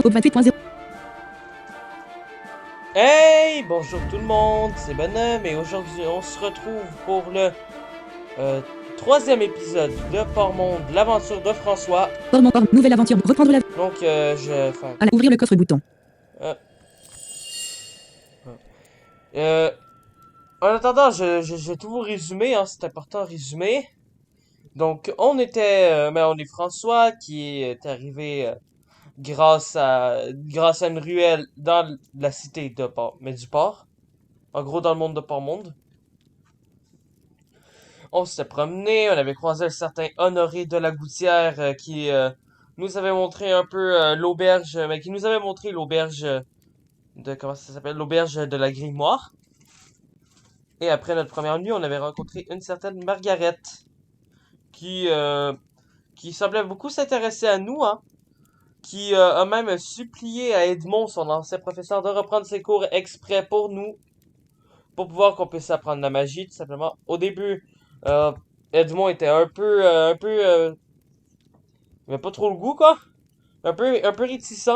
Aube 28.0. Hey, bonjour tout le monde, c'est Bonhomme et aujourd'hui on se retrouve pour le troisième épisode de Port-Monde, l'aventure de François. Port-Monde, nouvelle aventure. Reprendre la... Donc enfin, Ouvrir le coffre bouton. euh, euh, en attendant, je vais tout vous résumer, hein, c'est important à résumer. Donc on est François qui est arrivé grâce à une ruelle dans la cité de Port, mais du port, en gros dans le monde de Port-Monde. On s'était promené, on avait croisé un certain Honoré de la Gouttière qui nous avait montré un peu l'auberge, mais qui nous avait montré l'auberge comment ça s'appelle? L'auberge de la Grimoire. Et après notre première nuit, on avait rencontré une certaine Margaret qui, euh, qui semblait beaucoup s'intéresser à nous, hein, qui a même supplié à Edmond, son ancien professeur, de reprendre ses cours exprès pour nous, pour pouvoir qu'on puisse apprendre la magie, tout simplement. Au début, euh, Edmond était il avait pas trop le goût, quoi. Un peu réticent.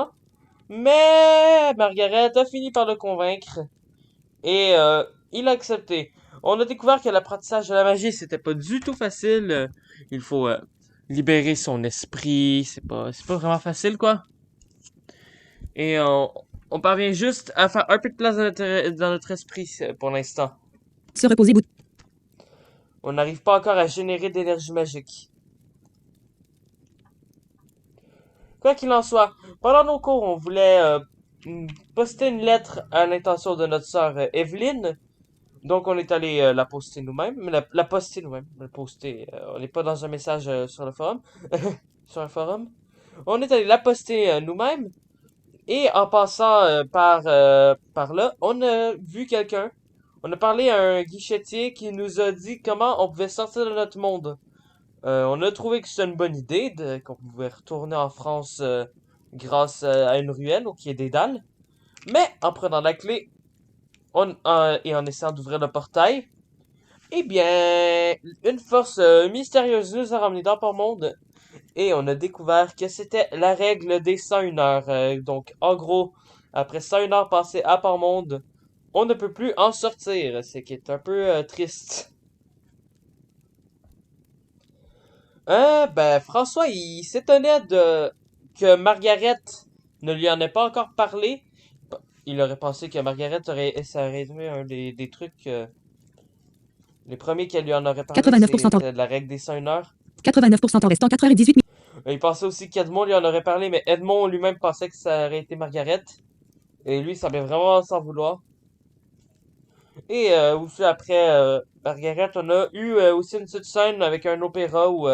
Mais Margaret a fini par le convaincre. Et il a accepté. On a découvert que l'apprentissage de la magie, c'était pas du tout facile. Il faut libérer son esprit. C'est pas vraiment facile, quoi. Et on parvient juste à faire un peu de place dans notre esprit pour l'instant. Se reposer bouton. On n'arrive pas encore à générer d'énergie magique. Quoi qu'il en soit, pendant nos cours, on voulait poster une lettre à l'intention de notre sœur Evelyne. Donc, on est allé la poster nous-mêmes. La poster nous-mêmes. La poster. On n'est pas dans un message sur le forum. Sur un forum. On est allé la poster nous-mêmes. Et en passant par là, on a vu quelqu'un. On a parlé à un guichetier qui nous a dit comment on pouvait sortir de notre monde. On a trouvé que c'était une bonne idée, qu'on pouvait retourner en France grâce à une ruelle au Quai des Dalles. Mais en prenant la clé et en essayant d'ouvrir le portail, eh bien, une force mystérieuse nous a ramenés dans Port-Monde et on a découvert que c'était la règle des 101 heures. Donc, en gros, après 101 heures passées à Port-Monde, on ne peut plus en sortir, ce qui est un peu triste. François, il s'étonnait de que Margaret ne lui en ait pas encore parlé. Il aurait pensé que ça aurait été un des trucs, les premiers qu'elle lui en aurait parlé, 89% en... c'était la règle des 101 heures. 89% en restant 4h18 minutes. Il pensait aussi qu'Edmond lui en aurait parlé, mais Edmond lui-même pensait que ça aurait été Margaret. Et lui, il semblait vraiment s'en vouloir. Et aussi après Margaret, on a eu aussi une petite scène avec un opéra où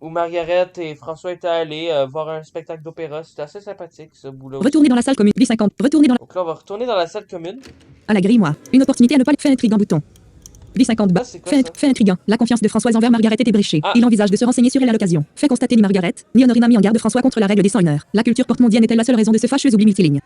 Margaret et François étaient allés voir un spectacle d'opéra. C'était assez sympathique, ce bout-là aussi. Retourner dans la salle commune. V50. Retourner dans Donc là, on va retourner dans la salle commune. à la grimoire. Une opportunité à ne pas faire intriguant bouton. V50 bas. Ah, c'est quoi ça? Fait intriguant. La confiance de Françoise envers Margaret est ébréchée. Ah. Il envisage de se renseigner sur elle à l'occasion. Fait constater ni Margaret, ni Honorine n'a mis en garde François contre la règle des 101 heures. La culture porte-mondienne est-elle la seule raison de ce fâcheux oubli multiligne?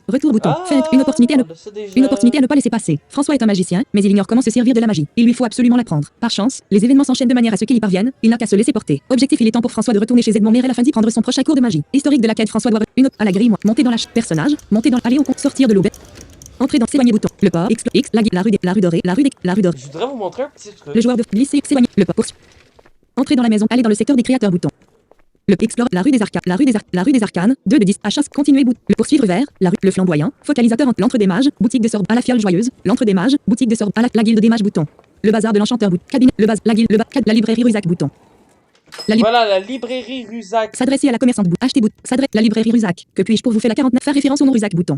Retour bouton. Une opportunité à ne... on le sait déjà. Une opportunité à ne pas laisser passer. François est un magicien, mais il ignore comment se servir de la magie. Il lui faut absolument l'apprendre. Par chance, les événements s'enchaînent de manière à ce qu'il y parvienne. Il n'a qu'à se laisser porter. Objectif, il est temps pour François de retourner chez Edmond Merel afin d'y prendre son prochain cours de magie. Historique de laquelle François doit à la grimoire. Monter dans la personnage. Monter dans aller au compte. Sortir de l'auberge. Entrer dans s'éloigner bouton. Le port. X. La rue dorée. La rue dorée. Je voudrais vous montrer un petit truc. Le joueur de glisser. S'éloigner. Le port. Entrer dans la maison. Aller dans le secteur des créateurs bouton. Le explore la rue des arcanes, la rue des arcanes, 2 de 10, à chasse, continuer bout, le poursuivre vers, la rue, le flamboyant, focalisateur entre l'antre des mages, boutique de sorbe à la fiole joyeuse, l'antre des mages, boutique de sorbe à la guilde des mages bouton. Le bazar de l'enchanteur bouton, cabinet, le baz, la guilde, la librairie Rusac bouton. Voilà, la librairie Rusac. S'adresser à la commerçante bouton, acheter bouton, s'adresser, la librairie Rusac, que puis-je pour vous faire la 49, faire référence au nom Rusac bouton.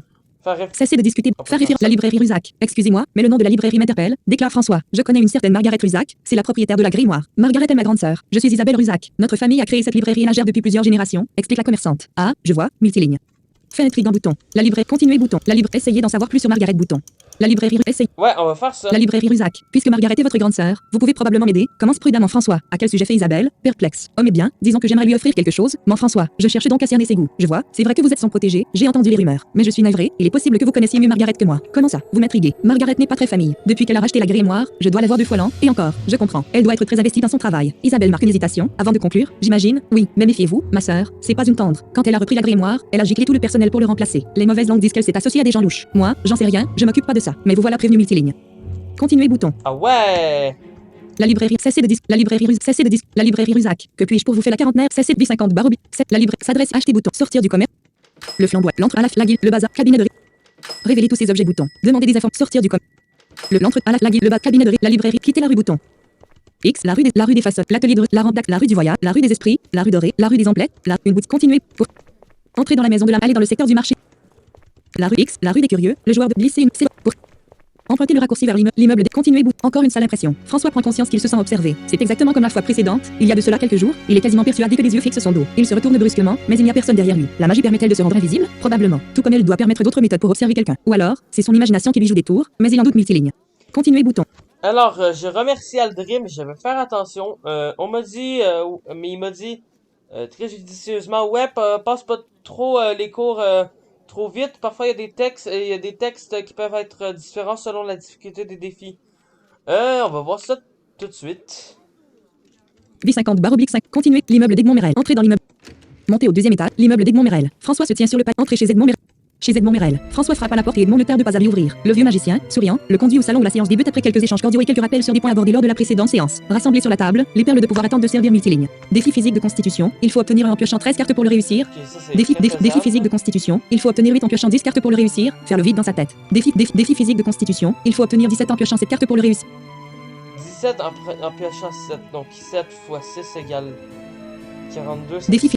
Cessez de discuter. Faire référence. La librairie Rusac. Excusez-moi, mais le nom de la librairie m'interpelle. Déclare François. Je connais une certaine Margaret Rusac. C'est la propriétaire de la grimoire. Margaret est ma grande sœur. Je suis Isabelle Rusac. Notre famille a créé cette librairie et la gère depuis plusieurs générations. Explique la commerçante. Ah, je vois. Multiligne. Fait intriguant bouton. La librairie. Continuer bouton. La librairie. Essayez d'en savoir plus sur Margaret bouton. La librairie Essayez. Ouais, on va faire ça. La librairie Rusac. Puisque Margaret est votre grande sœur, vous pouvez probablement m'aider. Commence prudemment François. À quel sujet fait Isabelle? Perplexe. Oh mais bien, disons que j'aimerais lui offrir quelque chose. Mais François, je cherche donc à cerner ses goûts. Je vois, c'est vrai que vous êtes son protégé, j'ai entendu les rumeurs. Mais je suis navré, il est possible que vous connaissiez mieux Margaret que moi. Comment ça? Vous m'intriguez. Margaret n'est pas très famille. Depuis qu'elle a racheté la grimoire, je dois la voir 2 fois l'an, et encore, je comprends. Elle doit être très investie dans son travail. Isabelle marque une hésitation, avant de conclure, j'imagine. Oui, mais méfiez-vous, ma sœur, c'est pas une tendre. Quand elle a repris la grimoire, elle a giclé tout le personnel pour le remplacer. Les mauvaises langues disent qu'elle s'est associée à des gens louches. Moi, j'en sais rien, je m'occupe pas de ça. Mais vous voilà prévenu multiligne. Continuez bouton. Ah ouais! La librairie, cessez de disque, la librairie Rus, cessez de disque, la librairie Rusac. Que puis-je pour vous faire la quarantenaire, cessez de 50 barre la librairie, s'adresse, acheter bouton, sortir du commerce. Le flamboie, l'entre à la guilde, le bazar, cabinet de révéler tous ces objets bouton. Demandez des informations, sortir du commerce. L'entre à la guilde, le bas, cabinet de la librairie, quitter la rue bouton. X, la rue des façades, l'atelier de la rampe, la rue du voyage, la rue des esprits, la rue dorée, la rue des emplettes, une boutique, continuez pour entrer dans la maison de la aller dans le secteur du marché. La rue X, la rue des curieux, le joueur de glisser une, c'est pour emprunter le raccourci vers l'immeuble des continuez bout. Encore une sale impression. François prend conscience qu'il se sent observé. C'est exactement comme la fois précédente. Il y a de cela quelques jours, il est quasiment persuadé que des yeux fixent son dos. Il se retourne brusquement, mais il n'y a personne derrière lui. La magie permet-elle de se rendre invisible? Probablement. Tout comme elle doit permettre d'autres méthodes pour observer quelqu'un. Ou alors, c'est son imagination qui lui joue des tours, mais il en doute multiligne. Continuez bouton. Alors, je remercie Aldrim, je vais faire attention. On m'a dit, mais il m'a dit très judicieusement, ouais, passe pas trop les cours trop vite. Parfois, il y a des textes qui peuvent être différents selon la difficulté des défis. On va voir ça tout de suite. V50 barre oblique 5. Continuez. L'immeuble d'Edmond Merel. Entrez dans l'immeuble. Montez au 2e étage. L'immeuble d'Edmond Merel. François se tient sur le pas. Entrez chez Edmond Merel. Chez Edmond Merel. François frappe à la porte et Edmond ne tarde pas à lui ouvrir. Le vieux magicien, souriant, le conduit au salon où la séance débute après quelques échanges cordiaux et quelques rappels sur des points abordés lors de la précédente séance. Rassemblés sur la table, les perles de pouvoir attendent de servir multiligne. Défi physique de constitution. Il faut obtenir en piochant 13 cartes pour le réussir. Ok, ça, c'est Défi faisable. physique de constitution. Il faut obtenir 8 en piochant 10 cartes pour le réussir. Faire le vide dans sa tête. Défi physique de constitution. Il faut obtenir 17 en piochant 7 cartes pour le réussir. 17 en piochant 7, donc 7 fois 6 égale 42. Défi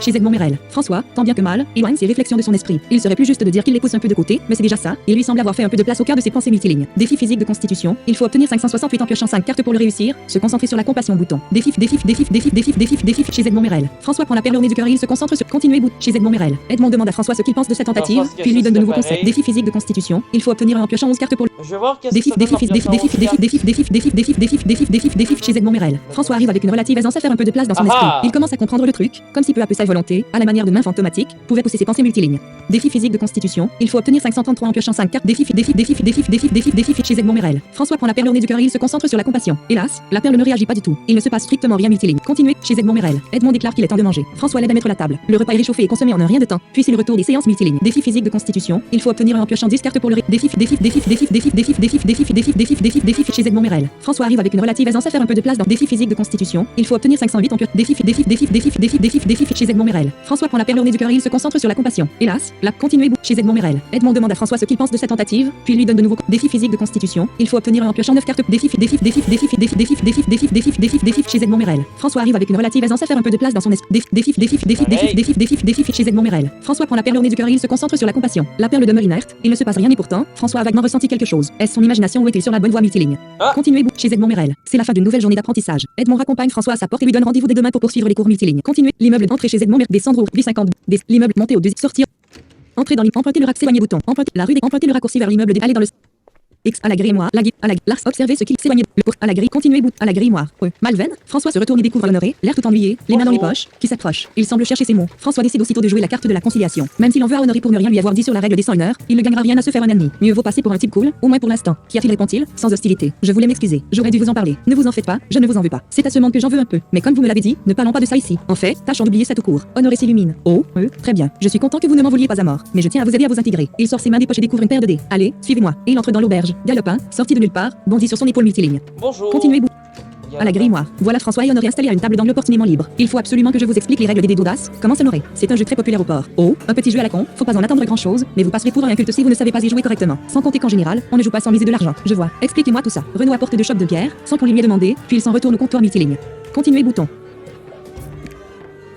chez Edmond Merel. François, tant bien que mal, éloigne ses réflexions de son esprit. Il serait plus juste de dire qu'il les pousse un peu de côté, mais c'est déjà ça. Il lui semble avoir fait un peu de place au cœur de ses pensées multilignes. Défi physique de constitution. Il faut obtenir 568 en piochant 5 cartes pour le réussir. Se concentrer sur la compassion bouton. Défi chez Edmond Merel. François prend la perle au nez du cœur et il se concentre sur continuer bout chez Edmond Merel. Edmond demande à François ce qu'il pense de cette tentative, puis lui donne de nouveaux conseils. Défi physique de constitution. Il faut obtenir en piochant 11 cartes pour le Je vais voir qu'est-ce que ça donne en piochant 11 cartes. chez Edmond Merel. François arrive avec une relative aisance à faire un peu de place dans son esprit. Il commence à comprendre le truc, comme si peu à peu sa volonté, à la manière de main fantomatique, pouvait pousser ses pensées multilignes. Défi physique de constitution. Il faut obtenir 533 en piochant 5 cartes. Défi chez Edmond Merel. François prend la perle au nez du cœur et il se concentre sur la compassion. Hélas, la perle ne réagit pas du tout. Il ne se passe strictement rien multiligne. Continuez chez Edmond Merel. Edmond déclare qu'il est temps de manger. François l'aide à mettre la table. Le repas est réchauffé et consommé en un rien de temps. Puis il retourne des séances multilignes. Défi physique de constitution. Il faut obtenir en piochant 10 cartes pour le défi chez Edmond Merel. François arrive avec une relative aisance à faire un peu de place dans défi physique de constitution. Il faut obtenir 508 en piochant défi chez Edmond Merel. François prend la perle au nez du cœur et il se concentre sur la compassion. Hélas, la continuez chez Edmond Merel. Edmond demande à François ce qu'il pense de cette tentative, puis lui donne de nouveaux défi physique de constitution. Il faut obtenir en piochant 9 cartes défi chez Edmond Merel. François arrive avec une relative aisance à faire un peu de place dans son esprit. Défi chez Edmond Merel. François prend la perle au nez du cœur et il se concentre sur la compassion. La perle demeure inerte, il ne se passe rien et pourtant, François a vaguement ressenti quelque chose. Est-ce son imagination ou est-il sur la bonne voie multiligne? Continuez chez Edmond Merel. C'est la fin d'une nouvelle journée d'apprentissage. Edmond raccompagne François à sa porte et lui donne rendez-vous dès demain pour poursuivre les cours multilignes. Continuez. L'immeuble d'entrée chez Edmond Merel. Descendre au B50. L'immeuble monter au 2. Sortir. Entrer dans l'immeuble. Emprunter le rack. S'éloigner bouton. Emprunter le raccourci vers l'immeuble. Aller dans le X à la grimoire, l'ars, observez ce qu'il s'éloigne à la grille, continuez bout, à la grimoire. Malven, François se retourne et découvre Honoré, l'air tout ennuyé, les mains dans les poches, qui s'approche. Il semble chercher ses mots. François décide aussitôt de jouer la carte de la conciliation. Même s'il en veut à Honoré pour ne rien lui avoir dit sur la règle des 101 heures, il ne gagnera rien à se faire un ennemi. Mieux vaut passer pour un type cool, au moins pour l'instant. Qu'y a-t-il, répond-il, sans hostilité. Je voulais m'excuser. J'aurais dû vous en parler. Ne vous en faites pas, je ne vous en veux pas. C'est à ce monde que j'en veux un peu. Mais comme vous me l'avez dit, ne parlons pas de ça ici. En fait, tâchons d'oublier ça tout court. Honoré s'illumine. Oh, très bien. Je suis content que vous ne m'en vouliez pas à mort. Mais je tiens à vous aider à vous intégrer. Il sort ses mains des poches et découvre une paire de dés. Allez, suivez-moi. Et il entre dans l'auberge. Galopin, sorti de nulle part, bondit sur son épaule multiligne. Bonjour. Continuez bout. À la grimoire. Voilà François et Honoré installés à une table d'angle opportunément libre. Il faut absolument que je vous explique les règles des dés d'audace. Comment Honoré? C'est un jeu très populaire au port. Oh, un petit jeu à la con, faut pas en attendre grand chose, mais vous passerez pour un inculte si vous ne savez pas y jouer correctement. Sans compter qu'en général, on ne joue pas sans miser de l'argent. Je vois. Expliquez-moi tout ça. Renaud apporte 2 chopes de pierre, sans qu'on lui ait demandé, puis il s'en retourne au comptoir multiligne. Continuez bouton.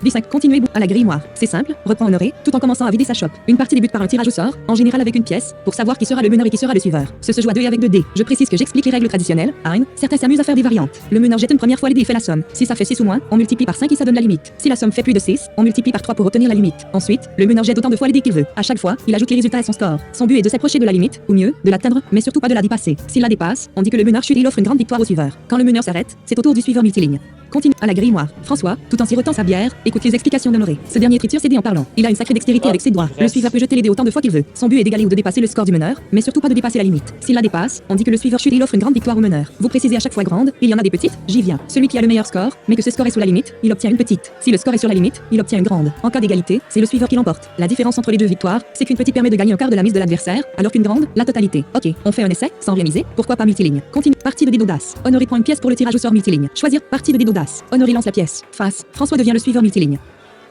D5. Continuez à la grimoire. C'est simple, reprend Honoré, tout en commençant à vider sa chope. Une partie débute par un tirage au sort, en général avec une pièce, pour savoir qui sera le meneur et qui sera le suiveur. Ce se joue à 2 et avec 2 dés. Je précise que j'explique les règles traditionnelles. Hein, certains s'amusent à faire des variantes. Le meneur jette une première fois les dés et fait la somme. Si ça fait 6 ou moins, on multiplie par 5 et ça donne la limite. Si la somme fait plus de 6, on multiplie par 3 pour obtenir la limite. Ensuite, le meneur jette autant de fois les dés qu'il veut. À chaque fois, il ajoute les résultats à son score. Son but est de s'approcher de la limite, ou mieux, de l'atteindre, mais surtout pas de la dépasser. S'il la dépasse, on dit que le meneur chute et il offre une grande victoire au suiveur. Quand le meneur s'arrête, c'est au tour du suiveur multiligne. Continue à la grimoire. François, tout en sirotant sa bière, écoute les explications d'Honoré. Ce dernier triture ses dés en parlant. Il a une sacrée dextérité avec ses doigts. Le suiveur peut jeter les dés autant de fois qu'il veut. Son but est d'égaler ou de dépasser le score du meneur, mais surtout pas de dépasser la limite. S'il la dépasse, on dit que le suiveur chute et il offre une grande victoire au meneur. Vous précisez à chaque fois grande, il y en a des petites, j'y viens. Celui qui a le meilleur score, mais que ce score est sous la limite, il obtient une petite. Si le score est sur la limite, il obtient une grande. En cas d'égalité, c'est le suiveur qui l'emporte. La différence entre les deux victoires, c'est qu'une petite permet de gagner un quart de la mise de l'adversaire, alors qu'une grande, la totalité. Ok, on fait un essai, sans rien miser, pourquoi pas multiligne. Continue. Partie de dés d'audace. Honoré prend une pièce pour le tirage au sort multiligne. Choisir partie de dés d'audace. Honoré lance la pièce. Face. François devient le suiveur multiligne.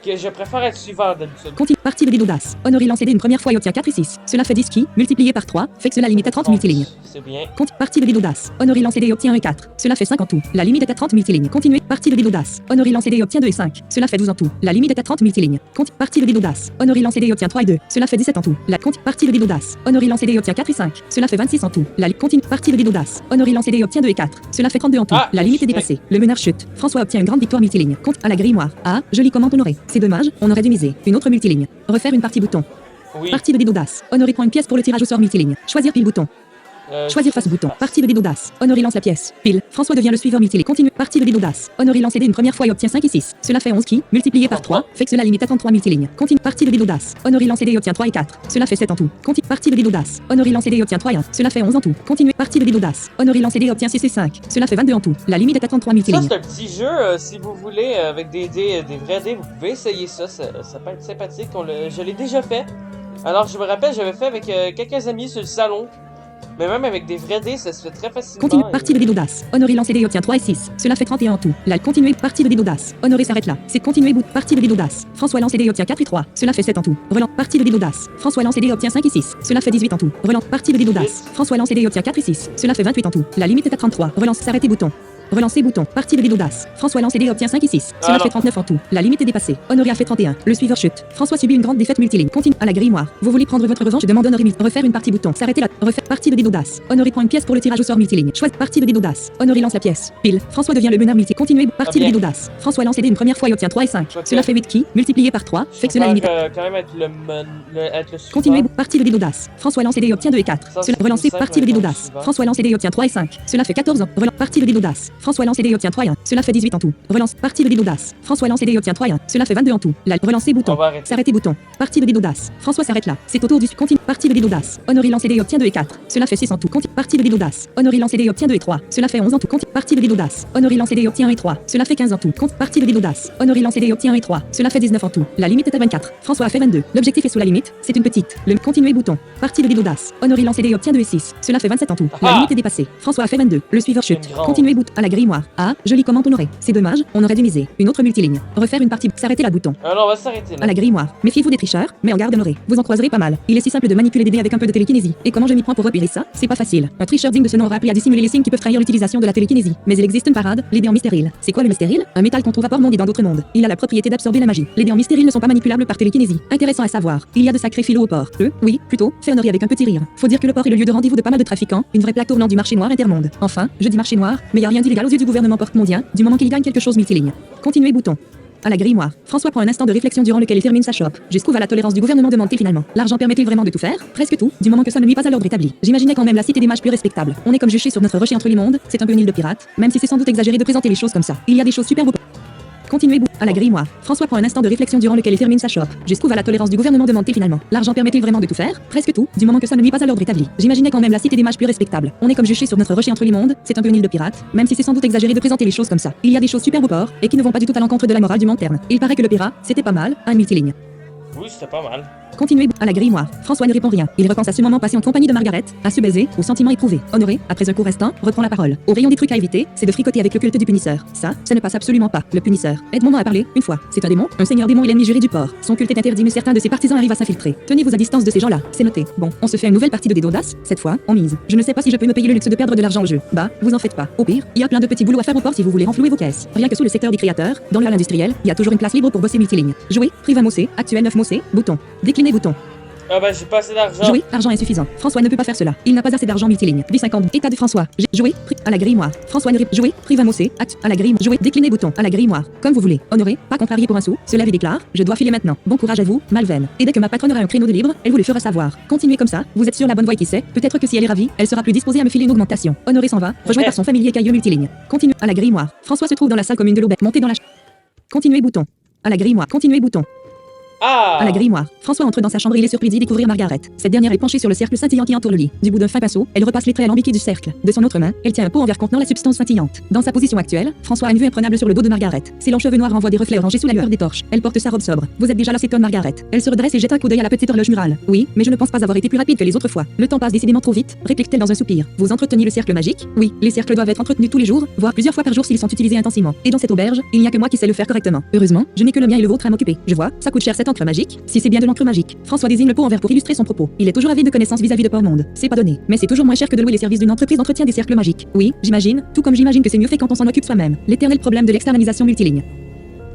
Que je préfère être suiveur d'habitude. Continue. Partie de dés d'audace. Honoré lance les dés une première fois et obtient 4 et 6. Cela fait 10 qui, multiplié par 3, fait que cela limite à 30 multilignes. C'est bien. Partie de dés d'audace. Honoré lance les dés et obtient 1 et 4. Cela fait 5 en tout. La limite est à 30 multilignes. Continuez. Partie de dés d'audace. Honoré lance les dés et obtient 2 et 5. Cela fait 12 en tout. La limite est à 30 multilignes. Partie de dés d'audace. Honoré lance les dés et obtient 3 et 2. Cela fait 17 en tout. Partie de dés d'audace. Honoré lance les dés et obtient 4 et 5. Cela fait 26 en tout. Continue. Partie de dés d'audace. Honoré lance les dés et obtient 2 et 4. Cela fait 32 en tout. La limite est dépassée. Le meneur chute. François obtient une grande victoire multiligne. Compte à la grimoire. Ah, joli comment Honoré. C'est dommage, on aurait dû miser. Une autre multiligne. Refaire une partie bouton. Oui. Partie de dés d'audace. Honoré prend une pièce pour le tirage au sort multiligne. Choisir pile bouton. Choisir face bouton. Partie de dés d'audace. Honoré lance la pièce. Pile. François devient le suiveur multiligne. Continue. Partie de dés d'audace. Honoré lance les dés une première fois et obtient 5 et 6. Cela fait 11 qui, multiplié par 3, fait que cela limite à 33 multilignes. Continue. Partie de dés d'audace. Honoré lance les dés et obtient 3 et 4. Cela fait 7 en tout. Continue. Partie de dés d'audace. Honoré lance les dés et obtient 3 et 1. Cela fait 11 en tout. Continue. Partie de dés d'audace. Honoré lance les dés et obtient 6 et 5. Cela fait 22 en tout. La limite est à 33 Ça, multilignes. c'est un petit jeu. Si vous voulez, avec des dés, des vrais dés, vous pouvez essayer ça. Ça peut être sympathique. Je l'ai déjà fait. Alors, je me rappelle, j'avais fait avec quelques amis sur le salon. Mais même avec des vrais dés, ça se fait très facilement. Continue. Partie de dés d'audace. Honoré lance les dés et obtient 3 et 6. Cela fait 31 en tout. Continuer. Partie de dés d'audace. Honoré s'arrête là. C'est continuer bout. Partie de dés d'audace. François lance les dés et obtient 4 et 3. Cela fait 7 en tout. Relance. Partie de dés d'audace. François lance les dés et obtient 5 et 6. Cela fait 18 en tout. Relance. Partie de dés d'audace. François lance les dés et obtient 4 et 6. Cela fait 28 en tout. La limite est à 33. Relance. S'arrêter bouton. Relancer bouton. Partie de dés d'audace. François lance les dés et obtient 5 et 6. Cela fait 39 en tout. La limite est dépassée. Honoré a fait 31. Le suiveur chute. François subit une grande défaite multiligne. Continue à la grimoire. Vous voulez prendre votre revanche? Demande Honoré. Refaire une partie bouton. S'arrêter là. Refaire partie de dés d'audace. Honoré prend une pièce pour le tirage au sort multiligne. Choisis partie de dés d'audace. Honoré lance la pièce. Pile. François devient le meneur multi. Continuez. Partie de dés d'audace. François lance les dés une première fois et obtient 3 et 5. Cela fait 8 qui, multiplié par 3, fait que cela limite. Quand même être le suiveur. Continuez. Partie de dés d'audace. François lance les dés et obtient 2 et 4. Cela relancer partie de dés d'audace. François lance les dés et obtient 3 et 5. Cela fait 14 ans. Relance partie de dés d'audace. François lance les dés et obtient 3 et 1. Cela fait 18 en tout. Relance partie de dés d'audace. François lance les dés et obtient 3 et 1. Cela fait 22 en tout. Relancer bouton. S'arrêter bouton. Partie de dés d'audace. François s'arrête là. C'est au tour du continue. Partie de dés d'audace. Honoré lance les dés et obtient 2 et 4. Cela fait 6 en tout. Continue. Partie de dés d'audace. Honoré lance les dés et obtient 2 et 3. Cela fait 11 en tout. Continue. Partie de dés d'audace. Honoré lance les dés et obtient 1 et 3. Cela fait 15 en tout. Continue. Partie de dés d'audace. Honoré lance les dés et obtient 1 et 3. Cela fait 19 en tout. La limite est à 24. François a fait 22. L'objectif est sous la limite. C'est une petite. Le continuer bouton. Partie de dés d'audace. Honoré lance les dés et obtient 2 et 6. Cela fait 27 en tout. La limite est dépassée. François a fait 22. Le suiveur chute. Continuer bouton. À la grimoire. Ah, joli comment Honoré. C'est dommage. On aurait dû miser. Une autre multiligne. Refaire une partie. S'arrêter la bouton. Alors on va s'arrêter là. À la grimoire. Méfiez-vous des tricheurs, mais en garde Honoré. Vous en croiserez pas mal. Il est si simple de manipuler des dés avec un peu de télékinésie. Et comment je m'y prends pour repérer ça? C'est pas facile. Un tricheur digne de ce nom aura appris à dissimuler les signes qui peuvent trahir l'utilisation de la télékinésie. Mais il existe une parade, les dés en mystéril. C'est quoi le mystéril? Un métal qu'on trouve à Port-Monde et dans d'autres mondes. Il a la propriété d'absorber la magie. Les dés en mystéril ne sont pas manipulables par télékinésie. Intéressant à savoir. Il y a de sacrés philo au port. Oui, plutôt, fait Honoré avec un petit rire. Faut dire que le port est le lieu de rendez-vous de pas mal de trafiquants, une vraie plaque tournante du marché noir intermonde. Enfin, je dis marché noir, mais y a rien d'illégal aux yeux du gouvernement porte-mondien, du moment qu'il gagne quelque chose multiligne. Continuer bouton. À la grimoire. François prend un instant de réflexion durant lequel il termine sa chope. Jusqu'où va la tolérance du gouvernement demande-t-il finalement? L'argent permet-il vraiment de tout faire? Presque tout, du moment que ça ne nuit pas à l'ordre établi. J'imaginais quand même la cité des mages plus respectable. On est comme juché sur notre rocher entre les mondes, c'est un peu une île de pirates, même si c'est sans doute exagéré de présenter les choses comme ça. Il y a des choses super beaux. Continuez à la grimoire. François prend un instant de réflexion durant lequel il termine sa chope. Jusqu'où va la tolérance du gouvernement demande-t-il finalement? L'argent permet-il vraiment de tout faire? Presque tout, du moment que ça ne nuit pas à l'ordre établi. J'imaginais quand même la cité des mages plus respectable. On est comme juché sur notre rocher entre les mondes, c'est un peu une île de pirates, même si c'est sans doute exagéré de présenter les choses comme ça. Il y a des choses super au port, et qui ne vont pas du tout à l'encontre de la morale du monde terne. Il paraît que le pirate, c'était pas mal, un multiligne. Oui, c'était pas mal. Continuez à la grimoire. François ne répond rien. Il repense à ce moment passé en compagnie de Margaret, à ce baiser, aux sentiments éprouvés. Honoré, après un court instant, reprend la parole. Au rayon des trucs à éviter, c'est de fricoter avec le culte du punisseur. Ça ne passe absolument pas. Le punisseur. Edmond a parlé, une fois. C'est un démon, un seigneur démon et l'ennemi juré du port. Son culte est interdit mais certains de ses partisans arrivent à s'infiltrer. Tenez-vous à distance de ces gens-là. C'est noté. Bon, on se fait une nouvelle partie de dés d'audace. Cette fois, on mise. Je ne sais pas si je peux me payer le luxe de perdre de l'argent au jeu. Bah, vous en faites pas. Au pire, il y a plein de petits boulots à faire au port si vous voulez renflouer vos caisses. Rien que sous le secteur des créateurs, dans le hall industriel, il y a toujours une place libre pour bosser multiligne. Jouer, prix 20 mossé, actuel 9 mossé, bouton. Décliner bouton. Ah bah j'ai pas assez d'argent. Jouer, argent insuffisant. François ne peut pas faire cela. Il n'a pas assez d'argent multiligne. D50. État de François. Jouer, prix à la grimoire. François ne répond. Jouer, prix 20 mossé, acte à la grimoire. Jouer, décliner bouton à la grimoire. Comme vous voulez. Honoré, pas contrarié pour un sou. Se lève et déclare. Je dois filer maintenant. Bon courage à vous, Malveine. Et dès que ma patronne aura un créneau de libre, elle vous le fera savoir. Continuez comme ça. Vous êtes sur la bonne voie et qui sait. Peut-être que si elle est ravie, elle sera plus disposée à me filer une augmentation. Honoré s'en va, rejoint par son familier caillou multiligne. Continue à la grimoire. François se trouve dans la salle commune de l'Aubec. Montez dans la. Continuez bouton. À la grimoire. Continuez bouton. Ah! À la grimoire. François entre dans sa chambre et il est surpris d'y découvrir Margaret. Cette dernière est penchée sur le cercle scintillant qui entoure le lit. Du bout d'un fin pinceau, elle repasse les traits alambiqués du cercle. De son autre main, elle tient un pot en verre contenant la substance scintillante. Dans sa position actuelle, François a une vue imprenable sur le dos de Margaret. Ses longs cheveux noirs renvoient des reflets orangés sous la lueur des torches. Elle porte sa robe sobre. Vous êtes déjà là, s'étonne Margaret. Elle se redresse et jette un coup d'œil à la petite horloge murale. Oui, mais je ne pense pas avoir été plus rapide que les autres fois. Le temps passe décidément trop vite, réplique-t-elle dans un soupir. Vous entreteniez le cercle magique? Oui, les cercles doivent être entretenus tous les jours, voire plusieurs fois par jour s'ils sont utilisés intensément. Et dans cette auberge, il n'y a que moi qui sais le faire correctement. Heureusement, je n'ai que le mien et le vôtre à m'occuper. Je vois, ça coûte cher cette encre magique. Si c'est bien de l'encre magique. François désigne le pot en verre pour illustrer son propos. Il est toujours avide de connaissances vis-à-vis de Port-Monde. C'est pas donné, mais c'est toujours moins cher que de louer les services d'une entreprise d'entretien des cercles magiques. Oui, j'imagine, tout comme j'imagine que c'est mieux fait quand on s'en occupe soi-même. L'éternel problème de l'externalisation multiligne.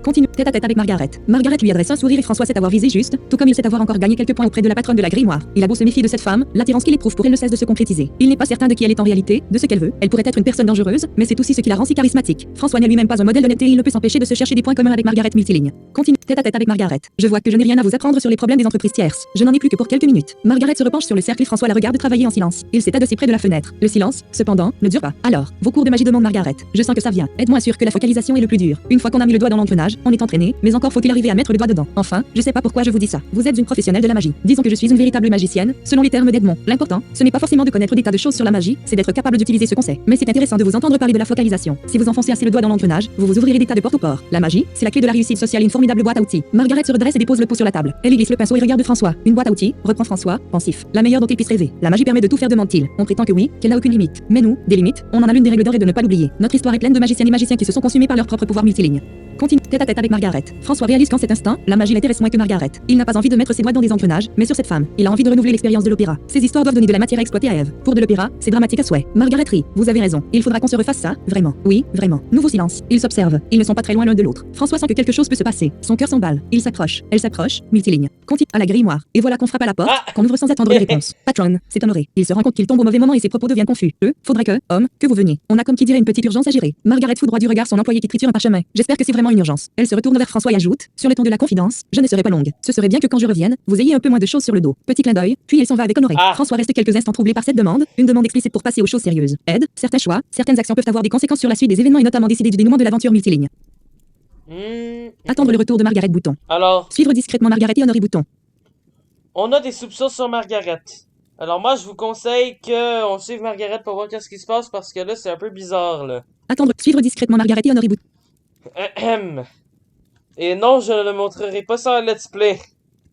Continue, tête à tête avec Margaret. Margaret lui adresse un sourire et François sait avoir visé juste, tout comme il sait avoir encore gagné quelques points auprès de la patronne de la grimoire. Il a beau se méfier de cette femme, l'attirance qu'il éprouve pour elle ne cesse de se concrétiser. Il n'est pas certain de qui elle est en réalité, de ce qu'elle veut. Elle pourrait être une personne dangereuse, mais c'est aussi ce qui la rend si charismatique. François n'est lui-même pas un modèle d'honnêteté et il ne peut s'empêcher de se chercher des points communs avec Margaret multiligne. Continue, tête à tête avec Margaret. Je vois que je n'ai rien à vous apprendre sur les problèmes des entreprises tierces. Je n'en ai plus que pour quelques minutes. Margaret se repenche sur le cercle et François la regarde travailler en silence. Il s'état de ses près de la fenêtre. Le silence, cependant, ne dure pas. Alors, vos cours de magie demandent Margaret. Je sens que ça vient. Aide-moi sûr que la focalisation est le plus dur. Une fois qu'on a mis le doigt dans l'engrenage, on est entraîné, mais encore faut-il arriver à mettre le doigt dedans. Enfin, je sais pas pourquoi je vous dis ça. Vous êtes une professionnelle de la magie. Disons que je suis une véritable magicienne, selon les termes d'Edmond. L'important, ce n'est pas forcément de connaître des tas de choses sur la magie, c'est d'être capable d'utiliser ce qu'on sait. Mais c'est intéressant de vous entendre parler de la focalisation. Si vous enfoncez assez le doigt dans l'engrenage, vous vous ouvrirez des tas de portes au port. La magie, c'est la clé de la réussite sociale et une formidable boîte à outils. Margaret se redresse et dépose le pot sur la table. Elle y glisse le pinceau et regarde François. Une boîte à outils, reprend François, pensif. La meilleure dont il puisse rêver. La magie permet de tout faire, demande-t-il. On prétend que oui, qu'elle n'a aucune limite. Mais nous, des limites, on en a l'une des règles d'or et de ne pas l'oublier. Notre histoire est pleine de magiciennes et magiciens qui se sont consumés par leur propre pouvoir multiligne. Continue, tête à tête avec Margaret. François réalise qu'en cet instant, la magie l'intéresse moins que Margaret. Il n'a pas envie de mettre ses doigts dans des engrenages, mais sur cette femme, il a envie de renouveler l'expérience de l'opéra. Ces histoires doivent donner de la matière à exploiter à Ève. Pour de l'opéra, c'est dramatique à souhait. Margaret rit. Vous avez raison. Il faudra qu'on se refasse ça, vraiment. Oui, vraiment. Nouveau silence. Ils s'observent. Ils ne sont pas très loin l'un de l'autre. François sent que quelque chose peut se passer. Son cœur s'emballe. Il s'approche. Elle s'approche. Multiligne. Continue à la grimoire. Et voilà qu'on frappe à la porte, qu'on ouvre sans attendre de réponse. Patron, c'est honoré. Il se rend compte qu'il tombe au mauvais moment et ses propos deviennent confus. Faudrait que, homme, que vous veniez. On a comme qui dirait une petite urgence à gérer. Margaret foudroie du regard son employé qui triture un parchemin. J'espère que c'est vraiment une urgence. Elle se retourne vers François et ajoute, sur le ton de la confidence, je ne serai pas longue. Ce serait bien que quand je revienne, vous ayez un peu moins de choses sur le dos. Petit clin d'œil, puis il s'en va avec Honoré. François reste quelques instants troublé par cette demande, une demande explicite pour passer aux choses sérieuses. Aide, certains choix, certaines actions peuvent avoir des conséquences sur la suite des événements et notamment décider du dénouement de l'aventure multiligne. Attendre le retour de Margaret Bouton. Alors, Suivre discrètement Margaret et Honoré Bouton. on a des soupçons sur Margaret. Alors moi, je vous conseille qu'on suive Margaret pour voir qu'est-ce qui se passe parce que là, c'est un peu bizarre, là. Attendre, suivre discrètement Margaret et Honoré Bouton. Ahem. Et non, je ne le montrerai pas sans let's play.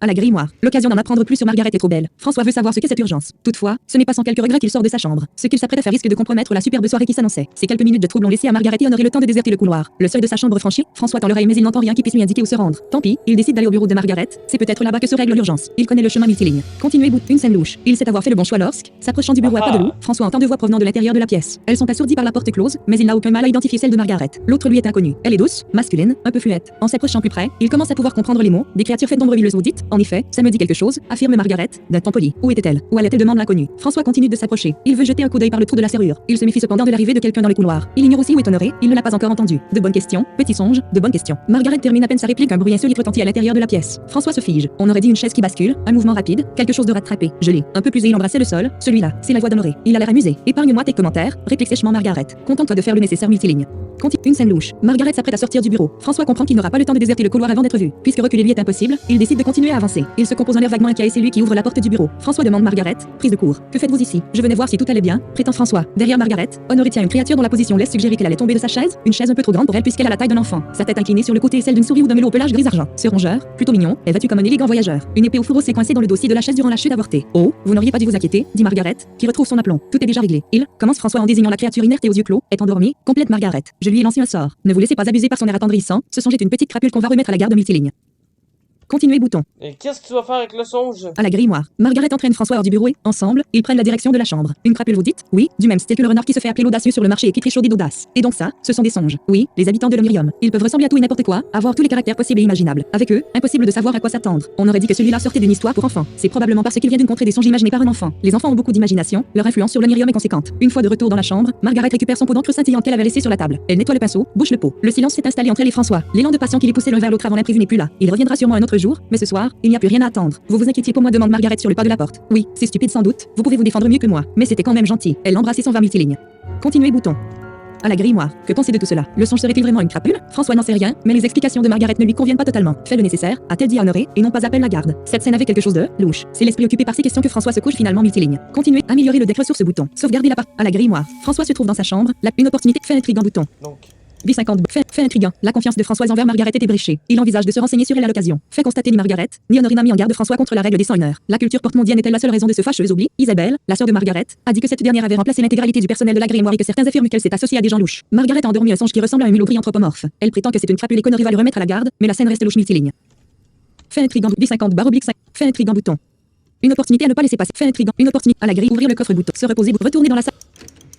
À la grimoire. L'occasion d'en apprendre plus sur Margaret est trop belle. François veut savoir ce qu'est cette urgence. Toutefois, ce n'est pas sans quelques regrets qu'il sort de sa chambre. Ce qu'il s'apprête à faire risque de compromettre la superbe soirée qui s'annonçait. Ces quelques minutes de trouble ont laissé à Margaret et Honoré le temps de déserter le couloir. Le seuil de sa chambre franchi, François tend l'oreille mais il n'entend rien qui puisse lui indiquer où se rendre. Tant pis, il décide d'aller au bureau de Margaret. C'est peut-être là-bas que se règle l'urgence. Il connaît le chemin multiligne. Continuez bout, une scène louche. Il sait avoir fait le bon choix lorsque, s'approchant du bureau à pas de loup, François entend deux voix provenant de l'intérieur de la pièce. Elles sont assourdies par la porte close, mais il n'a aucun mal à identifier celle de Margaret. L'autre lui est inconnue. Elle est douce, masculine, un peu fluette. En s'approchant plus près, il commence à pouvoir comprendre les mots. Des créatures faites d'ombre huileuse vous dites. En effet, ça me dit quelque chose, affirme Margaret, d'un ton poli. Où était-elle? Où allait-elle? Demande l'inconnu. François continue de s'approcher. Il veut jeter un coup d'œil par le trou de la serrure. Il se méfie cependant de l'arrivée de quelqu'un dans le couloir. Il ignore aussi où est Honoré, il ne l'a pas encore entendu. De bonnes questions, petit songe, de bonnes questions. Margaret termine à peine sa réplique, un bruit insolite retentit à l'intérieur de la pièce. François se fige. On aurait dit une chaise qui bascule, un mouvement rapide, quelque chose de rattrapé, gelé. Un peu plus et il embrassait le sol. Celui-là, c'est la voix d'Honoré. Il a l'air amusé. Épargne-moi tes commentaires, réplique sèchement Margaret. Contente-toi de faire le nécessaire multiligne. Continue. Une scène louche. Margaret s'apprête à sortir du bureau. François comprend qu'il n'aura pas le temps de déserter le couloir avant d'être vu. Puisque reculer lui est impossible, il décide de continuer à avancer. Il se compose en l'air vaguement inquiet et c'est lui qui ouvre la porte du bureau. François demande Margaret, prise de court. Que faites-vous ici? Je venais voir si tout allait bien, prétend François. Derrière Margaret, Honoré tient une créature dont la position laisse suggérer qu'elle allait tomber de sa chaise, une chaise un peu trop grande pour elle puisqu'elle a la taille d'un enfant. Sa tête inclinée sur le côté est celle d'une souris ou d'un melon au pelage gris-argent. Ce rongeur, plutôt mignon, est vêtu comme un élégant voyageur. Une épée au fourreau s'est coincée dans le dossier de la chaise durant la chute avortée. Oh, vous n'auriez pas dû vous inquiéter, dit Margaret, qui retrouve son aplomb. Tout est déjà réglé. Il, commence François en désignant la créature inerte et aux yeux clos, est endormie, complète Margaret. Je lui ai lancé un sort. Ne vous laissez pas abuser par son air attendrissant, ce songe est une petite crapule qu'on va remettre à la garde multiligne. Continuez bouton. Et qu'est-ce que tu vas faire avec le songe? À la grimoire. Margaret entraîne François hors du bureau et, ensemble, ils prennent la direction de la chambre. Une crapule vous dites? Oui, du même style que le renard qui se fait appeler l'audacieux sur le marché et qui triche d'audace. Et donc ça, ce sont des songes. Oui, les habitants de l'Omirium. Ils peuvent ressembler à tout et n'importe quoi, avoir tous les caractères possibles et imaginables. Avec eux, impossible de savoir à quoi s'attendre. On aurait dit que celui-là sortait d'une histoire pour enfants. C'est probablement parce qu'il vient d'une contrée des songes imaginés par un enfant. Les enfants ont beaucoup d'imagination, leur influence sur l'Omirium est conséquente. Une fois de retour dans la chambre, Margaret récupère son pot d'encre scintillante qu'elle avait laissé sur la table. Elle nettoie le pinceau, bouche le pot. Le silence s'est installé entre elle et François. L'élan de passion qui les poussait l'un vers l'autre avant l'imprévu n'est plus là. Il reviendra sûrement un autre jour, mais ce soir, il n'y a plus rien à attendre. Vous vous inquiétiez pour moi, demande Margaret sur le pas de la porte. Oui, c'est stupide sans doute. Vous pouvez vous défendre mieux que moi, mais c'était quand même gentil. Elle l'embrassait sans voir multiligne. Continuez bouton. À la grimoire. Que pensez de tout cela? Le songe serait-il vraiment une crapule? François n'en sait rien, mais les explications de Margaret ne lui conviennent pas totalement. Fais le nécessaire, a-t-elle dit à Honoré, et non pas appelle la garde. Cette scène avait quelque chose de louche. C'est l'esprit occupé par ces questions que François se couche finalement multiligne. Continuez, améliorer le deck sur ce bouton. Sauvegarder la part. À la grimoire. François se trouve dans sa chambre. Une opportunité. Fait intriguant bouton. Donc, B50. Fait intriguant. La confiance de François envers Margaret est ébréchée. Il envisage de se renseigner sur elle à l'occasion. Fait constater ni Margaret, ni Honoré n'a mis en garde François contre la règle des 101 heures. La culture porte-mondienne est-elle la seule raison de ce fâcheux oubli? Isabelle, la sœur de Margaret, a dit que cette dernière avait remplacé l'intégralité du personnel de la grimoire et que certains affirment qu'elle s'est associée à des gens louches. Margaret a endormi un songe qui ressemble à un mulot anthropomorphe. Elle prétend que c'est une crapule et qu'Honoré va le remettre à la garde, mais la scène reste louche multiligne. Fait intriguant. B50 /5. Fait intriguant bouton. Une opportunité à ne pas laisser passer. Fait intriguant. Une opportunité. À la grille. Ouvrir le coffre bouton. Se reposer. Retourner dans la salle.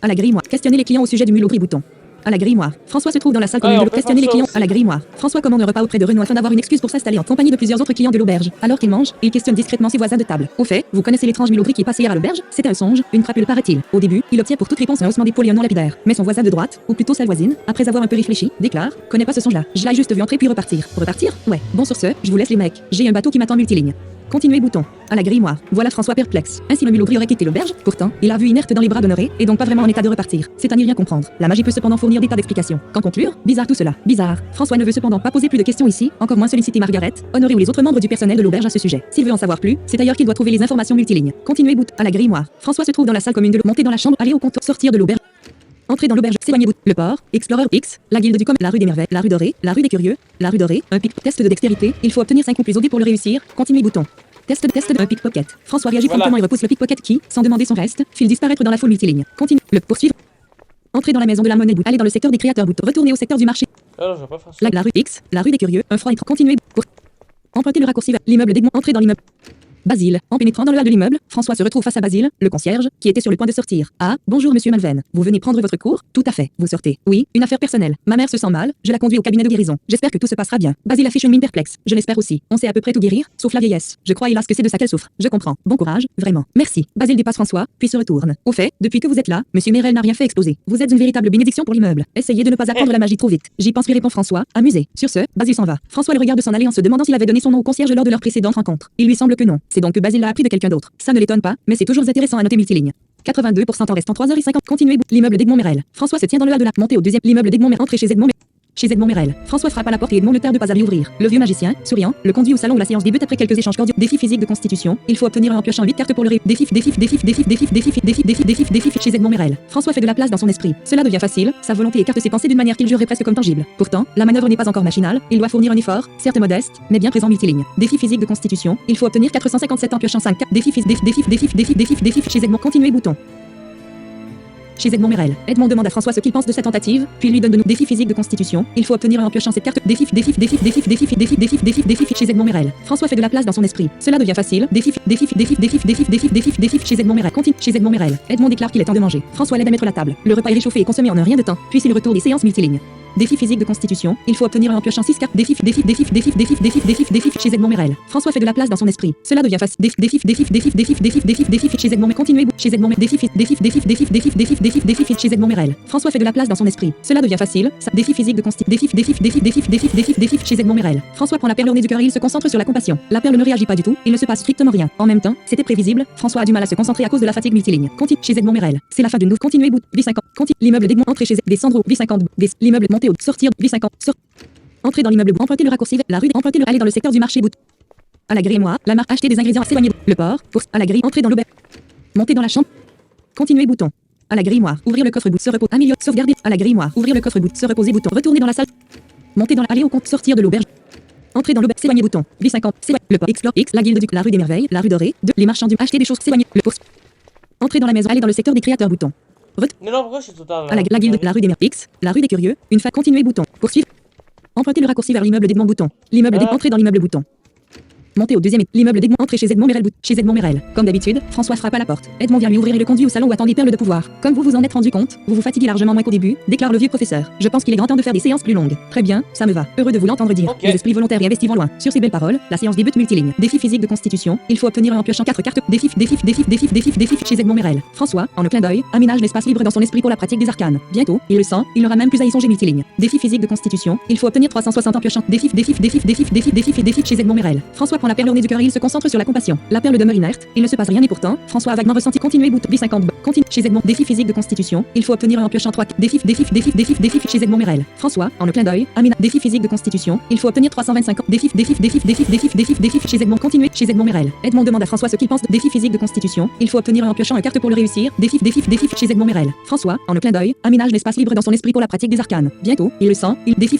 À la grimoire. Questionner les clients au sujet du mulot gris bouton. À la grimoire. François se trouve dans la salle commune de questionner les clients. À la grimoire. François commande un repas auprès de Renaud afin d'avoir une excuse pour s'installer en compagnie de plusieurs autres clients de l'auberge. Alors qu'il mange, il questionne discrètement ses voisins de table. Au fait, vous connaissez l'étrange mulot gris qui est passé hier à l'auberge? C'était un songe, une crapule paraît-il. Au début, il obtient pour toute réponse un haussement d'épaule et un nom lapidaire. Mais son voisin de droite, ou plutôt sa voisine, après avoir un peu réfléchi, déclare: connais pas ce songe-là. Je l'ai juste vu entrer puis repartir. Repartir? Ouais. Bon sur ce, je vous laisse les mecs. J'ai un bateau qui m'attend multiligne. Continuez bouton. À la grimoire. Voilà François perplexe. Ainsi le mulot gris aurait quitté l'auberge. Pourtant, il a vu inerte dans les bras d'Honoré, et donc pas vraiment en état de repartir. C'est à n'y rien comprendre. La magie peut cependant fournir des tas d'explications. Qu'en conclure? Bizarre tout cela. Bizarre. François ne veut cependant pas poser plus de questions ici, encore moins solliciter Margaret, Honoré ou les autres membres du personnel de l'auberge à ce sujet. S'il veut en savoir plus, c'est ailleurs qu'il doit trouver les informations multilignes. Continuez bouton. À la grimoire. François se trouve dans la salle commune de monter dans la chambre, aller au comptoir, sortir de l'auberge. Entrer dans l'auberge, s'éloigner le port, Explorer X, la guilde du com, la rue des merveilles, la rue dorée, la rue des curieux, la rue dorée, un test de dextérité, il faut obtenir 5 ou plus au dé pour le réussir. Continuez bouton. Test de un pickpocket. François réagit promptement et repousse le pickpocket qui, sans demander son reste, file disparaître dans la foule multiligne. Continue. Le poursuivre. Entrer dans la maison de la monnaie bout. Aller dans le secteur des créateurs bout. Retourner au secteur du marché. alors je vais pas faire ça. La rue X, la rue des curieux, un froid étrange. Continuez. Emprunter le raccourci vers l'immeuble d'Egmont. Entrer dans l'immeuble. Basile. En pénétrant dans le hall de l'immeuble, François se retrouve face à Basile, le concierge, qui était sur le point de sortir. Ah, bonjour monsieur Malven. Vous venez prendre votre cours? Tout à fait. Vous sortez. Oui, une affaire personnelle. Ma mère se sent mal, je la conduis au cabinet de guérison. J'espère que tout se passera bien. Basile affiche une mine perplexe. Je l'espère aussi. On sait à peu près tout guérir, sauf la vieillesse. Je crois hélas que c'est de ça qu'elle souffre. Je comprends. Bon courage, vraiment. Merci. Basile dépasse François, puis se retourne. Au fait, depuis que vous êtes là, monsieur Merel n'a rien fait exploser. Vous êtes une véritable bénédiction pour l'immeuble. Essayez de ne pas apprendre la magie trop vite. J'y pense, lui répond François, amusé. Sur ce, Basile s'en va. François le regarde s'en aller en se demandant s'il avait donné son nom au concierge lors de leur précédente rencontre. Il lui semble que non. C'est donc que Basile l'a appris de quelqu'un d'autre. Ça ne l'étonne pas, mais c'est toujours intéressant à noter multiligne. 82% en restant 3h50. Continuez. L'immeuble d'Edmond Merel. François se tient dans le hall de la montée au deuxième. L'immeuble d'Edmond Merel. Entrée chez Edmond Merel. Chez Edmond Merel. François frappe à la porte et Edmond ne tarde pas à lui ouvrir. Le vieux magicien, souriant, le conduit au salon où la séance débute après quelques échanges cordiaux. Défi physique de constitution. Il faut obtenir en piochant 8 cartes pour le défi chez Edmond Merel. François fait de la place dans son esprit. Cela devient facile, sa volonté écarte ses pensées d'une manière qu'il jurerait presque comme tangible. Pourtant, la manœuvre n'est pas encore machinale, il doit fournir un effort, certes modeste, mais bien présent multiligne. Défi physique de constitution. Il faut obtenir 457 en piochant 5 cartes. Défi chez Edmond. Continuez bouton. Chez Edmond Merel. Edmond demande à François ce qu'il pense de sa tentative, puis lui donne de nouveaux défis physiques de constitution. Il faut obtenir en piochant cette carte. Défi chez Edmond Merel. François fait de la place dans son esprit. Cela devient facile. Défi chez Edmond Merel. Continue chez Edmond Merel. Edmond déclare qu'il est temps de manger. François l'aide à mettre la table. Le repas est réchauffé et consommé en un rien de temps. Puis il retourne des séances multilignes. Défi physique de constitution. Il faut obtenir en piochant 6 cartes. Défi chez Edmond Merel. François fait de la place dans son esprit. Cela devient facile. Défi chez Edmond Merel. Continuez chez Edmond Merel. Défi chez Edmond Merel. François fait de la place dans son esprit. Cela devient facile. Défi physique de constitution. Défi chez Edmond Merel. François prend la perle au nez du cœur et il se concentre sur la compassion. La perle ne réagit pas du tout. Il ne se passe strictement rien. En même temps, c'était prévisible. François a du mal à se concentrer à cause de la fatigue multiligne. Continue chez Edmond Merel. C'est la fin d'une nouvelle. Continuez bout. V50. Continue. L'immeuble d'Edmond. Entrée chez Descendre. V50. L'immeuble monté au sortir. V50. Entrer dans l'immeuble. Emprunter le raccourci. La rue. Emprunter le aller dans le secteur du marché bout. À la grille moi. La marque acheter des ingrédients. S'éloigner. Le port. Pour. À la grille. Entrer dans l'auberge. Monter dans la chambre. Continuer bouton. À la grille moi. Ouvrir le coffre-bout. Se reposer. Améliorer. Sauvegarder. À la grille moi. Ouvrir le coffre-bout. Se reposer bouton. Retourner dans la salle. Monter dans la. Aller au compte. Sortir de l'auberge. Entrer dans l'auberge. S'éloigner bouton. V50. S'éloigner. Le port. Explore X. La guilde du. La rue des merveilles. La rue dorée. 2. Les marchands du. Acheter des choses. S'éloigner. Le poste. Entrer dans la maison. Aller dans le secteur des créateurs bouton. Mais non, pourquoi je suis tout le temps là? À la guilde. La rue des merveilles. X. La rue des curieux. Une fois continuer bouton. Poursuivre. Emprunter le raccourci vers l'immeuble d'Edmond bouton. L'immeuble d'Edmond. Entrer dans l'immeuble bouton. Monter au deuxième l'immeuble d'Edmond. Entrer chez Edmond Merel. Chez Edmond Merel. Comme d'habitude, François frappe à la porte. Edmond vient lui ouvrir et le conduit au salon où attendent les perles de pouvoir. Comme vous vous en êtes rendu compte, vous vous fatiguez largement moins qu'au début, déclare le vieux professeur. Je pense qu'il est grand temps de faire des séances plus longues. Très bien, ça me va. Heureux de vous l'entendre dire. Ok. Les esprits volontaires et investis vont loin. Sur ces belles paroles, la séance débute multiligne. Défi physique de constitution. Il faut obtenir en piochant 4 cartes. Défi chez Edmond Merel. François, en un clin d'œil, aménage l'espace libre dans son esprit pour la pratique des arcanes. Bientôt, il le sent, il n'aura même plus à y songer multiligne. Défi physique de constitution. Il faut obtenir 360 en piochant. Défi chez Edmond Merel. François prend la perle au nez du cœur et il se concentre sur la compassion. La perle demeure inerte, il ne se passe rien et pourtant, François a vaguement ressenti continuer bouton B50. Continue chez Edmond. Défi physique de constitution. Il faut obtenir en piochant 3. Défi chez Edmond Merel. François, en un clin d'œil, aménage. Défi physique de constitution. Il faut obtenir 325 ans. Défi chez Edmond. Continuer chez Edmond Merel. Edmond demande à François ce qu'il pense de défi physique de constitution. Il faut obtenir en piochant une carte pour le réussir. Défi chez Edmond Merel. François, en un clin d'œil, aménage l'espace libre dans son esprit pour la pratique des arcanes. Bientôt, il le sent, il défi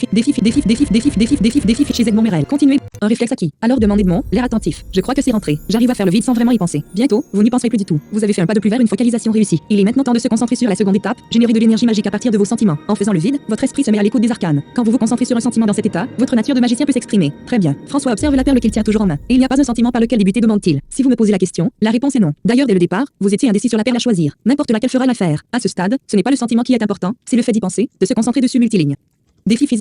chez Edmond Merel. Continuer. Un réflexe acquis. Alors demande Edmond, l'air attentif. Je crois que c'est rentré. J'arrive à faire le vide sans vraiment y penser. Bientôt, vous n'y penserez plus du tout. Vous avez fait un pas de plus vers une focalisation réussie. Il est maintenant temps de se concentrer sur la seconde étape, générer de l'énergie magique à partir de vos sentiments. En faisant le vide, votre esprit se met à l'écoute des arcanes. Quand vous vous concentrez sur un sentiment dans cet état, votre nature de magicien peut s'exprimer. Très bien. François observe la perle qu'il tient toujours en main. Et il n'y a pas un sentiment par lequel débuter, demande-t-il. Si vous me posez la question, la réponse est non. D'ailleurs, dès le départ, vous étiez indécis sur la perle à choisir. N'importe laquelle fera l'affaire. À ce stade, ce n'est pas le sentiment qui est important, c'est le fait d'y penser, de se concentrer dessus multiligne. Défi chez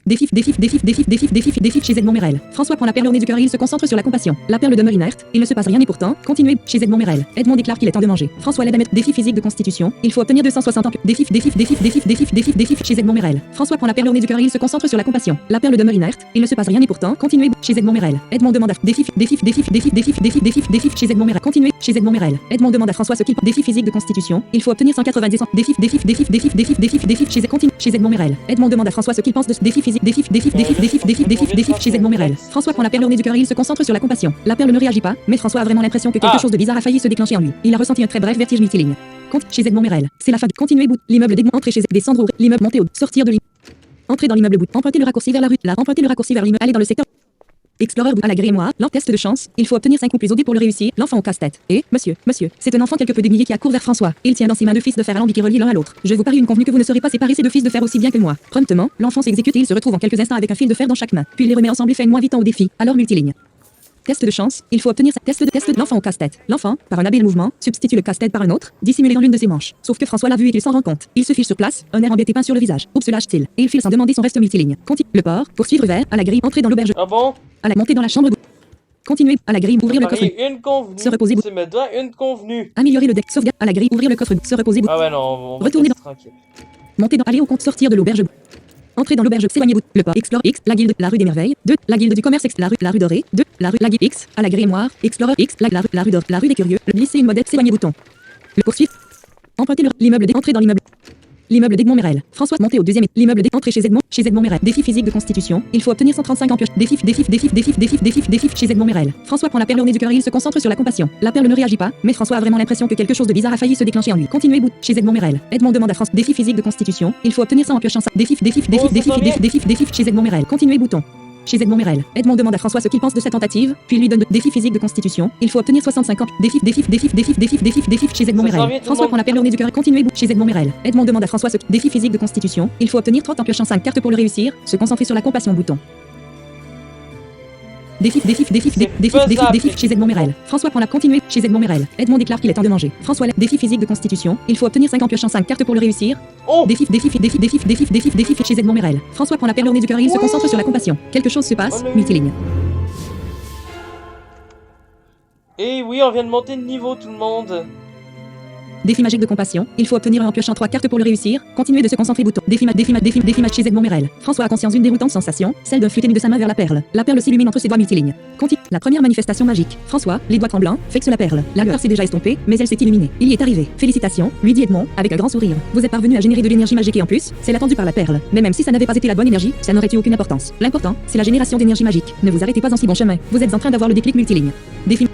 Edmond Merel. François prend la perle au nez du cœur et il se concentre sur la compassion. La perle demeure inerte, il ne se passe rien et pourtant, continuez chez Edmond Merel. Edmond déclare qu'il est temps de manger. François l'aide à mettre défi physique de constitution. Il faut obtenir 260 ans. Défi chez Edmond Merel. François prend la perle au nez du cœur et il se concentre sur la compassion. La perle demeure inerte, il ne se passe rien et pourtant, continuez chez Edmond Merel. Edmond demande à défi chez Edmond Merel. Continuez chez Edmond Merel. Edmond demande à François ce qu'il pense. Défi physique de constitution. Il faut obtenir 190 ans. Défi chez Edmond Merel. Edmond demande à François ce qu'il pense de défi physique. Défi chez Edmond Merel. François prend la perle au nez du cœur et il se concentre sur la compassion. La perle ne réagit pas, mais François a vraiment l'impression que quelque chose de bizarre a failli se déclencher en lui. Il a ressenti un très bref vertige multiligne. Compte chez Edmond Merel. C'est la fin de continuer bout. L'immeuble d'Edmond. Entrer chez descendre. L'immeuble monter au. Sortir de l'immeuble. Entrer dans l'immeuble bout. Emprunter le raccourci vers la rue. Emprunter le raccourci vers l'immeuble. Aller dans le secteur. Explorer bout à la grille moi, test de chance, il faut obtenir 5 ou plus au dé pour le réussir, l'enfant au casse-tête. Et, monsieur, c'est un enfant quelque peu déguisé qui accourt vers François. Il tient dans ses mains 2 fils de fer alambiqués reliés l'un à l'autre. Je vous parie une convenue que vous ne serez pas séparés ces 2 fils de fer aussi bien que moi. Promptement, l'enfant s'exécute et il se retrouve en quelques instants avec un fil de fer dans chaque main. Puis il les remet ensemble et fait moins vite au défi. Alors multiligne. Test de chance, il faut obtenir test de l'enfant au casse-tête. L'enfant, par un habile mouvement, substitue le casse-tête par un autre, dissimulé dans l'une de ses manches. Sauf que François l'a vu et qu'il s'en rend compte. Il se fiche sur place, un air embêté peint sur le visage. Oups, se lâche-t-il. Et il file sans demander son reste multiligne. Continue. Le port, poursuivre vers, à la grille, entrer dans l'auberge. Ah bon? À la montée dans la chambre. Continuer, à la grille, ouvrir le coffre. Une convenue. Se reposer. C'est mes doigts, une convenue. Améliorer le deck, sauvegarde, à la grille, ouvrir le coffre. Se reposer. Ah ouais, non, on va Retourner rester dans. tranquille. Monter dans. Aller au compte, sortir de l'auberge. Entrer dans l'auberge, s'éloigner bout. Le port, explore X, la guilde, la rue des merveilles. 2, la guilde du commerce, la rue dorée. 2, la guilde X, à la grille noire. Explorer X, la rue dorée, la rue des curieux. Glisser une modette, s'éloigner bouton. Le poursuivre. Emprunter l'immeuble, entrer dans l'immeuble. L'immeuble d'Edmond Merel. François monter au deuxième. L'immeuble d'entrée chez Edmond Merel. Défi physique de constitution. Il faut obtenir 135 en pioche. Défi chez Edmond Merel. François prend la perle au nez du cœur et il se concentre sur la compassion. La perle ne réagit pas, mais François a vraiment l'impression que quelque chose de bizarre a failli se déclencher en lui. Continuez bout chez Edmond Merel. Edmond demande à François défi physique de constitution. Il faut obtenir ça en piochant ça. Défi chez Edmond Merel. Continuez bouton. Chez Edmond Merel. Edmond demande à François ce qu'il pense de sa tentative, puis lui donne défi physique de constitution. Il faut obtenir 65 ans. Défi chez Edmond Merel. François prend la perle au nez du cœur et continue chez Edmond Merel. Edmond demande à François ce défi physique de constitution. Il faut obtenir 30 en piochant 5 cartes pour le réussir. Se concentrer sur la compassion bouton. Défi chez Edmond Merel. François prend la continuer chez Edmond Merel. Edmond déclare qu'il est temps de manger. François défi physique de constitution. Il faut obtenir 5 en piochant 5 cartes pour le réussir. Oh! Défi chez Edmond Merel. François prend la perle au nez du cœur et il se concentre sur la compassion. Quelque chose se passe, multiligne. Et oui, on vient de monter de niveau tout le monde. Défi magique de compassion. Il faut obtenir en piochant 3 cartes pour le réussir. Continuez de se concentrer bouton. Défi match chez Edmond Merel. François a conscience d'une déroutante sensation, celle d'un flux ténu de sa main vers la perle. La perle s'illumine entre ses doigts multilignes. Continue. La première manifestation magique. François, les doigts tremblants, fixe la perle. La lueur s'est déjà estompée, mais elle s'est illuminée. Il y est arrivé. Félicitations, lui dit Edmond, avec un grand sourire. Vous êtes parvenu à générer de l'énergie magique et en plus, c'est l'attendu par la perle. Mais même si ça n'avait pas été la bonne énergie, ça n'aurait eu aucune importance. L'important, c'est la génération d'énergie magique. Ne vous arrêtez pas en si bon chemin. Vous êtes en train d'avoir le déclic multiligne. Défi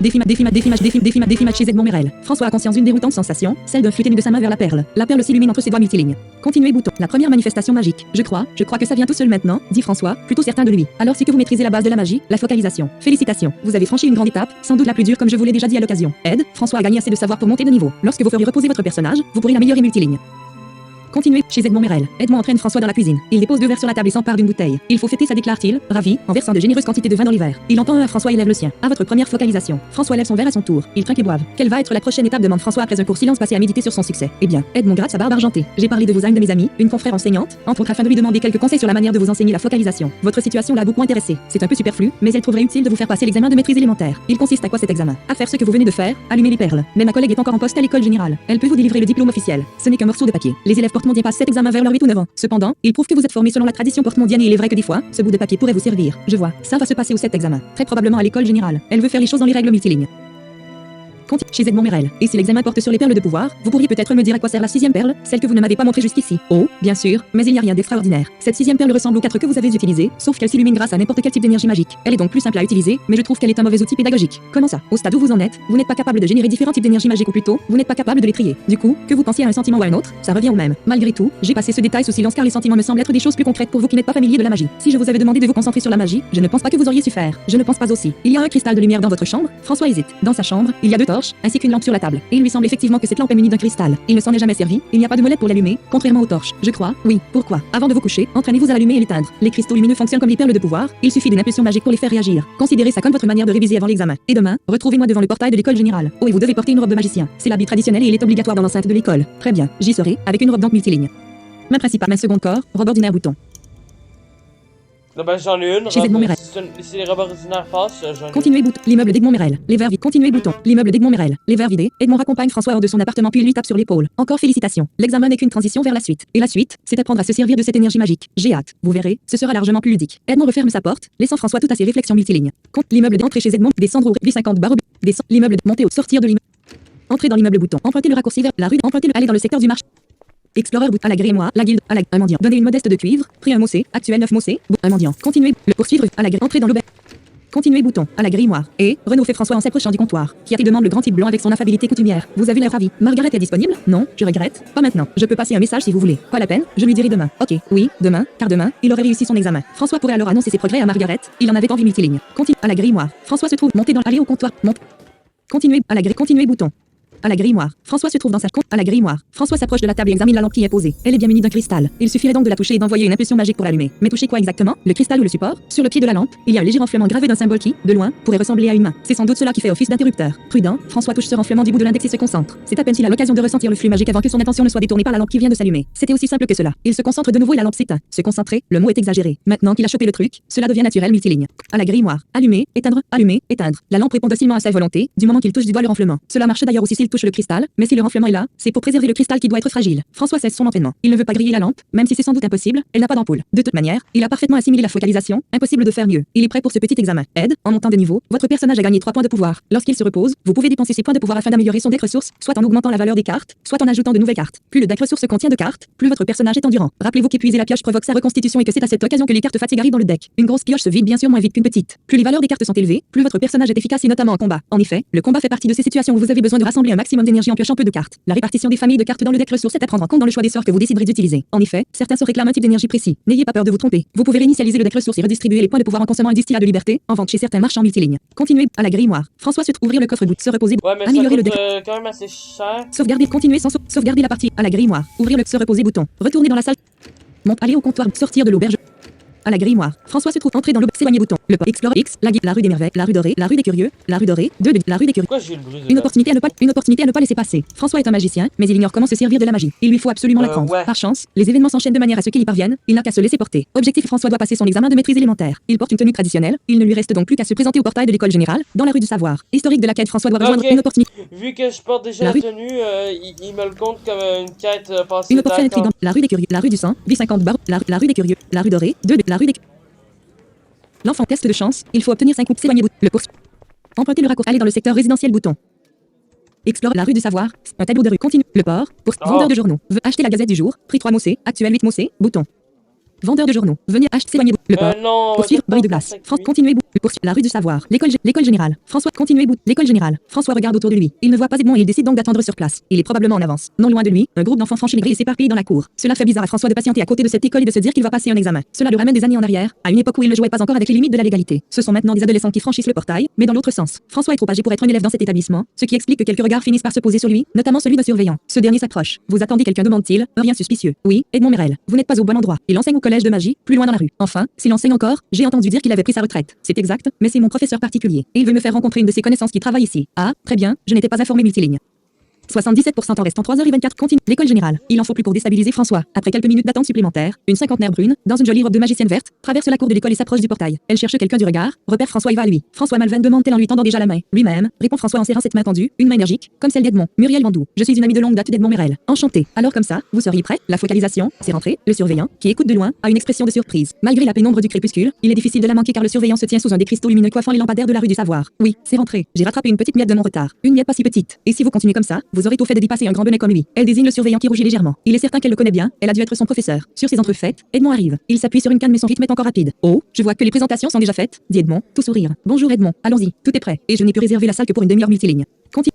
match chez Edmond Merel. François a conscience d'une déroutante sensation, celle d'un flux ténu de sa main vers la perle. La perle s'illumine entre ses doigts multilignes. Continuez bouton. La première manifestation magique. Je crois que ça vient tout seul maintenant, dit François, plutôt certain de lui. Alors c'est que vous maîtrisez la base de la magie, la focalisation. Félicitations. Vous avez franchi une grande étape, sans doute la plus dure comme je vous l'ai déjà dit à l'occasion. Ed, François a gagné assez de savoir pour monter de niveau. Lorsque vous ferez reposer votre personnage, vous pourrez l'améliorer multiligne. Continuez chez Edmond Merel. Edmond entraîne François dans la cuisine. Il dépose 2 verres sur la table et s'empare d'une bouteille. Il faut fêter ça, déclare-t-il, ravi, en versant de généreuses quantités de vin dans les verres. Il entend un à François et lève le sien. À votre première focalisation. François lève son verre à son tour. Il trinque et boive. Quelle va être la prochaine étape, demande François après un court silence passé à méditer sur son succès. Eh bien, Edmond gratte sa barbe argentée. J'ai parlé de vous à une de mes amies, une confrère enseignante, entre autres afin de lui demander quelques conseils sur la manière de vous enseigner la focalisation. Votre situation l'a beaucoup intéressé. C'est un peu superflu, mais elle trouverait utile de vous faire passer l'examen de maîtrise élémentaire. Il consiste à quoi cet examen? À faire ce que vous venez de faire, allumer les perles. Mais ma collègue est encore en poste à l'école générale. Elle peut vous délivrer le diplôme officiel. Ce n'est qu'un morceau de papier. Les élèves porte-mondiens passent cet examen vers leurs 8 ou 9 ans. Cependant, il prouve que vous êtes formé selon la tradition porte-mondienne et il est vrai que des fois, ce bout de papier pourrait vous servir. Je vois. Ça va se passer où cet examen? Très probablement à l'école générale. Elle veut faire les choses dans les règles multilignes. Chez Edmond Merel. Et si l'examen porte sur les perles de pouvoir, vous pourriez peut-être me dire à quoi sert la 6e perle, celle que vous ne m'avez pas montrée jusqu'ici. Oh, bien sûr, mais il n'y a rien d'extraordinaire. Cette 6e perle ressemble aux 4 que vous avez utilisées, sauf qu'elle s'illumine grâce à n'importe quel type d'énergie magique. Elle est donc plus simple à utiliser, mais je trouve qu'elle est un mauvais outil pédagogique. Comment ça? Au stade où vous en êtes, vous n'êtes pas capable de générer différents types d'énergie magique ou plutôt, vous n'êtes pas capable de les trier. Du coup, que vous pensiez à un sentiment ou à un autre, ça revient au même. Malgré tout, j'ai passé ce détail sous silence car les sentiments me semblent être des choses plus concrètes pour vous qui n'êtes pas familier de la magie. Si je vous avais demandé de vous concentrer sur la magie, je ne pense pas que vous auriez su faire. Je ne pense pas aussi. Il y a un cristal de lumière dans votre chambre. François hésite. Dans sa chambre, il y a 2 torches, ainsi qu'une lampe sur la table. Et il lui semble effectivement que cette lampe est munie d'un cristal. Il ne s'en est jamais servi, il n'y a pas de molette pour l'allumer, contrairement aux torches. Je crois, oui, pourquoi? Avant de vous coucher, entraînez-vous à l'allumer et l'éteindre. Les cristaux lumineux fonctionnent comme les perles de pouvoir, il suffit d'une impulsion magique pour les faire réagir. Considérez ça comme votre manière de réviser avant l'examen. Et demain, retrouvez-moi devant le portail de l'école générale. Oh, et vous devez porter une robe de magicien. C'est l'habit traditionnel et il est obligatoire dans l'enceinte de l'école. Très bien, j'y serai, avec une robe donc multiligne. Main principale, main second corps, robe ordinaire bouton. Là, ben, j'en ai une. Chez Edmond Merel. Si les robes ordinaires passent, j'en ai une. Continuez bouton. L'immeuble d'Edmond Merel. Les verres vidés. Continuez bouton. L'immeuble d'Edmond Merel. Les verres vidés. Edmond raccompagne François hors de son appartement puis il lui tape sur l'épaule. Encore félicitations. L'examen n'est qu'une transition vers la suite. Et la suite, c'est apprendre à se servir de cette énergie magique. J'ai hâte. Vous verrez, ce sera largement plus ludique. Edmond referme sa porte, laissant François tout à ses réflexions multilignes. L'immeuble d'entrée chez Edmond. Descendre au V50 barre. L'immeuble monter au sortir de l'immeuble. Entrer dans l'immeuble bouton. Emprunter le raccourci vers la rue. Emprunter le aller dans le secteur du marché. Explorer bout à la grémoire, la guilde, à la un mendiant. Donner une modeste de cuivre, prix 1 mossé, actuel 9 mossé, un mendiant. Continuer, le poursuivre, à la entrer dans l'auberge. Continuez bouton, à la grimoire. Et, Renaud fait François en s'approchant du comptoir. Qui a-t-il demande le grand type blanc avec son affabilité coutumière. Vous avez l'air ravi. Margaret est disponible? Non, je regrette. Pas maintenant. Je peux passer un message si vous voulez. Pas la peine, je lui dirai demain. Ok, oui, demain, car demain, il aurait réussi son examen. François pourrait alors annoncer ses progrès à Margaret. Il en avait envie multiligne. Continue, à la grimoire. François se trouve monté dans aller au comptoir. Continuez, à la continuez bouton. À la grimoire. François se trouve dans sa à la grimoire. François s'approche de la table et examine la lampe qui est posée. Elle est bien munie d'un cristal. Il suffirait donc de la toucher et d'envoyer une impulsion magique pour l'allumer. Mais toucher quoi exactement? Le cristal ou le support? Sur le pied de la lampe, il y a un léger renflement gravé d'un symbole qui, de loin, pourrait ressembler à une main. C'est sans doute cela qui fait office d'interrupteur. Prudent, François touche ce renflement du bout de l'index et se concentre. C'est à peine s'il a l'occasion de ressentir le flux magique avant que son attention ne soit détournée par la lampe qui vient de s'allumer. C'était aussi simple que cela. Il se concentre de nouveau et la lampe s'éteint. Se concentrer, le mot est exagéré. Maintenant qu'il a chopé le truc, cela devient naturel multiligne. À la grimoire. Allumer, éteindre, éteindre. La lampe répond docilement à sa volonté, du moment qu'il touche du doigt le renflement. Cela marche d'ailleurs aussi s'il touche le cristal, mais si le renflement est là, c'est pour préserver le cristal qui doit être fragile. François cesse son entraînement. Il ne veut pas griller la lampe, même si c'est sans doute impossible, elle n'a pas d'ampoule. De toute manière, il a parfaitement assimilé la focalisation, impossible de faire mieux. Il est prêt pour ce petit examen. Ed, en montant de niveau, votre personnage a gagné 3 points de pouvoir. Lorsqu'il se repose, vous pouvez dépenser ces points de pouvoir afin d'améliorer son deck ressources, soit en augmentant la valeur des cartes, soit en ajoutant de nouvelles cartes. Plus le deck ressources contient de cartes, plus votre personnage est endurant. Rappelez-vous qu'épuiser la pioche provoque sa reconstitution et que c'est à cette occasion que les cartes fatigue arrivent dans le deck. Une grosse pioche se vide bien sûr moins vite qu'une petite. Plus les valeurs des cartes sont élevées, plus votre personnage est efficace et notamment en combat. En effet, le combat fait partie de ces situations où vous avez besoin de rassembler un maximum d'énergie en piochant peu de cartes. La répartition des familles de cartes dans le deck ressources est à prendre en compte dans le choix des sorts que vous déciderez d'utiliser. En effet, certains sorts réclament un type d'énergie précis. N'ayez pas peur de vous tromper. Vous pouvez réinitialiser le deck ressources et redistribuer les points de pouvoir en consommant un distillat de liberté, en vente chez certains marchands multilignes. Continuez à la grimoire. François se ouvrir le coffre-bout, se reposer, Ouais, mais améliorer le ça deck. coûte quand même assez cher. Sauvegarder, continuer sans sauvegarder la partie à la grimoire. Ouvrir le se reposer bouton. Retourner dans la salle. Monte, aller au comptoir, sortir de l'auberge. à la grille noire. François se trouve entré dans le s'éloigner bouton. Le port Explore X, la rue des merveilles, la rue dorée, la rue des curieux, la rue dorée, la rue des curieux. Pourquoi j'ai eu le bruit de Une là? opportunité à ne pas laisser passer. François est un magicien, mais il ignore comment se servir de la magie. Il lui faut absolument l'apprendre. Ouais. Par chance, les événements s'enchaînent de manière à ce qu'il y parvienne. Il n'a qu'à se laisser porter. Objectif, François doit passer son examen de maîtrise élémentaire. Il porte une tenue traditionnelle. Il ne lui reste donc plus qu'à se présenter au portail de l'école générale, dans la rue du savoir. Historique de la quête, François doit rejoindre Ok. une opportunité. Vu que je porte déjà La la rue- tenue, il me le compte comme une quête passée. Une option D'accord. intrigante. La rue des curieux, la rue du sang, V50 bar, la rue des curieux, la rue dorée, la rue des. L'enfant test de chance. Il faut obtenir 5 coupes s'éloigner bouton. Le cours. Emprunter le raccourci. Aller dans le secteur résidentiel bouton. Explore la rue du savoir. Un tableau de rue continue. Le port. Pour vendeur de journaux. Veut acheter la Gazette du jour. Prix 3 mossés. Actuel 8 mossés. Bouton. Vendeur de journaux. Venir acheter s'éloigner. Le port. Non. Poursuivre. Bris de glace. France continuer. La rue du savoir. L'école générale. François continuer. L'école générale. François regarde autour de lui. Il ne voit pas Edmond et il décide donc d'attendre sur place. Il est probablement en avance. Non loin de lui, un groupe d'enfants franchit les grilles et s'éparpille dans la cour. Cela fait bizarre à François de patienter à côté de cette école et de se dire qu'il va passer un examen. Cela le ramène des années en arrière, à une époque où il ne jouait pas encore avec les limites de la légalité. Ce sont maintenant des adolescents qui franchissent le portail, mais dans l'autre sens. François est trop âgé pour être un élève dans cet établissement, ce qui explique que quelques regards finissent par se poser sur lui, notamment celui d'un surveillant. Ce dernier s'approche. Vous attendez quelqu'un, demande-t-il. Rien suspicieux. Oui, Edmond Merel. Vous n'êtes pas au bon endroit. Il enseigne au collège de magie, plus loin dans la rue. Enfin, s'il enseigne encore, j'ai entendu dire qu'il avait pris sa retraite. C'est exact, mais c'est mon professeur particulier. Et il veut me faire rencontrer une de ses connaissances qui travaille ici. Ah, très bien, je n'étais pas informé multiligne. 77% en restant 3h24 continue. L'école générale. Il en faut plus pour déstabiliser François. Après quelques minutes d'attente supplémentaire, une cinquantenaire brune, dans une jolie robe de magicienne verte, traverse la cour de l'école et s'approche du portail. Elle cherche quelqu'un du regard, repère François et va à lui. François Malven demande-t-elle en lui tendant déjà la main. Lui-même, répond François en serrant cette main tendue, une main énergique, comme celle d'Edmond. Muriel Vandou. Je suis une amie de longue date d'Edmond Merel. Enchanté. Alors comme ça, vous seriez prêt? La focalisation, c'est rentré. Le surveillant, qui écoute de loin, a une expression de surprise. Malgré la pénombre du crépuscule, il est difficile de la manquer car le surveillant se tient sous un des cristaux lumineux coiffant les lampadaires de la rue du savoir. Oui, c'est rentré. J'ai rattrapé une petite miette de mon retard. Une miette pas si petite. Et si vous continuez comme ça, vous aurez tout fait de dépasser un grand bonnet comme lui. Elle désigne le surveillant qui rougit légèrement. Il est certain qu'elle le connaît bien. Elle a dû être son professeur. Sur ses entrefaites, Edmond arrive. Il s'appuie sur une canne mais son rythme est encore rapide. Oh, je vois que les présentations sont déjà faites, dit Edmond, tout sourire. Bonjour Edmond. Allons-y, tout est prêt. Et je n'ai pu réserver la salle que pour une demi-heure multiligne. Continue.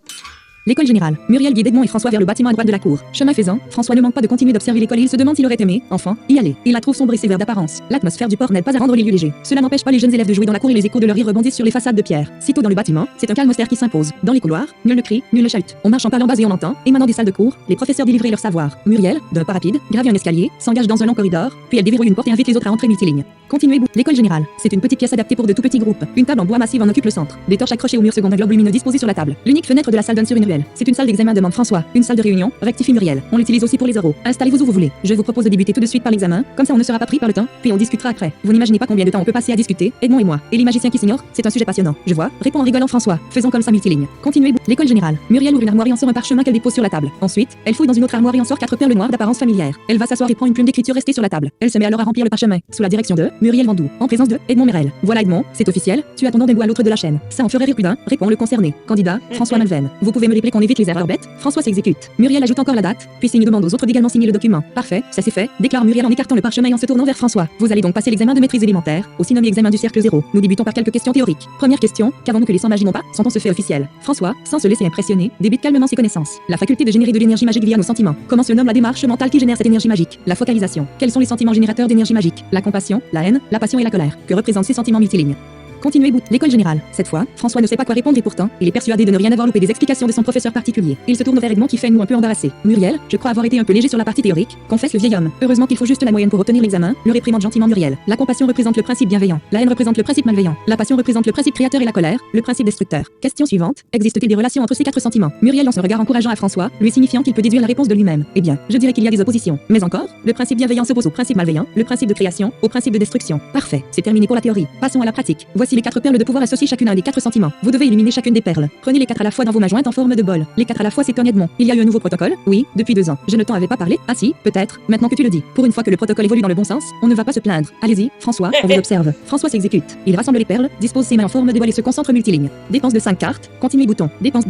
L'école générale. Muriel guide Edmond et François vers le bâtiment à droite de la cour. Chemin faisant, François ne manque pas de continuer d'observer l'école et il se demande s'il aurait aimé, enfin, y aller. Il la trouve sombre et sévère d'apparence. L'atmosphère du port n'aide pas à rendre les lieux légers. Cela n'empêche pas les jeunes élèves de jouer dans la cour et les échos de leur rire rebondissent sur les façades de pierre. Sitôt dans le bâtiment, c'est un calme austère qui s'impose. Dans les couloirs, nul ne crie, nul ne chahute. On marche en parlant bas et on entend, émanant des salles de cours, les professeurs délivrer leur savoir. Muriel, d'un pas rapide, gravit un escalier, s'engage dans un long corridor, puis elle déverrouille une porte et invite les autres à entrer multiligne. Continuez bout. L'école générale. C'est une petite pièce adaptée pour de tout petits groupes. Une table en bois massif en occupe le centre. Des torches accrochées au mur second d'un globe lumineux disposé sur la table. L'unique fenêtre de la salle donne sur une ruelle. C'est une salle d'examen, demande François. Une salle de réunion, rectifie Muriel. On l'utilise aussi pour les oraux. Installez-vous où vous voulez. Je vous propose de débuter tout de suite par l'examen, comme ça on ne sera pas pris par le temps, puis on discutera après. Vous n'imaginez pas combien de temps on peut passer à discuter, Edmond et moi. Et les magiciens qui s'ignorent, c'est un sujet passionnant. Je vois, répond en rigolant François. Faisons comme ça multiligne. Continuez bout. L'école générale. Muriel ouvre une armoire et en sort un parchemin qu'elle dépose sur la table. Ensuite, elle fouille dans une autre armoire et en sort 4 perles noires d'apparence familière. Elle va s'asseoir et prend une plume d'écriture restée sur la table. Elle se met alors à remplir le parchemin, sous la direction de Muriel Vandou, en présence de Edmond Merel. Voilà Edmond, c'est officiel, tu as ton nom d'un bout à l'autre de la chaîne. Ça en ferait rire plus d'un, répond le concerné. Candidat, François Malven. Vous pouvez me rappeler qu'on évite les erreurs bêtes. François s'exécute. Muriel ajoute encore la date, puis signe demande aux autres d'également signer le document. Parfait, ça c'est fait, déclare Muriel en écartant le parchemin et en se tournant vers François. Vous allez donc passer l'examen de maîtrise élémentaire, aussi nommé examen du cercle 0. Nous débutons par quelques questions théoriques. Première question, qu'avons-nous que les sans-magie n'ont pas? Sont-on ce fait officiel? François, sans se laisser impressionner, débite calmement ses connaissances. La faculté de générer de l'énergie magique via nos sentiments. Comment se nomme la démarche mentale qui génère cette énergie magique? La focalisation. Quels sont les sentiments générateurs d'énergie magique? La compassion, la haine, la passion et la colère. Que représentent ces sentiments multilignes? Continuez bout. L'école générale. Cette fois, François ne sait pas quoi répondre et pourtant, il est persuadé de ne rien avoir loupé des explications de son professeur particulier. Il se tourne vers Edmond qui fait un peu embarrassé. Muriel, je crois avoir été un peu léger sur la partie théorique, confesse le vieil homme. Heureusement qu'il faut juste la moyenne pour obtenir l'examen, le réprimande gentiment Muriel. La compassion représente le principe bienveillant. La haine représente le principe malveillant. La passion représente le principe créateur et la colère, le principe destructeur. Question suivante. Existe-t-il des relations entre ces 4 sentiments? Muriel lance un regard encourageant à François, lui signifiant qu'il peut déduire la réponse de lui-même. Eh bien, je dirais qu'il y a des oppositions. Mais encore, le principe bienveillant s'oppose au principe malveillant, le principe de création, au principe de destruction. Parfait. C'est terminé pour la théorie. Passons à la pratique. Voici les 4 perles de pouvoir associées chacune à un des 4 sentiments. Vous devez éliminer chacune des perles. Prenez les 4 à la fois dans vos mains jointes en forme de bol. Les 4 à la fois, c'est un Edmond. Il y a eu un nouveau protocole? Oui, depuis 2 ans. Je ne t'en avais pas parlé? Ah si, peut-être. Maintenant que tu le dis. Pour une fois que le protocole évolue dans le bon sens, on ne va pas se plaindre. Allez-y, François, on vous observe. François s'exécute. Il rassemble les perles, dispose ses mains en forme de bol et se concentre multiligne. Dépense de 5 cartes. Continue bouton. Dépense.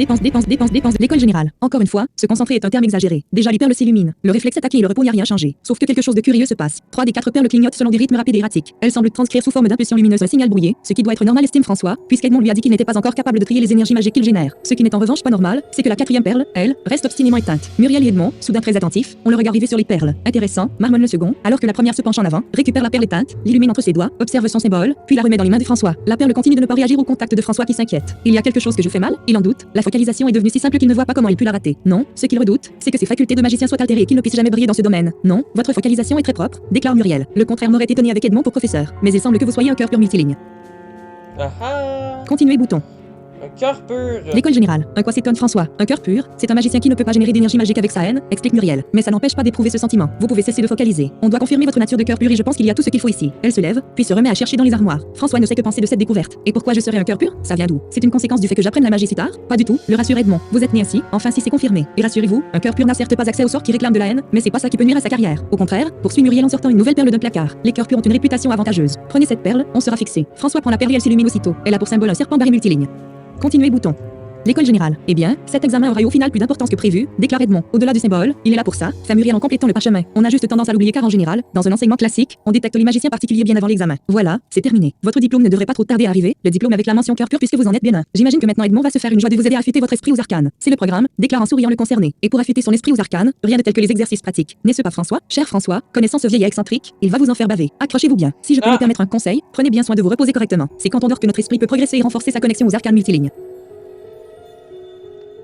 L'école générale. Encore une fois, se concentrer est un terme exagéré. Déjà les perles s'illuminent. Le réflexe attaqué et le repos n'y a rien changé. Sauf que quelque chose de curieux se passe. 3 des 4 perles clignotent selon des rythmes rapides et erratiques. Elles semblent transcrire sous forme d'impulsion lumineuse un signal brouillé, ce qui doit être normal, estime François, puisqu'Edmond lui a dit qu'il n'était pas encore capable de trier les énergies magiques qu'il génère. Ce qui n'est en revanche pas normal, c'est que la quatrième perle, elle, reste obstinément éteinte. Muriel et Edmond, soudain très attentifs, ont le regard rivé sur les perles. Intéressant, marmonne le second, alors que la première se penche en avant, récupère la perle éteinte, l'illumine entre ses doigts, observe son symbole, puis la remet dans les mains de François. La perle continue de ne pas réagir au contact de François qui s'inquiète. Il y a quelque chose que je fais mal, il en doute. La focalisation est devenue si simple qu'il ne voit pas comment il put la rater. Non, ce qu'il redoute, c'est que ses facultés de magicien soient altérées et qu'il ne puisse jamais briller dans ce domaine. Non, votre focalisation est très propre, déclare Muriel. Le contraire m'aurait étonné avec Edmond pour professeur, mais il semble que vous soyez un cœur pur multiligne. Ah ah. Continuez bouton. Un cœur pur. L'école générale. Un quoi s'étonne François. Un cœur pur, c'est un magicien qui ne peut pas générer d'énergie magique avec sa haine, explique Muriel. Mais ça n'empêche pas d'éprouver ce sentiment. Vous pouvez cesser de focaliser. On doit confirmer votre nature de cœur pur et je pense qu'il y a tout ce qu'il faut ici. Elle se lève, puis se remet à chercher dans les armoires. François ne sait que penser de cette découverte. Et pourquoi je serais un cœur pur? Ça vient d'où? C'est une conséquence du fait que j'apprenne la magie si tard? Pas du tout, le rassure Edmond. Vous êtes né ainsi, enfin si c'est confirmé. Et rassurez-vous, un cœur pur n'a certes pas accès au sort qui réclame de la haine, mais c'est pas ça qui peut nuire à sa carrière. Au contraire, poursuit Muriel en sortant une nouvelle perle d'un placard. Les cœurs purs ont une réputation avantageuse. Prenez cette perle, on sera fixé. François prend la perle et elle s'illumine aussitôt. Elle a pour symbole un serpent barré multiligne. Continuez bouton. L'école générale. Eh bien, cet examen aura eu au final plus d'importance que prévu, déclare Edmond. Au-delà du symbole, il est là pour ça, fait Muriel en complétant le parchemin. On a juste tendance à l'oublier car en général, dans un enseignement classique, on détecte les magiciens particuliers bien avant l'examen. Voilà, c'est terminé. Votre diplôme ne devrait pas trop tarder à arriver, le diplôme avec la mention cœur pur puisque vous en êtes bien un. J'imagine que maintenant Edmond va se faire une joie de vous aider à affûter votre esprit aux arcanes. C'est le programme, déclare en souriant le concerné. Et pour affûter son esprit aux arcanes, rien de tel que les exercices pratiques. N'est-ce pas François? Cher François, connaissant ce vieil et excentrique, il va vous en faire baver. Accrochez-vous bien. Si je peux vous permettre un conseil, prenez bien soin de vous reposer correctement. C'est quand on dort que notre esprit peut progresser et renforcer sa connexion aux arcanes multilignes.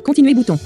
Continuez bouton.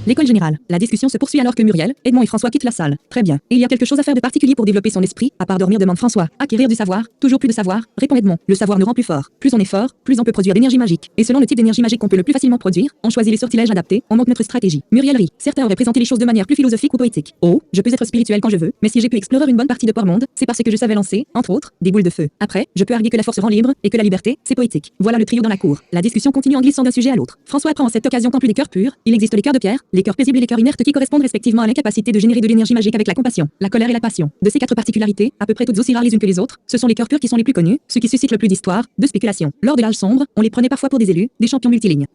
L'école générale. La discussion se poursuit alors que Muriel, Edmond et François quittent la salle. Très bien. Et il y a quelque chose à faire de particulier pour développer son esprit, à part dormir, demande François. Acquérir du savoir, toujours plus de savoir, répond Edmond. Le savoir nous rend plus fort. Plus on est fort, plus on peut produire d'énergie magique. Et selon le type d'énergie magique qu'on peut le plus facilement produire, on choisit les sortilèges adaptés, on monte notre stratégie. Muriel rit. Certains auraient présenté les choses de manière plus philosophique ou poétique. Oh, je peux être spirituel quand je veux, mais si j'ai pu explorer une bonne partie de Port-Monde, c'est parce que je savais lancer, entre autres, des boules de feu. Après, je peux arguer que la force rend libre et que la liberté, c'est poétique. Voilà le trio dans la cour. La discussion continue en glissant d'un sujet à l'autre. François apprend en cette occasion qu'en plus des cœurs purs, il existe les cœurs de pierre, les cœurs paisibles et les cœurs inertes qui correspondent respectivement à l'incapacité de générer de l'énergie magique avec la compassion, la colère et la passion. De ces quatre particularités, à peu près toutes aussi rares les unes que les autres, ce sont les cœurs purs qui sont les plus connus, ceux qui suscitent le plus d'histoire, de spéculation. Lors de l'âge sombre, on les prenait parfois pour des élus, des champions multilignes.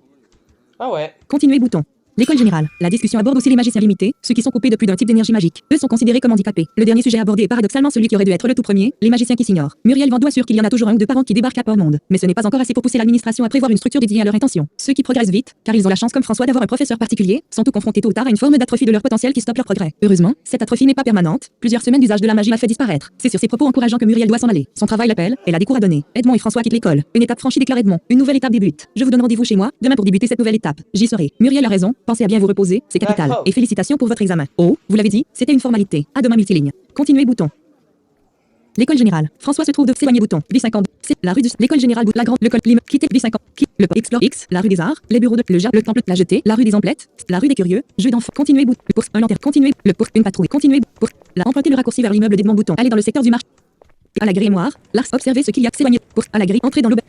Ah ouais. Continuez bouton. L'école générale. La discussion aborde aussi les magiciens limités, ceux qui sont coupés de plus d'un type d'énergie magique. Eux sont considérés comme handicapés. Le dernier sujet abordé est paradoxalement celui qui aurait dû être le tout premier, les magiciens qui s'ignorent. Muriel Vendoux assure qu'il y en a toujours un ou deux par an qui débarquent à Port-Monde. Mais ce n'est pas encore assez pour pousser l'administration à prévoir une structure dédiée à leur intention. Ceux qui progressent vite, car ils ont la chance comme François d'avoir un professeur particulier, sont tout confrontés tôt ou tard à une forme d'atrophie de leur potentiel qui stoppe leur progrès. Heureusement, cette atrophie n'est pas permanente. Plusieurs semaines d'usage de la magie l'a fait disparaître. C'est sur ces propos encourageants que Muriel doit s'en aller. Son travail l'appelle, elle a des cours à donner. Edmond et François quittent l'école. Une étape franchie, déclare Edmond. Une nouvelle étape débute. Je vous donne rendez-vous chez moi demain pour débuter cette nouvelle étape. J'y serai. Muriel a raison. Pensez à bien vous reposer. C'est capital. D'accord. Et félicitations pour votre examen. Oh, vous l'avez dit, c'était une formalité. À demain multiligne. Continuez bouton. L'école générale. François se trouve de s'éloigner bouton. B50. C'est la rue de l'école générale la grande l'école Lim. Quitter B50. Le explore X. La rue des Arts. Les bureaux de le Jardin. Le temple. La jetée. La rue des Emplettes. La rue des Curieux. Jeu d'enfants. Continuez bouton. Pour un lanterne. Continuez. Le pour une patrouille. Continuez pour la emprunter le raccourci vers l'immeuble d'Edmond Bouton. Allez dans le secteur du marché. À la grimoire. Lars observez ce qu'il y a. S'éloigner. Pour à la grille. Entrer dans l'auberge.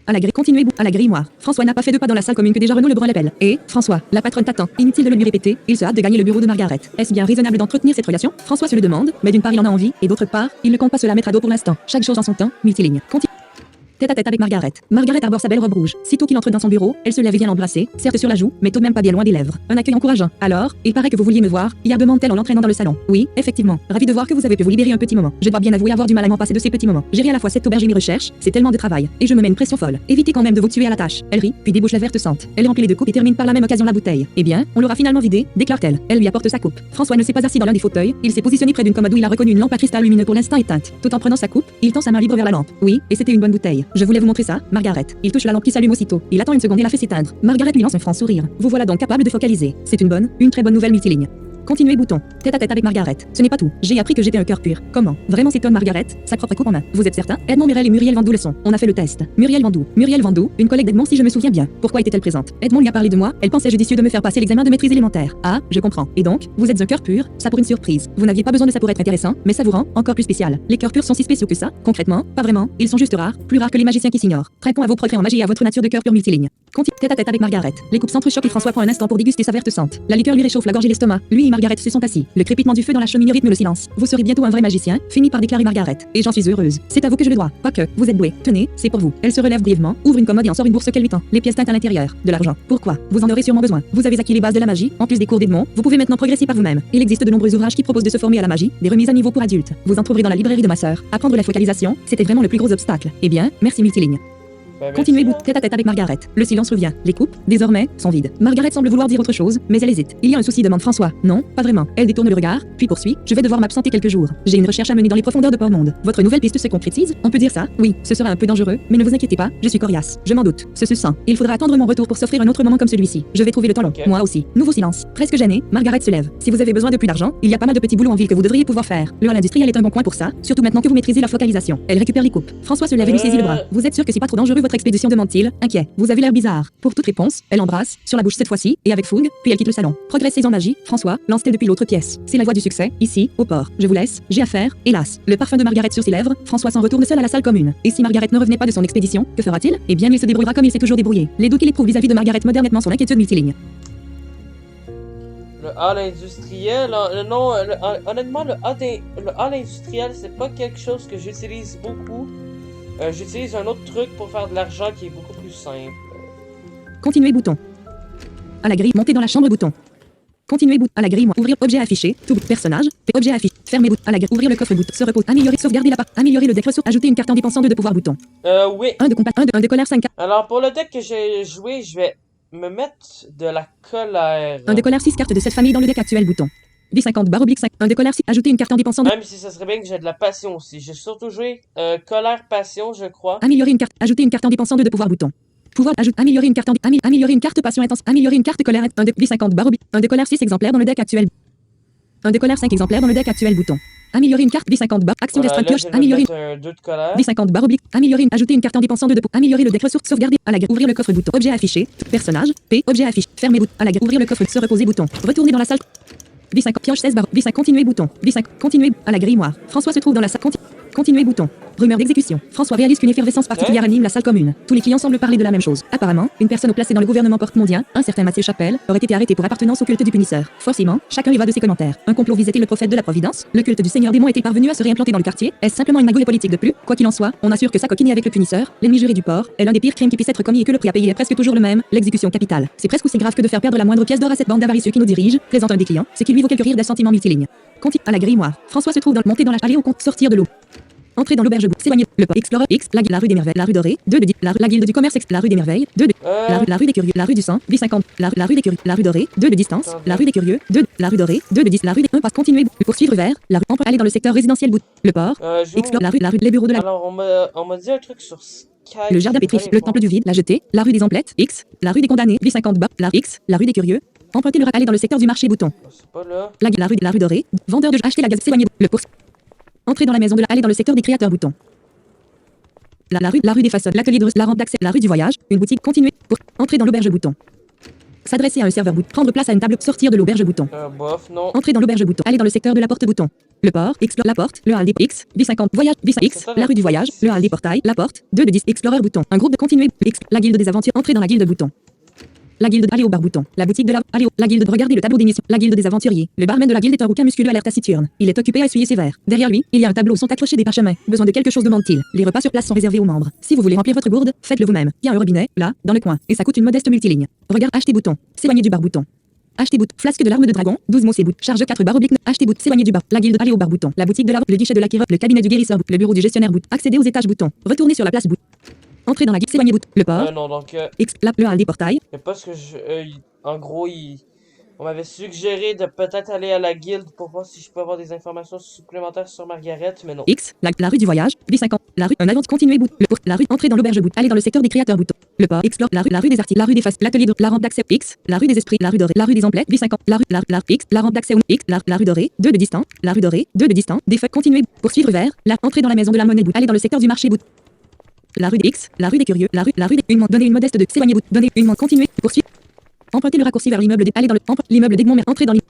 À la grille, continuez à la grimoire. François n'a pas fait de pas dans la salle commune que déjà Renaud Lebrun l'appelle. Et, François, la patronne t'attend. Inutile de le lui répéter, il se hâte de gagner le bureau de Margaret. Est-ce bien raisonnable d'entretenir cette relation? François se le demande, mais d'une part il en a envie, et d'autre part, il ne compte pas se la mettre à dos pour l'instant. Chaque chose en son temps, multiligne. Continue. Tête à tête avec Margaret. Margaret arbore sa belle robe rouge. Sitôt qu'il entre dans son bureau, elle se lève et vient l'embrasser, certes sur la joue, mais tout de même pas bien loin des lèvres. Un accueil encourageant. Alors, il paraît que vous vouliez me voir, y a demande-t-elle en l'entraînant dans le salon. Oui, effectivement. Ravi de voir que vous avez pu vous libérer un petit moment. Je dois bien avouer avoir du mal à m'en passer de ces petits moments. Gérer à la fois cette auberge et mes recherches, c'est tellement de travail. Et je me mets une pression folle. Évitez quand même de vous tuer à la tâche. Elle rit, puis débouche la verte sente. Elle remplit les deux coupes et termine par la même occasion la bouteille. Eh bien, on l'aura finalement vidée, déclare-t-elle. Elle lui apporte sa coupe. François ne s'est pas assis dans l'un des fauteuils, il s'est positionné près d'une commode où il a reconnu une lampe à cristal lumineux pour l'instant éteinte. Tout en prenant sa coupe, il tend sa main libre vers la lampe. Oui, et c'était une bonne bouteille. Je voulais vous montrer ça, Margaret. Il touche la lampe qui s'allume aussitôt. Il attend une seconde et la fait s'éteindre. Margaret lui lance un franc sourire. Vous voilà donc capable de focaliser. C'est une très bonne nouvelle multiligne. Continuez bouton. Tête à tête avec Margaret. Ce n'est pas tout. J'ai appris que j'étais un cœur pur. Comment? Vraiment s'étonne Margaret, sa propre coupe en main. Vous êtes certain? Edmond Murel et Muriel Vendoux le sont. On a fait le test. Muriel Vendoux, une collègue d'Edmond si je me souviens bien. Pourquoi était-elle présente? Edmond lui a parlé de moi, elle pensait judicieux de me faire passer l'examen de maîtrise élémentaire. Ah, je comprends. Et donc, vous êtes un cœur pur, ça pour une surprise. Vous n'aviez pas besoin de ça pour être intéressant, mais ça vous rend encore plus spécial. Les cœurs purs sont si spéciaux que ça? Concrètement, pas vraiment. Ils sont juste rares, plus rares que les magiciens qui s'ignorent. Traitons à vos progrès en magie et à votre nature de cœur pur multiligne. Continue tête à tête avec Margaret. Les coupes s'entrechoquent et François prend un instant pour déguster sa verte sente. La liqueur lui réchauffe la gorge et l'estomac. Lui et Margaret se sont assis. Le crépitement du feu dans la cheminée rythme le silence. Vous serez bientôt un vrai magicien, finit par déclarer Margaret. Et j'en suis heureuse. C'est à vous que je le dois. Pas que, vous êtes doué. Tenez, c'est pour vous. Elle se relève brièvement, ouvre une commode et en sort une bourse qu'elle lui tend. Les pièces teintes à l'intérieur. De l'argent. Pourquoi? Vous en aurez sûrement besoin. Vous avez acquis les bases de la magie, en plus des cours d'Edmond, vous pouvez maintenant progresser par vous-même. Il existe de nombreux ouvrages qui proposent de se former à la magie, des remises à niveau pour adultes. Vous en trouverez dans la librairie de ma sœur. Apprendre la focalisation, c'était vraiment le plus gros obstacle. Eh bien, merci multiligne. Ben, Continuez merci, tête à tête avec Margaret. Le silence revient. Les coupes, désormais, sont vides. Margaret semble vouloir dire autre chose, mais elle hésite. Il y a un souci, demande François. Non, pas vraiment. Elle détourne le regard, puis poursuit. Je vais devoir m'absenter quelques jours. J'ai une recherche à mener dans les profondeurs de Port-Monde. Votre nouvelle piste se concrétise? On peut dire ça? Oui, ce sera un peu dangereux, mais ne vous inquiétez pas, je suis coriace. Je m'en doute. Ce se sent. Il faudra attendre mon retour pour s'offrir un autre moment comme celui-ci. Je vais trouver le temps long. Ok. Moi aussi. Nouveau silence. Presque gêné, Margaret se lève. Si vous avez besoin de plus d'argent, il y a pas mal de petits boulots en ville que vous devriez pouvoir faire. Le hall industriel est un bon coin pour ça, surtout maintenant que vous maîtrisez la focalisation. Elle récupère les coupes. François se lève et lui saisit le bras. Vous êtes sûr que c'est pas trop dangereux votre expédition, demande-t-il, inquiet. Vous avez l'air bizarre. Pour toute réponse, elle embrasse, sur la bouche cette fois-ci, et avec fougue, puis elle quitte le salon. Progressez en magie, François, lance-t-elle depuis l'autre pièce. C'est la voie du succès, ici, au port. Je vous laisse, j'ai affaire, hélas. Le parfum de Margaret sur ses lèvres, François s'en retourne seul à la salle commune. Et si Margaret ne revenait pas de son expédition, que fera-t-il? Eh bien, il se débrouillera comme il s'est toujours débrouillé. Les doutes qu'il éprouve vis-à-vis de Margaret modèrent nettement son inquiétude multiligne. Le hall industriel, non, honnêtement, le hall industriel, c'est pas quelque chose que j'utilise beaucoup. J'utilise un autre truc pour faire de l'argent qui est beaucoup plus simple. Continuez bouton. À la grille, montez dans la chambre bouton. Continuez à la grille, ouvrir objet affiché, tout personnage, objet affiché, fermer bouton, à la grille, ouvrir le coffre bouton, se repose, améliorer, sauvegarder la part, améliorer le deck ressources, ajouter une carte en dépensant 2 de pouvoir bouton. Oui. 1 de combat, 1 de colère 5. Alors, pour le deck que j'ai joué, je vais me mettre de la colère. 1 de colère 6 cartes de cette famille dans le deck actuel bouton. D50 barre oblique 5. 1 de colère 6. Ajouter une carte en dépensant 2. Même si ça serait bien que j'ai de la passion aussi. J'ai surtout joué colère passion, je crois. Améliorer une carte. Ajouter une carte en dépensant 2 de pouvoir bouton. Pouvoir ajouter. Améliorer une carte améliorer une carte passion intense. Améliorer une carte colère. 1 de D50 barre oblique. 1 de colère 6 exemplaires dans le deck actuel. 1 de colère 5 exemplaires dans le deck actuel bouton. Améliorer une carte D50 barre. Action Voilà, restreinte là, pioche. je vais Améliorer mettre un 2 de colère. D50 barre oblique. Améliorer une. Ajouter une carte en dépensant 2 de pouvoir. Améliorer le deck ressources. Sauvegarder. À la grille. Ouvrir le coffre bouton. Objet affiché. Personnage. P. Objet affiché. Fermer bouton. À la grille. Ouvrir le coffre. Se reposer bouton. Retourner dans la salle. V5 pioche 16 barre. V5 continuer bouton. V5 continuer à la grille noire. François se trouve dans la salle. Continuer bouton. Rumeur d'exécution. François réalise qu'une effervescence particulière anime la salle commune. Tous les clients semblent parler de la même chose. Apparemment, une personne placée dans le gouvernement porte-mondien, un certain Mathieu Chapelle, aurait été arrêté pour appartenance au culte du punisseur. Forcément, chacun y va de ses commentaires. Un complot visait-il le prophète de la Providence? Le culte du Seigneur démon est-il parvenu à se réimplanter dans le quartier? Est-ce simplement une magouille politique de plus? Quoi qu'il en soit, on assure que sa coquine avec le punisseur, l'ennemi juré du port, est l'un des pires crimes qui puissent être commis et que le prix à payer est presque toujours le même, l'exécution capitale. C'est presque aussi grave que de faire perdre la moindre pièce d'or à cette bande d'avaricieux qui nous dirige, présente un des clients, ce qui lui vaut quelques rires d'assentiments multilignes. Continue à la grille noire. François se trouve dans monter dans la allée au compte, sortir de l'eau. Entrer dans l'auberge bout, s'éloigner, le port, Explorer X, la rue des merveilles, la rue dorée, 2 de 10, la guilde du commerce, la rue des merveilles, 2 de, la rue des curieux, la rue du sang, V50, la rue des curieux, la rue dorée, 2 de distance, la rue des curieux, 2, la rue dorée, 2 de 10, la rue des 1 passe continuer, poursuivre vers, la rue, aller dans le secteur résidentiel bout, le port, explore la rue, les bureaux de la. Alors, on m'a dit un truc sur Skype. Le jardin pétrifié, le temple du vide, la jetée, la rue des emplettes, X, la rue des condamnés, V50 bas, la X, la rue des curieux, emprunter le aller dans le secteur du marché bouton. C'est pas là. La rue dorée, vendeur de acheter la gaz, s'éloigner, le course. Entrer dans la maison de la aller dans le secteur des créateurs bouton. La rue des façons, l'atelier de la rampe d'accès, la rue du voyage, une boutique, continuer, pour entrer dans l'auberge bouton. S'adresser à un serveur bouton, prendre place à une table, sortir de l'auberge bouton. Bof, non. Entrer dans l'auberge bouton, aller dans le secteur de la porte bouton. Le port, explore la porte, le hall des X, V50, voyage, V5X, la rue du voyage, le hall des portails, la porte, 2 de 10, explorer bouton, un groupe de continuer, X, la guilde des aventures, entrer dans la guilde bouton. La guilde aller au bar bouton. La boutique de la guilde de regarder le tableau d'émission. La guilde des aventuriers. Le barman de la guilde est un rouquin musculeux à l'air taciturne. Il est occupé à essuyer ses verres. Derrière lui, il y a un tableau où sont accrochés des parchemins. Besoin de quelque chose, demande-t-il. Les repas sur place sont réservés aux membres. Si vous voulez remplir votre gourde, faites-le vous-même. Il y a un robinet, là, dans le coin. Et ça coûte une modeste multiligne. Regarde, acheter bouton. S'éloigner du bar bouton. Acheter bouton. Flasque de larmes de dragon. 12 mots c'est bout. Charge 4 barre oblique. Acheter bout. S'éloigner du bar. La guilde aller au bar bouton. La boutique de la le guichet de l'acquéreur. Le cabinet du guérisseur. Le bureau du gestionnaire bout. Accéder aux étages bouton. Retourner sur la place bout. Entrer dans la guilde, s'éloigner bout. Le port. Non, donc. Le hall des portails. Mais parce que en gros, on m'avait suggéré de peut-être aller à la guilde pour voir si je peux avoir des informations supplémentaires sur Margaret, mais non. X, la rue du voyage, V50, la rue, un avant continuer bout, la rue, entrer dans l'auberge bout, aller dans le secteur des créateurs bouton, le port, explore, la rue des articles, la rue des faces, l'atelier de, la rampe d'accès, X, la rue des esprits, la rue dorée, la rue des emplettes, V50, la X, la rampe d'accès, X, la rue dorée, 2 de distance, la rue dorée, 2 de distance, des feux, continuer, poursuivre vers, la, entrer dans la maison de la monnaie bout, aller dans le secteur du marché bout. La rue des X, la rue des curieux, la rue des, donner une modeste de, s'éloigner bout, donner une continuer, poursuivre. Emprunter le raccourci vers l'immeuble aller dans l'immeuble d'Edmond, entrer dans l'immeuble.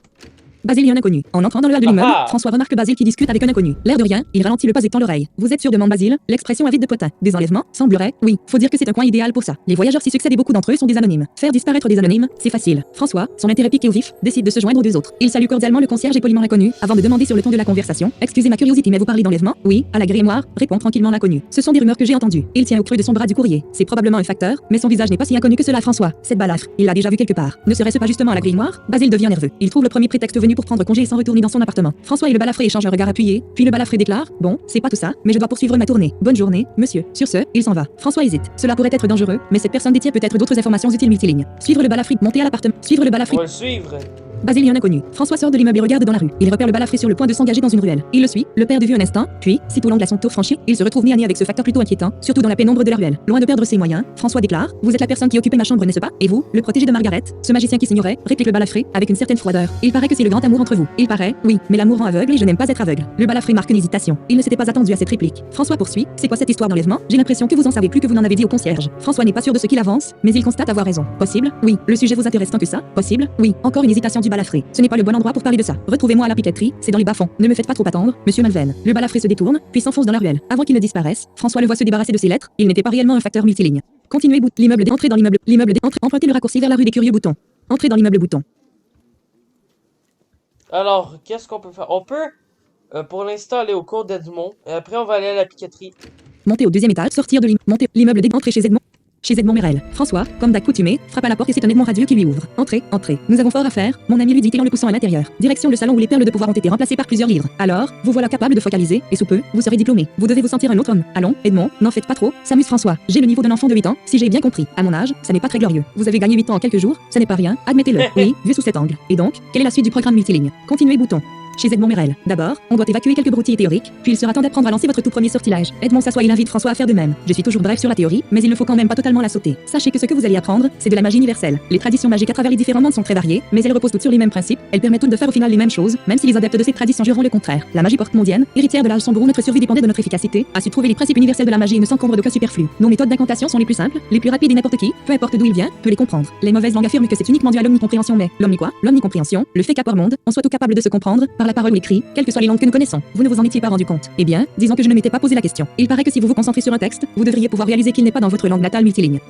Basile et un inconnu. En entrant dans le hall de l'immeuble, François remarque Basile qui discute avec un inconnu. L'air de rien, il ralentit le pas et tend l'oreille. Vous êtes sûr, demande Basile. L'expression avide de potin. Des enlèvements, semblerait. Oui, faut dire que c'est un coin idéal pour ça. Les voyageurs s'y succèdent et beaucoup d'entre eux sont des anonymes. Faire disparaître des anonymes, c'est facile. François, son intérêt piqué au vif, décide de se joindre aux deux autres. Il salue cordialement le concierge et poliment l'inconnu, avant de demander sur le ton de la conversation. Excusez ma curiosité, mais vous parlez d'enlèvement? Oui, à la grémoire, répond tranquillement l'inconnu. Ce sont des rumeurs que j'ai entendues. Il tient au creux de son bras du courrier. C'est probablement un facteur, mais son visage n'est pas si inconnu que cela, François. Cette balafre, il l'a déjà vu quelque part. Ne serait-ce pas justement à la grille noire? Basile devient nerveux. Il trouve le premier prétexte venu pour prendre congé et s'en retourner dans son appartement. François et le balafré échangent un regard appuyé, puis le balafré déclare: bon, c'est pas tout ça, mais je dois poursuivre ma tournée. Bonne journée, monsieur. Sur ce, il s'en va. François hésite. Cela pourrait être dangereux, mais cette personne détient peut-être d'autres informations utiles multilignes. Suivre le balafré, monter à l'appartement. Suivre le On balafré. va le suivre. Basile et un inconnu. François sort de l'immeuble et regarde dans la rue. Il repère le balafré sur le point de s'engager dans une ruelle. Il le suit, le perd de vue un instant, puis, sitôt l'angle à son tour franchi, il se retrouve nez à nez avec ce facteur plutôt inquiétant, surtout dans la pénombre de la ruelle. Loin de perdre ses moyens, François déclare: vous êtes la personne qui occupait ma chambre, n'est-ce pas? Et vous, le protégé de Margaret? Ce magicien qui s'ignorait, réplique le balafré, avec une certaine froideur. Il paraît que c'est le grand amour entre vous. Il paraît, oui, mais l'amour rend aveugle et je n'aime pas être aveugle. Le balafré marque une hésitation. Il ne s'était pas attendu à cette réplique. François poursuit: c'est quoi cette histoire d'enlèvement? J'ai l'impression que vous en savez plus que vous n'en avez dit au concierge. François n'est pas sûr de ce qu'il avance, mais il constate avoir raison. Possible? Oui. Le sujet vous intéresse tant que ça? Possible? Oui. Encore une hésitation du balafré. Ce n'est pas le bon endroit pour parler de ça. Retrouvez-moi à la piqueterie, c'est dans les bas-fonds. Ne me faites pas trop attendre, monsieur Malven. Le balafré se détourne, puis s'enfonce dans la ruelle. Avant qu'il ne disparaisse, François le voit se débarrasser de ses lettres. Il n'était pas réellement un facteur multiligne. Continuez l'immeuble d'entrée dans l'immeuble. L'immeuble d'entrée. Empruntez le raccourci vers la rue des Curieux bouton. Entrez dans l'immeuble bouton. Alors, qu'est-ce qu'on peut faire? On peut, pour l'instant, aller au cours d'Edmond. Et après, on va aller à la piqueterie. Montez au deuxième étage, sortir de l'immeuble d'entrée chez Edmond. Chez Edmond Merel. François, comme d'accoutumé, frappe à la porte et c'est un Edmond radieux qui lui ouvre. Entrez, entrez. Nous avons fort à faire, mon ami lui dit-il en le poussant à l'intérieur. Direction le salon où les perles de pouvoir ont été remplacées par plusieurs livres. Alors, vous voilà capable de focaliser, et sous peu, vous serez diplômé. Vous devez vous sentir un autre homme. Allons, Edmond, n'en faites pas trop, s'amuse François. J'ai le niveau d'un enfant de 8 ans, si j'ai bien compris. À mon âge, ça n'est pas très glorieux. Vous avez gagné 8 ans en quelques jours, ça n'est pas rien, admettez-le. Oui, vu sous cet angle. Et donc, quelle est la suite du programme multiligne? Continuez bouton. Chez Edmond Merel. D'abord, on doit évacuer quelques broutilles théoriques, puis il sera temps d'apprendre à lancer votre tout premier sortilège. Edmond s'assoit et invite François à faire de même. Je suis toujours bref sur la théorie, mais il ne faut quand même pas totalement la sauter. Sachez que ce que vous allez apprendre, c'est de la magie universelle. Les traditions magiques à travers les différents mondes sont très variées, mais elles reposent toutes sur les mêmes principes. Elles permettent toutes de faire au final les mêmes choses, même si les adeptes de ces traditions jureront le contraire. La magie porte-mondienne, héritière de l'âge sombre où notre survie dépendait de notre efficacité, a su trouver les principes universels de la magie et ne s'encombre d'aucun superflu. Nos méthodes d'incantation sont les plus simples, les plus rapides et n'importe qui, peu importe d'où il vient, peut les comprendre. Les mauvaises langues affirment que c'est uniquement dû à l'omnicompréhension, mais l'omni quoi? L'omnicompréhension, le fait qu'à part monde, on soit tout capable de se comprendre par la parole ou l'écrit, que soient les langues que nous connaissons. Vous ne vous en étiez pas rendu compte. Eh bien, disons que je ne m'étais pas posé la question. Il paraît que si vous vous concentrez sur un texte, vous devriez pouvoir réaliser qu'il n'est pas dans votre langue natale multiligne.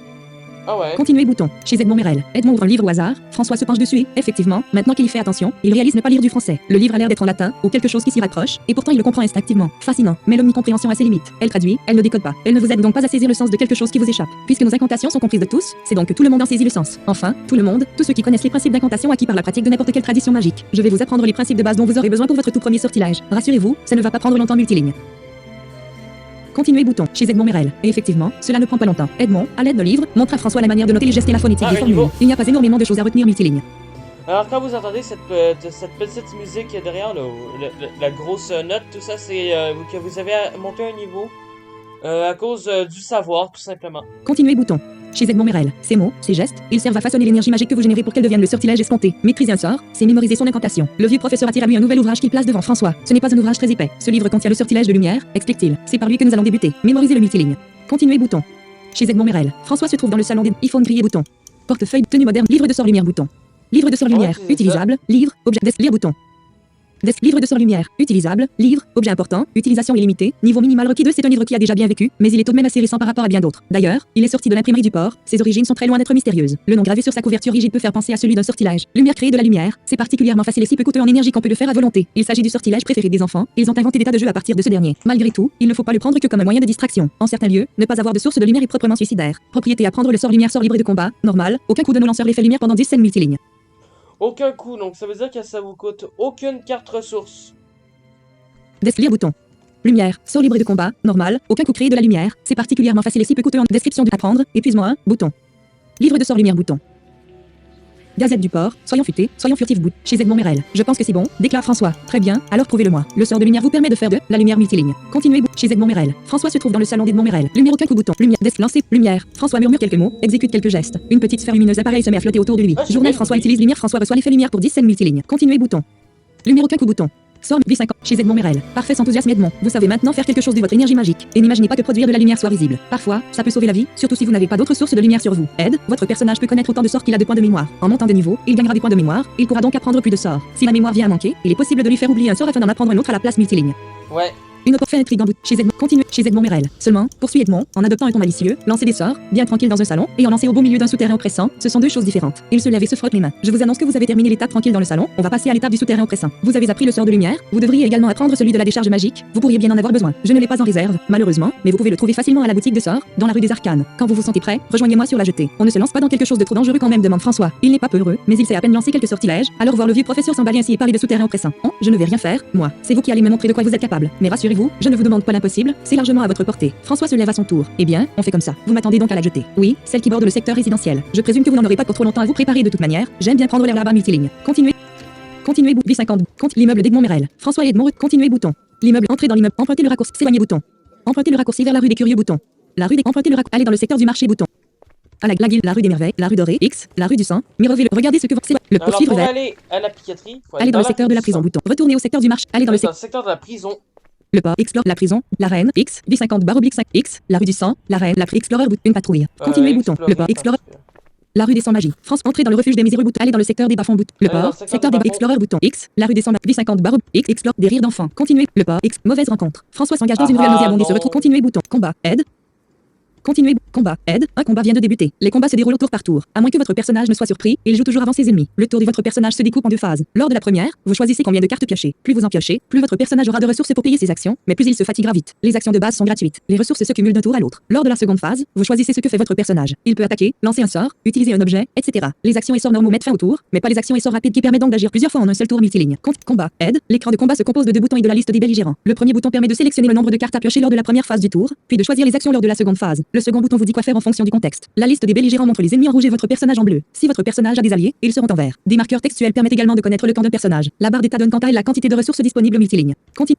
Ah ouais. Continuez bouton. Chez Edmond Merel. Edmond ouvre un livre au hasard. François se penche dessus et, effectivement, maintenant qu'il y fait attention, il réalise ne pas lire du français. Le livre a l'air d'être en latin, ou quelque chose qui s'y rapproche, et pourtant il le comprend instinctivement. Fascinant. Mais l'omnicompréhension a ses limites. Elle traduit, elle ne décode pas. Elle ne vous aide donc pas à saisir le sens de quelque chose qui vous échappe. Puisque nos incantations sont comprises de tous, c'est donc que tout le monde en saisit le sens. Enfin, tout le monde, tous ceux qui connaissent les principes d'incantation acquis par la pratique de n'importe quelle tradition magique. Je vais vous apprendre les principes de base dont vous aurez besoin pour votre tout premier sortilège. Rassurez-vous, ça ne va pas prendre longtemps multiligne. Continuez bouton. Chez Edmond Merel. Et effectivement, cela ne prend pas longtemps. Edmond, à l'aide de livre, montre à François la manière de noter les gestes et la phonétique des formules. Il n'y a pas énormément de choses à retenir multiligne. Alors, quand vous entendez cette petite musique derrière, la grosse note, tout ça, c'est que vous avez monté un niveau à cause du savoir, tout simplement. Continuez bouton. Chez Edmond Merel. Ces mots, ces gestes, ils servent à façonner l'énergie magique que vous générez pour qu'elle devienne le sortilège escompté. Maîtriser un sort, c'est mémoriser son incantation. Le vieux professeur attire à lui un nouvel ouvrage qu'il place devant François. Ce n'est pas un ouvrage très épais. Ce livre contient le sortilège de lumière, explique-t-il. C'est par lui que nous allons débuter. Mémoriser le multiligne. Continuez bouton. Chez Edmond Merel. François se trouve dans le salon des iPhone grillé bouton. Portefeuille, tenue moderne, livre de sort lumière bouton. Livre de sort lumière, utilisable, livre, objet, lire bouton. Livre de sort lumière, utilisable, livre, objet important, utilisation illimitée, niveau minimal requis 2. C'est un livre qui a déjà bien vécu, mais il est tout de même assez récent par rapport à bien d'autres. D'ailleurs, il est sorti de l'imprimerie du port, ses origines sont très loin d'être mystérieuses. Le nom gravé sur sa couverture rigide peut faire penser à celui d'un sortilège. Lumière créée de la lumière, c'est particulièrement facile et si peu coûteux en énergie qu'on peut le faire à volonté. Il s'agit du sortilège préféré des enfants, ils ont inventé des tas de jeux à partir de ce dernier. Malgré tout, il ne faut pas le prendre que comme un moyen de distraction. En certains lieux, ne pas avoir de source de lumière est proprement suicidaire. Propriété à prendre le sort lumière sort libre de combat, normal, aucun coup de nos lanceurs l'effet lumière pendant 10 scènes multilignes. Aucun coup, donc ça veut dire que ça vous coûte aucune carte ressource. Lire bouton. Lumière, sort libre de combat, normal, aucun coup créé de la lumière, c'est particulièrement facile et si peu coûteux en description de apprendre, épuisement 1, bouton. Livre de sort lumière bouton. Gazette du port, soyons futés, soyons furtifs bout. Chez Edmond Merel. Je pense que c'est bon, déclare François. Très bien, alors prouvez-le-moi. Le sort de lumière vous permet de faire de la lumière multiligne. Continuez bout. Chez Edmond Merel. François se trouve dans le salon d'Edmond Merel. Lumière aucun coup bouton. Lumière, lancer, lumière. François murmure quelques mots, exécute quelques gestes. Une petite sphère lumineuse apparaît et se met à flotter autour de lui. Journal François utilise lumière, François reçoit l'effet lumière pour 10 scènes multilignes. Continuez bouton. Lumière aucun coup bouton. Sort V50 chez Edmond Merel. Parfait enthousiasme Edmond. Vous savez maintenant faire quelque chose de votre énergie magique. Et n'imaginez pas que produire de la lumière soit risible. Parfois, ça peut sauver la vie, surtout si vous n'avez pas d'autres sources de lumière sur vous. Ed, votre personnage peut connaître autant de sorts qu'il a de points de mémoire. En montant de niveau, il gagnera des points de mémoire, il pourra donc apprendre plus de sorts. Si la mémoire vient à manquer, il est possible de lui faire oublier un sort afin d'en apprendre un autre à la place multiligne. Ouais. Une opportunité intrigue en bout. Chez Edmond. Continuez. Chez Edmond Merel. Seulement, poursuit Edmond, en adoptant un ton malicieux, lancer des sorts, bien tranquille dans un salon, et en lancer au beau milieu d'un souterrain oppressant. Ce sont deux choses différentes. Il se lève et se frotte les mains. Je vous annonce que vous avez terminé l'étape tranquille dans le salon. On va passer à l'étape du souterrain oppressant. Vous avez appris le sort de lumière. Vous devriez également apprendre celui de la décharge magique. Vous pourriez bien en avoir besoin. Je ne l'ai pas en réserve, malheureusement, mais vous pouvez le trouver facilement à la boutique de sorts, dans la rue des Arcanes. Quand vous vous sentez prêt, rejoignez-moi sur la jetée. On ne se lance pas dans quelque chose de trop dangereux quand même, demande François. Il n'est pas peureux, mais il sait à peine lancer quelques sortilèges. Alors voir le vieux professeur s'emballer ainsi et parler de souterrain oppressant. Oh, je ne vais rien faire, moi. C'est vous qui allez me montrer de quoi vous êtes capable. Mais rassurez-vous, je ne vous demande pas l'impossible, c'est largement à votre portée. François se lève à son tour. Eh bien, on fait comme ça. Vous m'attendez donc à la jetée. Oui, celle qui borde le secteur résidentiel. Je présume que vous n'en aurez pas pour trop longtemps à vous préparer de toute manière. J'aime bien prendre l'air là-bas multiligne. Continuez. Continuez V50. L'immeuble d'Edmond Merel. François et Edmond. Continuez bouton. L'immeuble. Entrez dans l'immeuble. Empruntez le raccourci. S'éloignez bouton. Empruntez le raccourci vers la rue des Curieux bouton. La rue des. Empruntez le raccourci. Allez dans le secteur du marché bouton. À la guilde, la rue des Merveilles, la rue dorée, X, la rue du sang, Miroville. Regardez ce que vous. Le Alors, poursuivre pour vers. aller à la psychiatrie, faut Allez dans le secteur de la prison. prison bouton. Retournez au secteur du marché. Allez dans le Dans le secteur de la prison. Le port, explore la prison, la reine, X, V50 /5, X, la rue du sang, la reine, la Explorer, une patrouille. Continuez bouton. Le port, Explorer. La rue des sans magie. France, entrez dans le refuge des miséreux bouton. Allez dans le secteur des bas-fonds bouton. Le Allez dans port, le secteur secteur des des bas-fonds. Explorer bouton. X, la rue des sans magie. V50 X, Explore des rires d'enfants. Continuez. Le port, X, mauvaise rencontre. François s'engage dans une nouvelle nauséabonde et se non. retrouve. Continuez bouton. Combat, aide. Continuez, combat, aide, un combat vient de débuter. Les combats se déroulent au tour par tour. À moins que votre personnage ne soit surpris, il joue toujours avant ses ennemis. Le tour de votre personnage se découpe en deux phases. Lors de la première, vous choisissez combien de cartes piocher. Plus vous en piochez, plus votre personnage aura de ressources pour payer ses actions, mais plus il se fatiguera vite. Les actions de base sont gratuites. Les ressources se cumulent d'un tour à l'autre. Lors de la seconde phase, vous choisissez ce que fait votre personnage. Il peut attaquer, lancer un sort, utiliser un objet, etc. Les actions et sorts normaux mettent fin au tour, mais pas les actions et sorts rapides qui permettent donc d'agir plusieurs fois en un seul tour multiligne. Combat, aide. L'écran de combat se compose de deux boutons et de la liste des belligérants. Le premier bouton permet de sélectionner le nombre de cartes à piocher lors de la première phase du tour, puis de choisir les actions lors de la seconde phase. Le second bouton vous dit quoi faire en fonction du contexte. La liste des belligérants montre les ennemis en rouge et votre personnage en bleu. Si votre personnage a des alliés, ils seront en vert. Des marqueurs textuels permettent également de connaître le camp d'un personnage. La barre d'état donne quant à elle la quantité de ressources disponibles multiligne.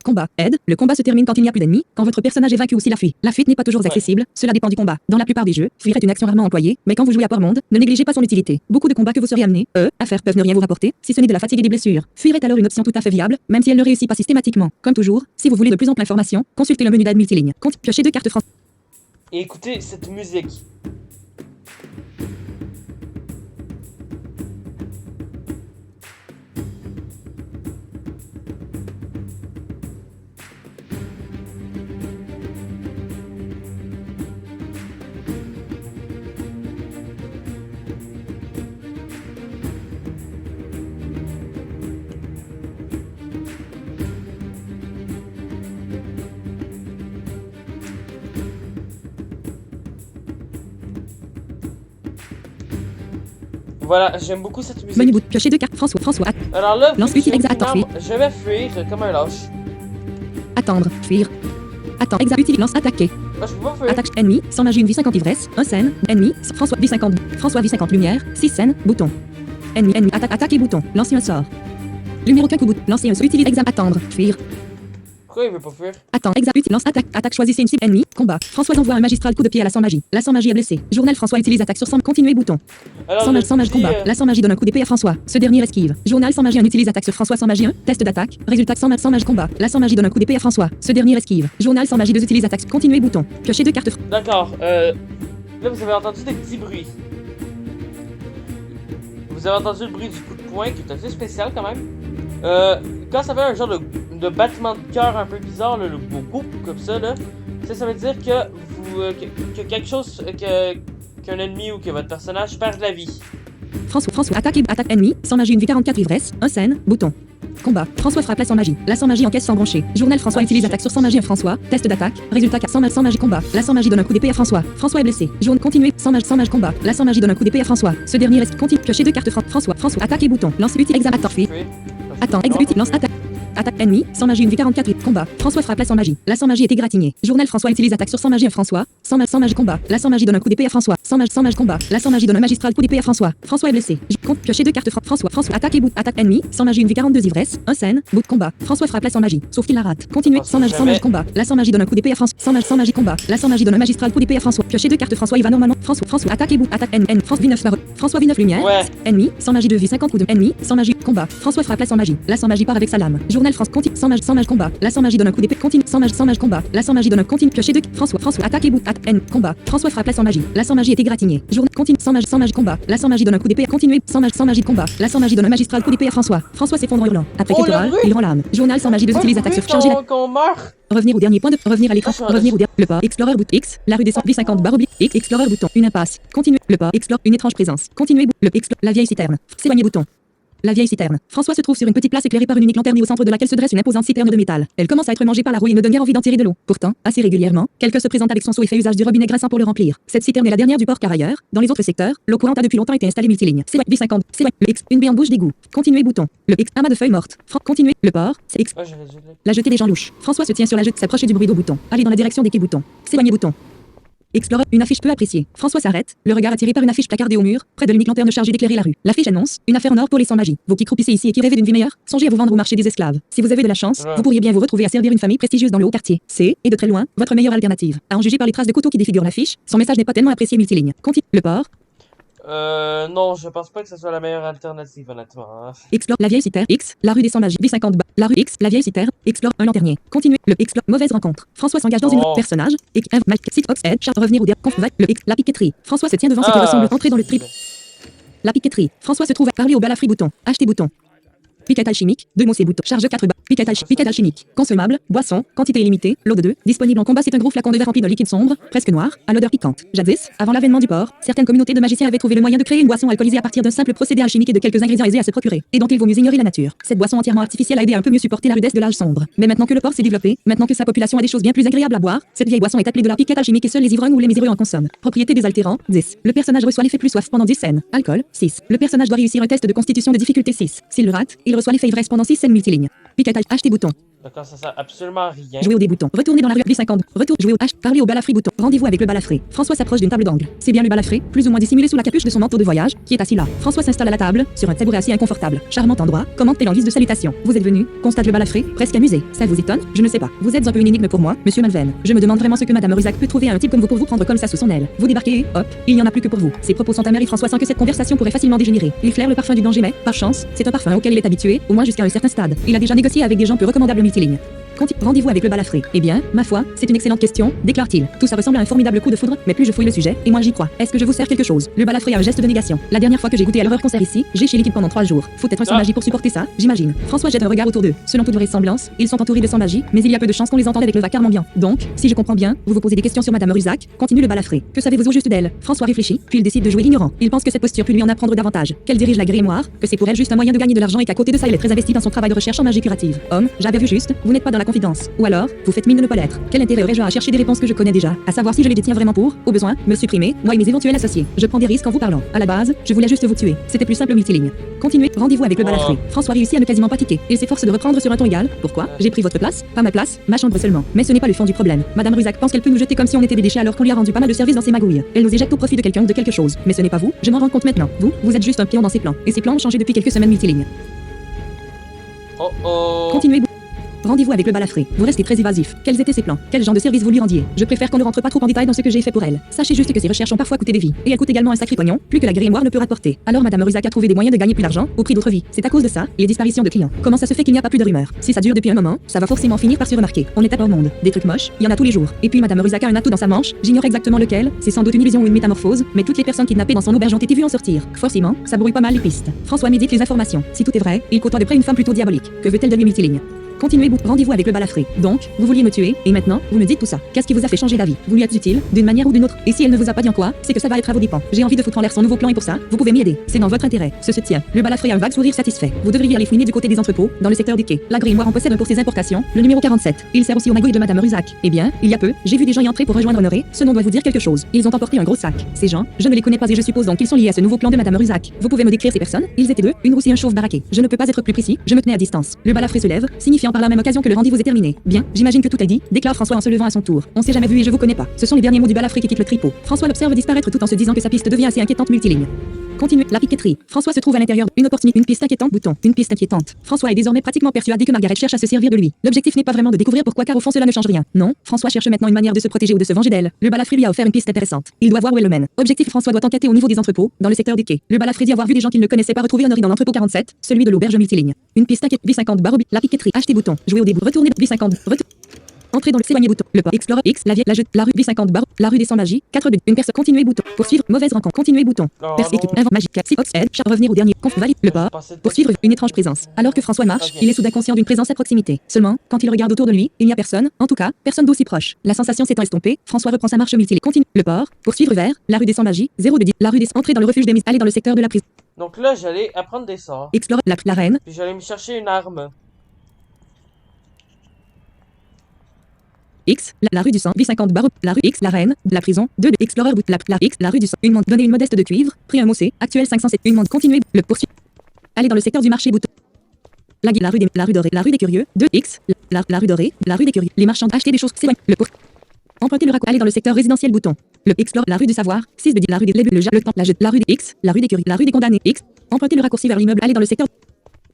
Combat, aide. Le combat se termine quand il n'y a plus d'ennemis, quand votre personnage est vaincu ou s'il a fui. La fuite n'est pas toujours accessible, cela dépend du combat. Dans la plupart des jeux, fuir est une action rarement employée, mais quand vous jouez à Port-Monde, ne négligez pas son utilité. Beaucoup de combats que vous serez amenés, à faire peuvent ne rien vous rapporter, si ce n'est de la fatigue et des blessures. Fuir est alors une option tout à fait viable, même si elle ne réussit pas systématiquement. Comme toujours, si vous voulez de plus amples informations, consultez le menu d'aide multiligne. Piochez deux cartes françaises. Et écoutez cette musique. Voilà, j'aime beaucoup cette musique. Menu bout, piocher deux cartes François. Alors là, vu Lance que utile j'ai exact, aucune arme, je vais fuir comme un lâche. Attendre, fuir. Attends, utile, lance, attaquer. Moi, je peux pas fuir. Attaque ennemi, sans magie, une vie 50 ivresse, un scène, ennemi, François vie 50 lumière, 6 scènes, bouton. Ennemi, attaque et bouton, lancer un sort. Numéro 4 coup bout, lancer un sort, utilise attendre, fuir. Pourquoi il veut pas fuir? Attends, utile, lance, attaque, choisissez une cible ennemi, combat. François envoie un magistral coup de pied à la sans magie. La sans magie est blessée. Journal François utilise attaque sur 100, continuer bouton. Alors, Sans magie combat. La sans magie donne un coup d'épée à François. Ce dernier esquive. Journal sans magie 1 utilise attaque sur François sans magie 1. Test d'attaque. Résultat sans magie combat. La sans magie donne un coup d'épée à François. Ce dernier esquive. Journal sans magie 2 utilise attaque. Continuer bouton. Piocher deux cartes. D'accord, là vous avez entendu des petits bruits. Vous avez entendu le bruit du coup de poing qui est assez spécial quand même. Quand ça fait un genre de battement de cœur un peu bizarre, là, le boum comme ça, là, ça veut dire que vous que quelque chose qu'un ennemi ou que votre personnage perd de la vie. François attaque ennemi. Sans magie une vie 44 ivresse. Un scène. Bouton. Combat. François frappe la sans magie. La sans magie encaisse sans broncher. Journal François utilise attaque sur sans magie à François. Test d'attaque. Résultat 4 sans magie combat. La sans magie donne un coup d'épée à François. François est blessé. Journal continuer sans magie combat. La sans magie donne un coup d'épée à François. Ce dernier reste continue. Piocher deux cartes François attaque et bouton. Lance utile examen. Attends, exécute, lance attaque. Attaque ennemi, sans magie une vie 44 combat. François frappe la sans magie. La sans magie est égratignée. Journal François utilise attaque sur sans magie à François. Sans magie combat. La sans magie donne un coup d'épée à François. Sans magie combat. La sans magie donne un magistral coup d'épée à François. François est blessé. Compte piocher deux cartes François attaque et bout. Attaque ennemi, sans magie une vie 42 ivresse. Un scène, bout de combat. François frappe la sans magie. Sauf qu'il la rate. Continuez, sans magie combat. La sans magie donne un coup d'épée à François. Sans magie combat. La sans magie donne un magistral coup d'épée à François. Piocher deux cartes François il va normalement. François attaque et bout. Attaque ennemi. François vie 9 lumière. Ouais. Ennemi, sans magie 2 vie 50 coups de ennemi, sans magie combat. François frappe la sans magie. La sans magie part avec sa lame. Journal France continue sans magie combat. La sans magie donne un coup d'épée continue sans magie combat. La sans magie donne un continue piocher deux François attaque et bout. Combat. François frappe la sans magie. La sans magie été égratigné. Journée continue sans magie combat. La sans magie donne un coup d'épée. Continuer sans magie de combat. La sans magie donne un magistral coup d'épée à François. François s'effondre en hurlant. Après Oh, quelques le râles, bruit! il rend l'âme. Journal sans magie de Ouais, utilise le attaque bruit surchargée. qu'on meurt. Revenir au dernier point de revenir à l'écran. Ah, Revenir au le port Explorer bouton X. La rue des V50 barre oblique X Explorer bouton. Une impasse. Continuer le port Explore une étrange présence. Continuer le Explore la vieille citerne. S'éloigner bouton. La vieille citerne. François se trouve sur une petite place éclairée par une unique lanterne et au centre de laquelle se dresse une imposante citerne de métal. Elle commence à être mangée par la rouille et ne donne guère envie d'en tirer de l'eau. Pourtant, assez régulièrement, quelqu'un se présente avec son seau et fait usage du robinet grassant pour le remplir. Cette citerne est la dernière du port car ailleurs, dans les autres secteurs, l'eau courante a depuis longtemps été installée multiligne. C'est V50, c'est le X, une baie en bouche d'égout. Continuer bouton. Le X, amas de feuilles mortes. Continuer, le port, c'est X. Ah, j'aurais dû le- La jetée des gens louches. François se tient sur la jetée, s'approcher du bruit d'eau bouton. Aller dans la direction des quais bouton. S'éloigner bouton. Explorer, une affiche peu appréciée. François s'arrête, le regard attiré par une affiche placardée au mur, près de l'unique lanterne chargée d'éclairer la rue. L'affiche annonce une affaire en or pour les sans-magie. Vous qui croupissez ici et qui rêvez d'une vie meilleure, songez à vous vendre au marché des esclaves. Si vous avez de la chance, Ouais. vous pourriez bien vous retrouver à servir une famille prestigieuse dans le haut quartier. C'est, et de très loin, votre meilleure alternative. À en juger par les traces de couteau qui défigurent l'affiche, son message n'est pas tellement apprécié multiligne. Continue. Le port, Non, je pense pas que ce soit la meilleure alternative, honnêtement. Hein. explore la vieille citerne X, la rue des sans-magie, V50 bas, la rue X, la vieille citerne, explore un lanternier. Continuer. Le explore mauvaise rencontre. François s'engage dans une Oh. personnage, site ops edge, revenir au le X, la piqueterie. François se tient devant ce qui ressemble entrer dans le trip. La piqueterie. François se trouve à parler au balafri bouton. Acheter bouton. Piquette alchimique, 2 mots c'est bouton. Charge 4 bas. Piquette alchimique. Consommable, boisson, quantité illimitée, lot de 2. Disponible en combat, c'est un gros flacon de verre rempli de liquide sombre, presque noir, à l'odeur piquante. Jadis, avant l'avènement du port, certaines communautés de magiciens avaient trouvé le moyen de créer une boisson alcoolisée à partir d'un simple procédé alchimique et de quelques ingrédients aisés à se procurer, et dont il vaut mieux ignorer la nature. Cette boisson entièrement artificielle a aidé à un peu mieux supporter la rudesse de l'âge sombre. Mais maintenant que le port s'est développé, maintenant que sa population a des choses bien plus agréables à boire, cette vieille boisson est appelée de la piquette alchimique et seuls les ivrognes ou les miséreux en consomment. Propriété désaltérant, 10. Le personnage reçoit l'effet plus soif pendant 10 scènes. Alcool, 6. Le personnage doit réussir un test de constitution de difficulté 6. S'il le rate, il reçoit l'effet ivresse pendant 6 scènes multilignes. Piquette acheter bouton. D'accord, ça sert absolument à rien. Jouer au des boutons. Retourner dans la rue V50. Retour. Jouer au H. Parler au balafré bouton. Rendez-vous avec le balafré. François s'approche d'une table d'angle. C'est bien le balafré, plus ou moins dissimulé sous la capuche de son manteau de voyage, qui est assis là. François s'installe à la table, sur un tabouret assez inconfortable. Charmant endroit, commente-t-elle en guise de salutation. Vous êtes venu, constate le balafré, presque amusé. Ça vous étonne? Je ne sais pas. Vous êtes un peu une énigme pour moi, monsieur Malven. Je me demande vraiment ce que madame Ruzac peut trouver à un type comme vous pour vous prendre comme ça sous son aile. Vous débarquez et, hop, il n'y en a plus que pour vous. Ses propos sont amers et François sent que cette conversation pourrait facilement dégénérer. Il flaire le parfum du danger mais, par chance, c'est un parfum auquel il est habitué, au moins jusqu'à un certain stade. Il a déjà négocié avec des gens peu recommandables multilignes. Rendez-vous avec le balafré. Eh bien, ma foi, c'est une excellente question, déclare-t-il. Tout ça ressemble à un formidable coup de foudre, mais plus je fouille le sujet, et moins j'y crois. Est-ce que je vous sers quelque chose? Le balafré a un geste de négation. La dernière fois que j'ai goûté à l'horreur qu'on sert ici, j'ai chez liquide pendant 3 jours. Faut être un sans magie pour supporter ça, j'imagine. François jette un regard autour d'eux. Selon toute vraisemblance, ils sont entourés de sans magie, mais il y a peu de chances qu'on les entende avec le vacarme ambiant. Donc, si je comprends bien, vous vous posez des questions sur madame Ruzac, continue le balafré. Que savez-vous au juste d'elle? François réfléchit, puis il décide de jouer l'ignorant. Il pense que cette posture peut lui en apprendre davantage, qu'elle dirige la grimoire, que c'est pour elle juste un moyen de gagner de l'argent et qu'à côté de ça, elle est très investie dans son travail de recherche en magie curative. Homme, j'avais vu juste, vous n'êtes pas dans la confidence. Ou alors, vous faites mine de ne pas l'être. Quel intérêt aurais-je à chercher des réponses que je connais déjà, à savoir si je les détiens vraiment pour, au besoin, me supprimer, moi et mes éventuels associés. Je prends des risques en vous parlant. À la base, je voulais juste vous tuer. C'était plus simple multiligne. Continuez, rendez-vous avec le balafré. François réussit à ne quasiment pas tiquer. Il s'efforce de reprendre sur un ton égal. Pourquoi? J'ai pris votre place, pas ma place, ma chambre seulement. Mais ce n'est pas le fond du problème. Madame Ruzac pense qu'elle peut nous jeter comme si on était des déchets alors qu'on lui a rendu pas mal de services dans ses magouilles. Elle nous éjecte au profit de quelqu'un ou de quelque chose. Mais ce n'est pas vous, je m'en rends compte maintenant. Vous êtes juste un pion dans ses plans. Et ses plans ont changé depuis quelques semaines multilignes. Oh oh. Continuez. Rendez-vous avec le balafré. Vous restez très évasif. Quels étaient ses plans? Quel genre de service vous lui rendiez? Je préfère qu'on ne rentre pas trop en détail dans ce que j'ai fait pour elle. Sachez juste que ses recherches ont parfois coûté des vies. Et elles coûtent également un sacré pognon, plus que la grimoire ne peut rapporter. Alors madame Ruzac a trouvé des moyens de gagner plus d'argent, au prix d'autres vies. C'est à cause de ça, les disparitions de clients. Comment ça se fait qu'il n'y a pas plus de rumeurs? Si ça dure depuis un moment, ça va forcément finir par se remarquer. On est à au monde. Des trucs moches, il y en a tous les jours. Et puis madame Ruzac a un atout dans sa manche, j'ignore exactement lequel, c'est sans doute une illusion ou une métamorphose, mais toutes les personnes kidnappées dans son auberge ont été vues en sortir. Forcément, ça brouille pas mal les pistes. François médite les informations. Si tout est vrai, il côtoie de près une femme plutôt diabolique. Que veut-elle de lui multiligne? Continuez, rendez-vous avec le balafré. Donc, vous vouliez me tuer, et maintenant, vous me dites tout ça. Qu'est-ce qui vous a fait changer d'avis? Vous lui êtes utile, d'une manière ou d'une autre. Et si elle ne vous a pas dit en quoi, c'est que ça va être à vos dépens. J'ai envie de foutre en l'air son nouveau plan et pour ça, vous pouvez m'y aider. C'est dans votre intérêt. Ce se tient. Le balafré a un vague sourire satisfait. Vous devriez aller fouiner du côté des entrepôts, dans le secteur des quais. La grimoire en possède un pour ses importations, le numéro 47. Il sert aussi aux magouilles de madame Ruzac. Eh bien, il y a peu, j'ai vu des gens y entrer pour rejoindre Honoré. Ce nom doit vous dire quelque chose. Ils ont emporté un gros sac. Ces gens, je ne les connais pas et je suppose donc qu'ils sont liés à ce nouveau plan de madame Ruzac. Vous pouvez me décrire ces personnes? Ils étaient deux, une rousse et un chauve baraqué. Je ne peux pas être plus précis, je me tenais à distance. Le balafré se lève, signifiant par la même occasion que le rendez-vous est terminé. Bien, j'imagine que tout est dit, déclare François en se levant à son tour. On s'est jamais vu et je vous connais pas. Ce sont les derniers mots du balafré qui quitte le tripot. François l'observe disparaître tout en se disant que sa piste devient assez inquiétante multiligne. Continuez. La piqueterie. François se trouve à l'intérieur. Une opportunité. Une piste inquiétante. Bouton. Une piste inquiétante. François est désormais pratiquement persuadé que Margaret cherche à se servir de lui. L'objectif n'est pas vraiment de découvrir pourquoi, car au fond cela ne change rien. Non, François cherche maintenant une manière de se protéger ou de se venger d'elle. Le balafré lui a offert une piste intéressante. Il doit voir où elle le mène. Objectif, François doit enquêter au niveau des entrepôts, dans le secteur des quais. Le balafré dit avoir vu des gens qu'il ne connaissait pas retrouver Honoré dans l'entrepôt 47, celui de l'auberge multiligne. Une piste inquiétante. V50 barre. La piqueterie. Acheter bouton. Jouer au début. Retourner. V50. Entrer dans le s'éloigner bouton. Le port. Explorer X. La rue V50 bar. La rue des sans magie. 4 de une personne. Continuer bouton. Poursuivre. Mauvaise rencontre. Continuer bouton. Perce équipe. Invent magique. Aide. Revenir au dernier. Valide. Le port. Poursuivre. Une étrange présence. Alors que François marche, il est soudain conscient d'une présence à proximité. Seulement, quand il regarde autour de lui, il n'y a personne. En tout cas, personne d'aussi proche. La sensation s'étant estompée, François reprend sa marche multiple. Continue. Le port. Poursuivre vers. La rue des sans magie. 0 de 10. La rue des. Entrer dans le refuge des mises. Aller dans le secteur de la prison. Donc là, j'allais apprendre des sorts. Explore la reine. Puis j'allais me chercher une arme. X, la rue du sang, V50 bar, la rue X, la reine, de la prison, 2 de Explorer bout, la X, la rue du sang, une montre, donner une modeste de cuivre, prix un mot C, actuel 507, une montre, continuer, le poursuivre. Aller dans le secteur du marché bouton. La rue dorée, la rue des curieux, 2X, la rue dorée, la rue des curieux, les marchands, acheter des choses, s'éloigner, le pour. Emprunter le raccord, aller dans le secteur résidentiel bouton. Le Explore, la rue du savoir, 6 de la rue des le temps, la rue des X, la rue des curieux, la rue des condamnés, X. Emprunter le raccourci vers l'immeuble, aller dans le secteur.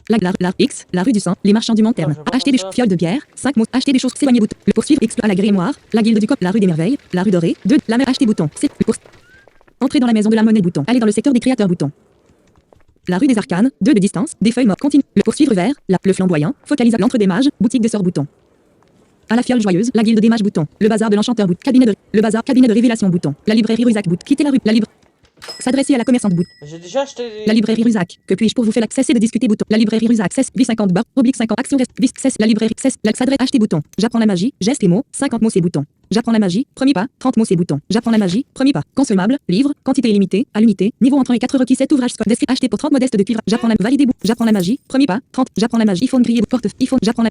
La X, la rue du sang, les marchands du long terme. Acheter des fioles de bière, 5 mots, acheter des choses, s'éloigner bouton. Le poursuivre, Explore, la grimoire, la guilde du cop, la rue des merveilles, la rue dorée, 2, la mer, acheter bouton. C'est le entrer dans la maison de la monnaie bouton. Aller dans le secteur des créateurs bouton. La rue des arcanes, 2 de distance, des feuilles mortes, continue. Le poursuivre vers, le flamboyant, focalise l'entre des mages, boutique de sort bouton. À la fiole joyeuse, la guilde des mages bouton. Le bazar de l'enchanteur bouton. Cabinet de révélation bouton. La librairie Rusac bouton. Quitter la rue, la libre. S'adresser à la commerçante bouton. J'ai déjà acheté des... La librairie Rusac. Que puis-je pour vous faire accès de discuter bouton. La librairie Rusac. Cesse. V50 bar. Oblique 50. Action reste. Vis. Cesse. La librairie. Cesse. S'adresse. Acheter bouton. J'apprends la magie. Gestes et mots. 50 mots c'est bouton. J'apprends la magie. Premier pas. 30 mots c'est bouton. J'apprends la magie. Premier pas. Consommable. Livre. Quantité illimitée. À l'unité. Niveau entrant et 4 requis 7 ouvrages. Descrit. Acheter pour 30 modestes de cuivre. J'apprends la valider bouton. J'apprends la magie. Premier pas. 30. J'apprends la magie. Iphone grillé. Porte. Iphone. J'apprends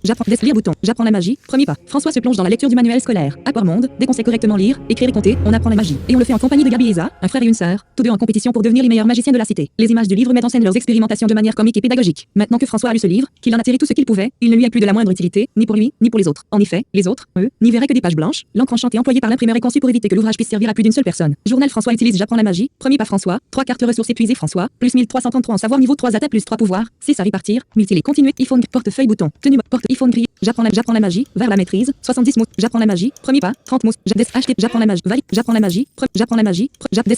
lire bouton. J'apprends la magie. Premier pas. François se plonge dans la lecture du manuel scolaire. Apport monde. Dès qu'on sait correctement lire, écrire et compter, on apprend la magie. Et on le fait en compagnie de Gabi et Isa, un frère et une sœur, tous deux en compétition pour devenir les meilleurs magiciens de la cité. Les images du livre mettent en scène leurs expérimentations de manière comique et pédagogique. Maintenant que François a lu ce livre, qu'il en a tiré tout ce qu'il pouvait, il ne lui a plus de la moindre utilité, ni pour lui, ni pour les autres. En effet, les autres, eux, n'y verraient que des pages blanches. L'encre enchantée employée par l'imprimeur est conçue pour éviter que l'ouvrage puisse servir à plus d'une seule personne. Journal François utilise J'apprends la magie. Premier pas François. 3 cartes ressources épuisées François. Plus 1333 en savoir niveau 3 attaques plus 3 pouvoirs. 6 à répartir. Multiplier. Continuer. iPhone. Portefeuille bouton. Tenue. Porte. iPhone grillé. J'apprends la magie. Vers la maîtrise. 70 mots. J'apprends la magie. Premier pas. 30 mots. Acheter. J'apprends la magie. Valide. J'apprends la magie. J'apprends la magie.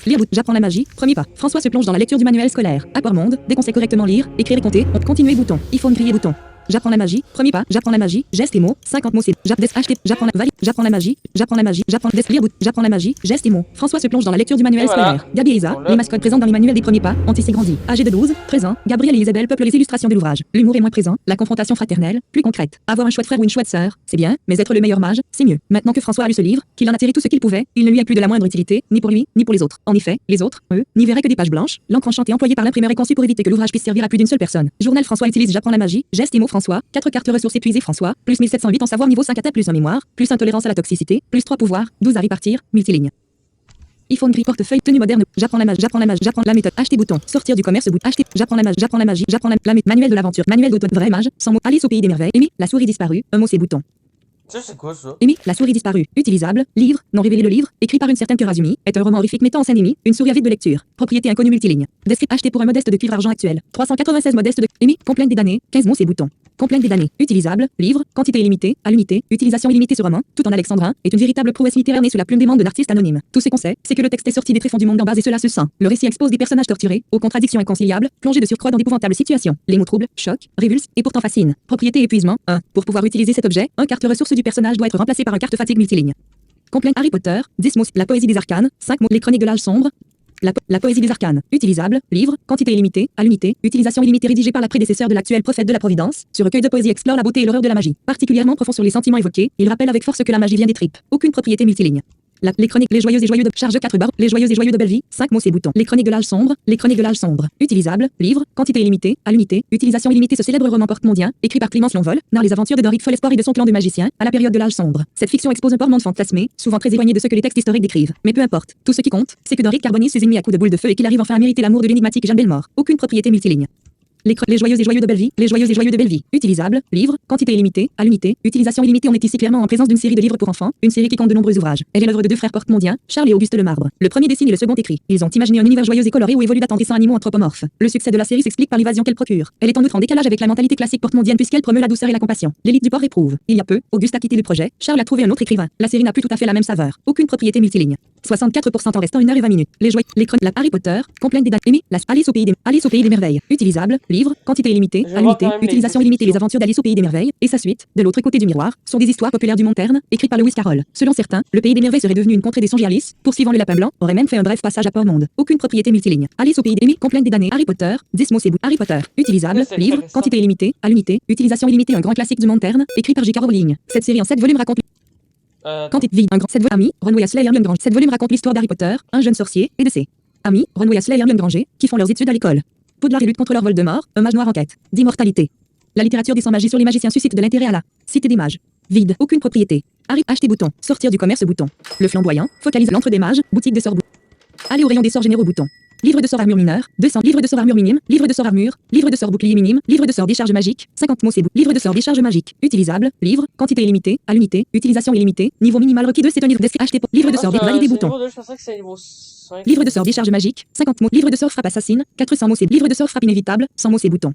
Lire. J'apprends la magie. Premier pas. François se plonge dans la lecture du manuel scolaire. Apport monde. Dès qu'on sait correctement lire, écrire et compter, on continue bouton. iPhone grillé bouton. J'apprends la magie. Premier pas. J'apprends la magie. Gestes et mots. 50 mots c'est. Acheter. J'apprends la valide. J'apprends la magie. J'apprends la magie. Lire. J'apprends la magie. Gestes et mots. François se plonge dans la lecture du manuel scolaire. Gabi et Isa, les mascottes présentes dans les manuels des premiers pas, ont tissé grandi. Âgés de 12, 13 ans, Gabriel et Isabelle peuplent les illustrations de l'ouvrage. L'humour est moins présent, la confrontation fraternelle, plus concrète. Avoir un chouette frère ou une chouette sœur, c'est bien, mais être le meilleur mage, c'est mieux. Maintenant que François a lu ce livre, qu'il en a tiré tout ce qu'il pouvait, il ne lui a plus de la moindre utilité, ni pour lui, ni pour les autres. En effet, les autres, eux, n'y verraient que des pages blanches. L'encre enchantée employée par l'imprimeur est conçue pour éviter que l'ouvrage puisse servir à plus d'une seule personne. Journal François utilise J'apprends la magie. Gestes et mots François. 4 cartes ressources épuisées François. Plus 1708 en savoir niveau 5 attaques plus en mémoire. Plus intolérance à la toxicité. Plus 3 pouvoirs. 12 à répartir. Multiligne. iPhone gris portefeuille tenue moderne. J'apprends la magie. J'apprends la méthode. Acheter bouton. Sortir du commerce bouton. Acheter. J'apprends la magie. J'apprends la manuel de l'aventure. Manuel d'auto. Vrai mage. Sans mots. Alice au pays des merveilles. Amy. La souris disparue. Un mot c'est bouton. Ça, c'est quoi ça? Amy, la souris disparue. Utilisable. Livre. Non révélé le livre. Écrit par une certaine Kurazumi. Est un roman horrifique mettant en scène Amy. Une souris avide de lecture. Propriété inconnue multiligne. Description acheté pour un modeste de cuivre argent actuel. 396 modeste de. Amy. Complainte des damnés. 15 mots c'est bouton. Complainte des damnés. Utilisable. Livre. Quantité illimitée. À l'unité. Utilisation illimitée. Ce roman, tout en alexandrin, est une véritable prouesse littéraire née sous la plume d'aimante d'un artiste anonyme. Tout ce qu'on sait, c'est que le texte est sorti des tréfonds du monde d'en bas et cela se sent. Le récit expose des personnages torturés, aux contradictions inconciliables, plongés de surcroît dans d'épouvantables situations. Les mots troubles, choc, révulsent et pourtant fascinent. Propriété épuisement. 1. Pour pouvoir utiliser cet objet, un carte ressource du personnage doit être remplacé par un carte fatigue multiligne. Complainte Harry Potter. 10 mots. La poésie des arcanes. 5 mots. Les chroniques de l'âge sombre. La poésie des arcanes. Utilisable. Livre. Quantité illimitée. À l'unité. Utilisation illimitée rédigée par la prédécesseur de l'actuel prophète de la Providence. Ce recueil de poésie explore la beauté et l'horreur de la magie. Particulièrement profond sur les sentiments évoqués, il rappelle avec force que la magie vient des tripes. Aucune propriété multiligne. Les chroniques, les joyeux et joyeux de charge 4 barres, les joyeux et joyeux de Belleville, 5 mots c'est bouton. Les chroniques de l'âge sombre, les chroniques de l'âge sombre. Utilisable, livre, quantité illimitée, à l'unité, utilisation illimitée. Ce célèbre roman porte-mondien, écrit par Clémence Lonvol, narre les aventures de Doric Follespoir et de son clan de magiciens, à la période de l'âge sombre. Cette fiction expose un monde fantasmé, souvent très éloigné de ce que les textes historiques décrivent. Mais peu importe, tout ce qui compte, c'est que Doric carbonise ses ennemis à coups de boules de feu et qu'il arrive enfin à mériter l'amour de l'énigmatique Jeanne Bellemare. Aucune propriété multiligne. Les joyeux et joyeux de Belleville, les joyeux et joyeux de Belleville. Utilisable, livre, quantité illimitée, à l'unité, utilisation illimitée. On est ici clairement en présence d'une série de livres pour enfants, une série qui compte de nombreux ouvrages. Elle est l'œuvre de 2 frères porte-mondiens, Charles et Auguste Lemarbre. Le premier dessine et le second écrit. Ils ont imaginé un univers joyeux et coloré où évoluent d'attendrissants animaux anthropomorphes. Le succès de la série s'explique par l'évasion qu'elle procure. Elle est en outre en décalage avec la mentalité classique porte-mondienne puisqu'elle promeut la douceur et la compassion. L'élite du port éprouve. Il y a peu, Auguste a quitté le projet, Charles a trouvé un autre écrivain. La série n'a plus tout à fait la même saveur. Aucune propriété multiligne. 64% en restant 1 heure et 20 minutes. Les jouets, les chroniques, la Harry Potter, complainte des dates, Amy, Alice au pays des merveilles. Utilisable, livre, quantité illimitée, Je à vois l'unité, quand même les utilisation illimitée, les descriptions. aventures d'Alice au pays des merveilles, et sa suite, de l'autre côté du miroir, sont des histoires populaires du monde Terne, écrites par Lewis Carroll. Selon certains, le pays des merveilles serait devenu une contrée des songes et Alice, poursuivant le lapin blanc, aurait même fait un bref passage à Port-Monde. Aucune propriété multiligne. Alice au pays des complainte des damnés, Harry Potter, 10 mots c'est bout. Harry Potter, utilisable, Oui, c'est livre, intéressant. quantité illimitée, à l'unité, utilisation illimitée, un grand classique du monde Terne, écrit par J.K. Rowling. Cette série en 7 volumes raconte quantité vide, un grand 7 volumes. Amis, Ron Weasley et Hermione Granger. 7 volumes raconte l'histoire d'Harry Potter, un jeune sorcier, et de ses amis, Ron Weasley et Hermione Granger, qui font leurs études à l'école. Poudlard et lutte contre leur Voldemort, un mage noir en quête d'immortalité. La littérature des sans-magie sur les magiciens suscite de l'intérêt à la Cité des mages. Vide, aucune propriété. Acheter bouton, sortir du commerce bouton. Le flamboyant, focalise l'entre des mages, boutique de sorts bouton. Aller au rayon des sorts généraux bouton. Livre de sorts armure mineur, 200, livre de sorts armure minime, livre de sorts armure, livre de sorts bouclier minime, livre de sorts décharge magique, 50 mots c'est bout, livre de sorts décharge magique, utilisable, livre, quantité illimitée, à l'unité, utilisation illimitée, niveau minimal requis 2 c'est un livre acheté pour, livre de sorts validé bouton. Niveau 2, je pensais que c'est niveau 5. Livre de sorts décharge magique, 50 mots, livre de sorts frappe assassine, 400 mots c'est livre de sorts frappe inévitable, 100 mots c'est bouton.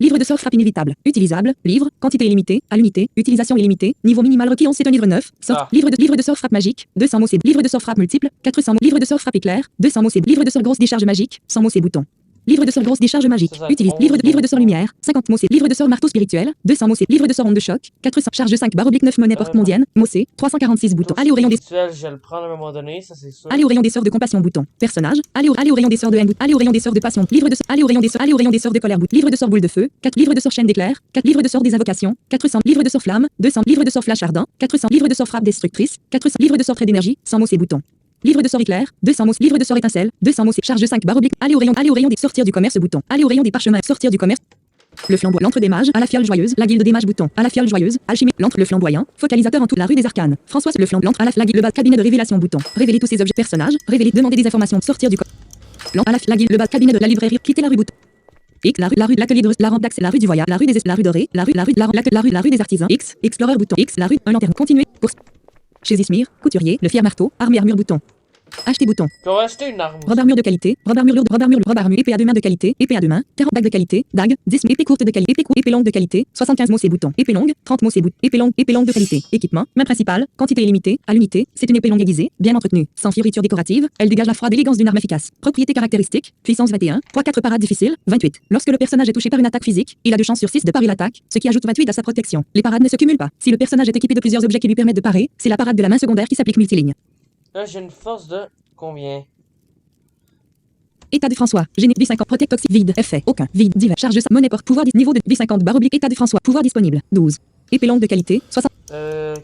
Livre de sorts frappe inévitable, utilisable, livre, quantité illimitée, à l'unité, utilisation illimitée, niveau minimal requis 11 c'est un livre 9, sort, livre de sorts frappe magique, 200 mots c'est livre de sorts frappe multiple, 400 mots, livre de sorts frappe éclair, 200 mots c'est livre de sorts grosse décharge magique, 100 mots c'est bouton. Livre de sorts grosse décharge magique, Ça, utilise, livre de sorts lumière, 50 mots c'est livre de sorts marteau spirituel, 200 mots c'est livre de sorts onde de choc, 400 charge 5 barre oblique 9 monnaie porte mondienne, mot c'est 346 boutons. Allez au rayon des spirituel, je vais le prendre à un moment donné, ça c'est sûr. allez au rayon des sorts de compassion bouton. Personnage. Allez au rayon des sorts de haine bouton. Allez au rayon des sorts de passion. Livre de sorts. Allez au rayon des sorts de colère bouton. Livre de sorts boule de feu. 4 livres de sorts chaîne d'éclair. 4 livres de sorts des invocations. 400 livres de sorts flamme. 200 livres de sorts flash ardent. 400 livres de sorts frappe destructrice. 400 livres de sorts trait d'énergie. 100 mots c'est bouton. Livre de sorts éclair, 200 mots, livre de sorts étincelle, 200 mots c'est charge 5 barre oblique. Allez au rayon des sortir du commerce bouton. Allez au rayon des parchemins, sortir du commerce. Le flamboyant, l'entre des mages, à la fiole joyeuse, la guilde des mages bouton, à la fiole joyeuse, alchimie, l'entre le flamboyant, focalisateur en toute la rue des arcanes. François le flamboyant, à la guilde, le bas cabinet de révélation bouton. Révéler tous ces objets personnages, révéler, demander des informations, sortir du à la guilde, le bas cabinet de la librairie, quitter la rue bouton. X, la rue de l'atelier de la rampe d'accès, la rue du voyage, la rue dorée, la rue des artisans, X, explorer bouton, X, la rue, un lanterne, continuer, pour chez Ismir, couturier, le fier marteau, armure bouton. Acheter bouton. On va acheter une arme. Robe armure de qualité, robe armure, épée à deux mains de qualité, épée à deux mains, 40 bagues de qualité, dague, 10 épée courte de qualité, épée longue de qualité, 75 mots c'est bouton, épée longue, 30 mots c'est bout, épée longue de qualité, équipement, main principale, quantité illimitée, à l'unité, c'est une épée longue aiguisée, bien entretenue, sans fioriture décorative, elle dégage la froide élégance d'une arme efficace. Propriété caractéristique, puissance 21, poids 4 parades difficiles, 28. Lorsque le personnage est touché par une attaque physique, il a 2 chances sur 6 de parer l'attaque, ce qui ajoute 28 à sa protection. Les parades ne se cumulent pas. Si le personnage est équipé de plusieurs objets qui lui permettent de parer, c'est la parade de la main secondaire qui s'applique multiligne. Là, j'ai une force de combien? État de François. Génie 50. Protect toxique. Vide. Effet. Aucun. Vide. Divers. Charge. Monnaie porte. Pouvoir. Niveau de 50. Barre oblique. État de François. Pouvoir disponible. 12. Épée longue de qualité. 60.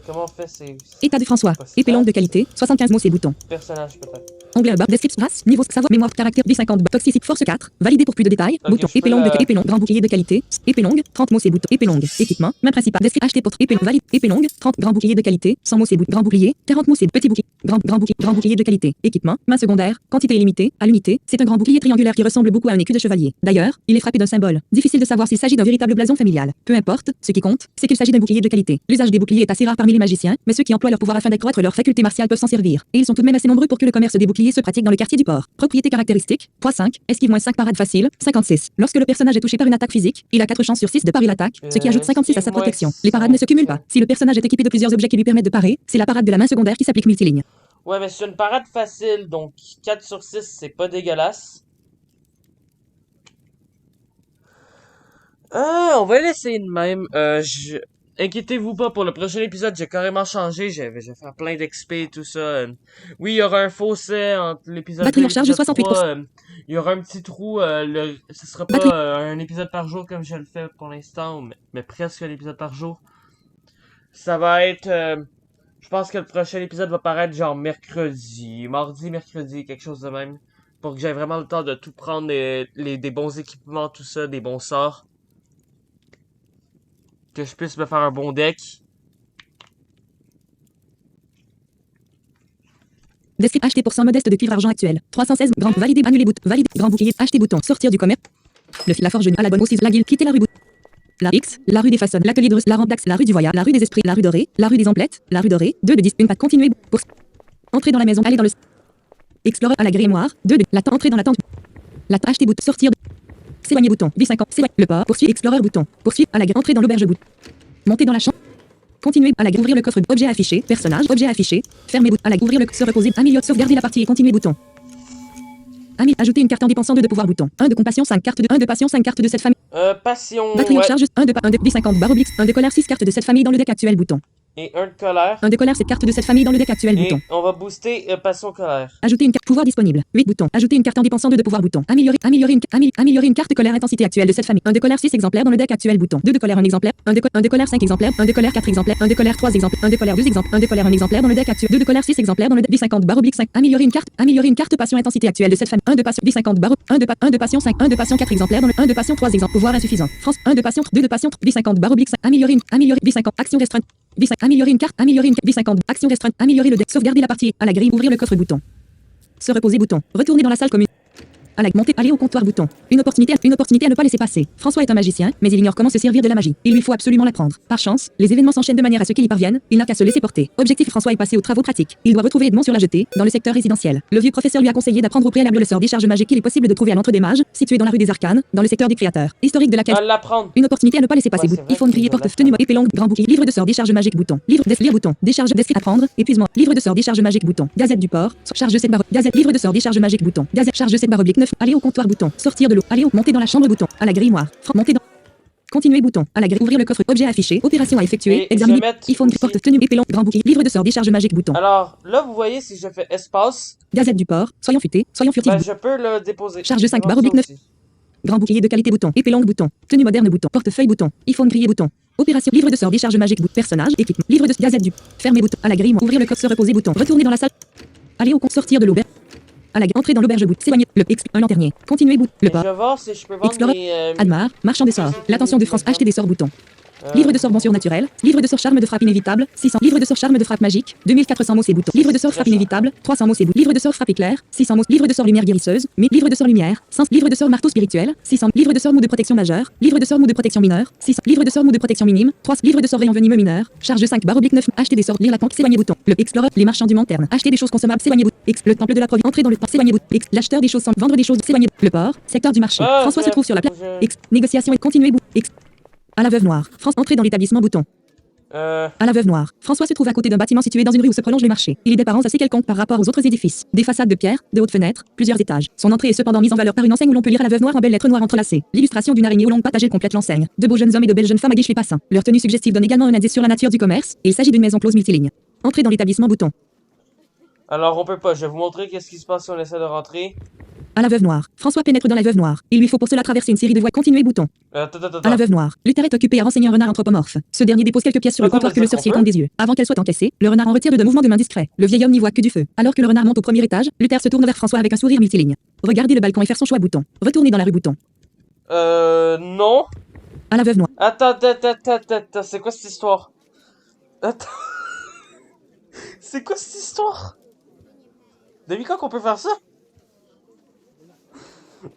Comment on fait c'est... État de François. Épée longue de qualité. 75 mots c'est bouton. Personnage peut-être. Onglet bas. Description. Race. Niveau. Savoir. Mémoire. Caractère. 50. Toxicité. Force 4. Validé pour plus de détails. Ok, Bouton. je Épée peux longue. la- Épée longue. Grand bouclier de qualité. Épée longue. 30 mots c'est bouton. Épée longue. Équipement. Main principale. Description. Acheter pour épée valide. Épée longue. 30. Grand bouclier de qualité. 100 mots c'est bouton. Grand bouclier. 40 mots c'est petit bouclier. Grand bouclier de qualité. Équipement. Main secondaire. Quantité illimitée. À l'unité. C'est un grand bouclier triangulaire qui ressemble beaucoup à un écu de chevalier. D'ailleurs, il est frappé d'un symbole. Difficile de savoir s'il s'agit d'un véritable blason familial. Peu importe. Ce qui compte, c'est qu'il s'agit d'un bouclier de qualité. L'usage des boucliers est assez rare parmi les magiciens, mais ceux qui emploient leur pouvoir afin d'accroître leurs facultés martiales peuvent s'en servir. Et ils sont tout de même assez nombreux pour que le commerce des boucliers se pratique dans le quartier du port. Propriété caractéristique. Poids 5. Esquive moins 5 parade facile. 56. Lorsque le personnage est touché par une attaque physique, il a 4 chances sur 6 de parer l'attaque, ce qui ajoute 56 à sa protection. Les parades ne se cumulent pas. Si le personnage est équipé de plusieurs objets qui lui permettent de parer, c'est la parade de la main secondaire qui s'applique multiligne. Ouais, mais c'est une parade facile, donc 4 sur 6, c'est pas dégueulasse. On va l'essayer de même. Inquiétez-vous pas, pour le prochain épisode, j'ai carrément changé. Je vais faire plein d'XP et tout ça. Oui, il y aura un fossé entre l'épisode 2 Batterie et en charge, l'épisode 68%. 3. Il y aura un petit trou. Ce sera pas Batterie. un épisode par jour comme je le fais pour l'instant, mais presque un épisode par jour. Ça va être... je pense que le prochain épisode va paraître genre mercredi, mardi, mercredi, quelque chose de même. Pour que j'aie vraiment le temps de tout prendre, des bons équipements, tout ça, des bons sorts. Que je puisse me faire un bon deck. Description. Acheter pour 100 modeste de cuivre argent actuel. 316. Grand. Valider. Annuler bouton. Valider. Grand bouclier. Acheter bouton. Sortir du commerce. La forge à la bonne aussi. La guilde. Quitter la rue. La X. La rue des façons. L'atelier de la rampe d'accès. La rue du voyage. La rue des esprits. La rue dorée. La rue des emplettes. La rue dorée. 2 de 10. Une patte. Continuer. Pour entrer dans la maison. Aller dans le explorer à la grimoire. 2 de la tente. Entrer dans la tente. La tente. Acheter bouton. Sortir. S'éloigner bouton. V50. S'éloigner. Le port. Poursuivre. Explorer bouton. Poursuivre à la entrer dans l'auberge bouton. Monter dans la chambre. Continuer à la ouvrir le coffre. Objet affiché. Personnage. Objet affiché. Fermer bouton. À la ouvrir le se reposer. Améliorer. Sauvegarder la partie et continuer bouton. Ajouter une carte en dépensant 2 de pouvoir bouton. 1 de compassion, 5 cartes de 1 de passion, 5 cartes de cette famille. Passion. Batterie en Ouais. charge. 1 de D50 barre oblique. 1 de colère, 6 cartes de cette famille dans le deck actuel bouton. Et un de colère. 1 de colère, 7 cartes de cette famille dans le deck actuel Et bouton. on va booster passion colère. Ajouter une carte pouvoir disponible. 8 boutons. Ajouter une carte en dépensant 2 de pouvoir bouton. Améliorer une carte colère intensité actuelle de cette famille. 1 de colère 6 exemplaires dans le deck actuel bouton. 2 de colère 1 exemplaire. 1 de colère 5 exemplaires. 1 de colère 4 exemplaires. 1 de colère 3 exemplaires. 1 de colère 2 exemplaires. 1 de colère 1 exemplaire dans le deck actuel. 2 de colère 6 exemplaires dans le deck D50 barre oblique 5. Améliorer une carte passion intensité actuelle de cette famille. 1 de passion D50 barre 1 de passion 5. 1 de passion 4 exemplaires dans le 1 de passion 3 exemplaires. Pouvoir insuffisant. France 1 de passion 2 de passion D50 barre oblique 5. Améliorer D50 action restreinte. D5, améliorer une carte, D50, action restreinte, améliorer le deck, sauvegarder la partie, à la grille, ouvrir le coffre bouton. Se reposer bouton, retourner dans la salle commune. À la montée, aller au comptoir bouton. Une opportunité à ne pas laisser passer. François est un magicien, mais il ignore comment se servir de la magie. Il lui faut absolument l'apprendre. Par chance, les événements s'enchaînent de manière à ce qu'il y parvienne. Il n'a qu'à se laisser porter. Objectif, François est passé aux travaux pratiques. Il doit retrouver Edmond sur la jetée, dans le secteur résidentiel. Le vieux professeur lui a conseillé d'apprendre au préalable le sort des charges magiques qu'il est possible de trouver à l'entre des mages, situé dans la rue des Arcanes, dans le secteur des créateurs. Historique de la quête. À l'apprendre. Une opportunité à ne pas laisser passer. Ouais, c'est vrai Iphone que grillé je porte l'apprends. tenue épée longue grand bouclier livre de sort décharge magique bouton lire bouton décharge d'escrire apprendre épuisement livre de sort décharge magique bouton Gazette du port charge 7 barre Gazette livre de sort décharge magique bouton Gazette charge 7 barre oblique 9 aller au comptoir bouton sortir de l'eau aller au monter dans la chambre bouton à la grimoire monter dans continuer bouton à la grille ouvrir le coffre objet affiché opération à Et effectuer je examiner vais mettre iPhone aussi- porte tenue épée longue grand bouclier livre de sort décharge magique bouton Alors, là, vous voyez, si je fais espace, Gazette du port soyons futés soyons furtifs ben, je peux le déposer. Charge Je 5 vais barre voir oblique ça aussi. grand bouclier de qualité bouton épée longue bouton tenue moderne bouton portefeuille bouton iPhone grillé bouton opération livre de sort décharge magique bouton personnage équipement livre de gazette du fermer bouton à la grille ouvrir le coffre se reposer bouton retourner dans la salle aller au compte sortir de l'auberge à la entrer dans l'auberge bouton s'éloigner le X un lanternier continuer bouton le Et pas je vais voir si je peux vendre Explorer. mes... Admar marchand de sorts l'attention de France acheter des sorts bouton livre de sort bon surnaturel, livre de sort charme de frappe inévitable, 600 livre de sort charme de frappe magique, 2400 mots c'est bouton, livre de sort frappe inévitable, 300 mots c'est bouton, livre de sort frappe éclair, 600 mots, livre de sort lumière guérisseuse, 1000 livre de sort lumière, 100 livre de sort marteau spirituel, 600 livre de sort mot de protection majeure, livre de sort mot de protection mineure, 600 livre de sort mot de protection minime, 3 livre de sort rayon venimeux mineur, charge 5 barre oblique 9, acheter des sorts, lire la planque, s'éloigner bouton, le explorer, les marchands du montagne, acheter des choses consommables, s'éloigner bouton, X, le temple de la province, entrer dans le temple, s'éloigner bouton, X, l'acheteur des choses sans vendre des choses, s'éloigner, le port, secteur du marché, Ah, François je- se trouve sur la place, je- X, négociation et continuer bouton, X, à la veuve noire, France, entrer dans l'établissement bouton. À la Veuve Noire, François se trouve à côté d'un bâtiment situé dans une rue où se prolongent les marchés. Il est d'apparence assez quelconque par rapport aux autres édifices. Des façades de pierre, de hautes fenêtres, plusieurs étages. Son entrée est cependant mise en valeur par une enseigne où l'on peut lire à la Veuve Noire en belles lettres noires entrelacées. L'illustration d'une araignée aux longues pattes âgées complète l'enseigne. De beaux jeunes hommes et de belles jeunes femmes à guiches les passants. Leur tenue suggestive donne également un indice sur la nature du commerce. Il s'agit d'une maison close multiligne. Entrée dans l'établissement bouton. Alors, on peut pas. Je vais vous montrer qu'est-ce qui se passe si on essaie de rentrer. À la Veuve Noire, François pénètre dans la Veuve Noire. Il lui faut pour cela traverser une série de voies continuer bouton. À la Veuve Noire, Luther est occupé à renseigner un renard anthropomorphe. Ce dernier dépose quelques pièces sur le Attends, comptoir mais que le ça sorcier qu'on peut? tente des yeux. Avant qu'elles soient encaissées, le renard en retire de mouvements de main discrets. Le vieil homme n'y voit que du feu. Alors que le renard monte au premier étage, Luther se tourne vers François avec un sourire multiligne. Regarder le balcon et faire son choix bouton. Retourner dans la rue bouton. Non. À la Veuve Noire. Attends, c'est quoi cette histoire? Attends. C'est quoi cette histoire? Depuis quand qu'on peut faire ça?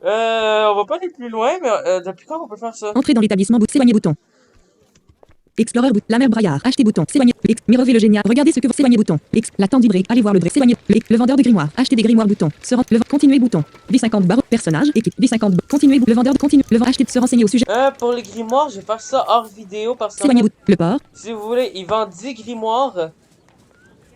On va pas aller plus loin, mais depuis quand qu'on peut faire ça? Entrer dans l'établissement bouton. S'éloigner bouton. Explorer bouton. La mère Braillard. Acheter bouton. S'éloigner. X. Mirover le génial. Regardez ce que vous s'éloigner bouton. X. La tente du brick. Allez voir le brick. S'éloigner. Le vendeur de grimoire. Acheter des grimoires bouton. Se rendre. Continuer bouton. D50 barre. Personnage. Équipe. D50 continuer. Le vendeur de continue. Le vendeur acheter de se renseigner au sujet. Pour les grimoires, je vais faire ça hors vidéo parce que S'éloigner bouton. Le port. si vous voulez, ils vendent 10 grimoires.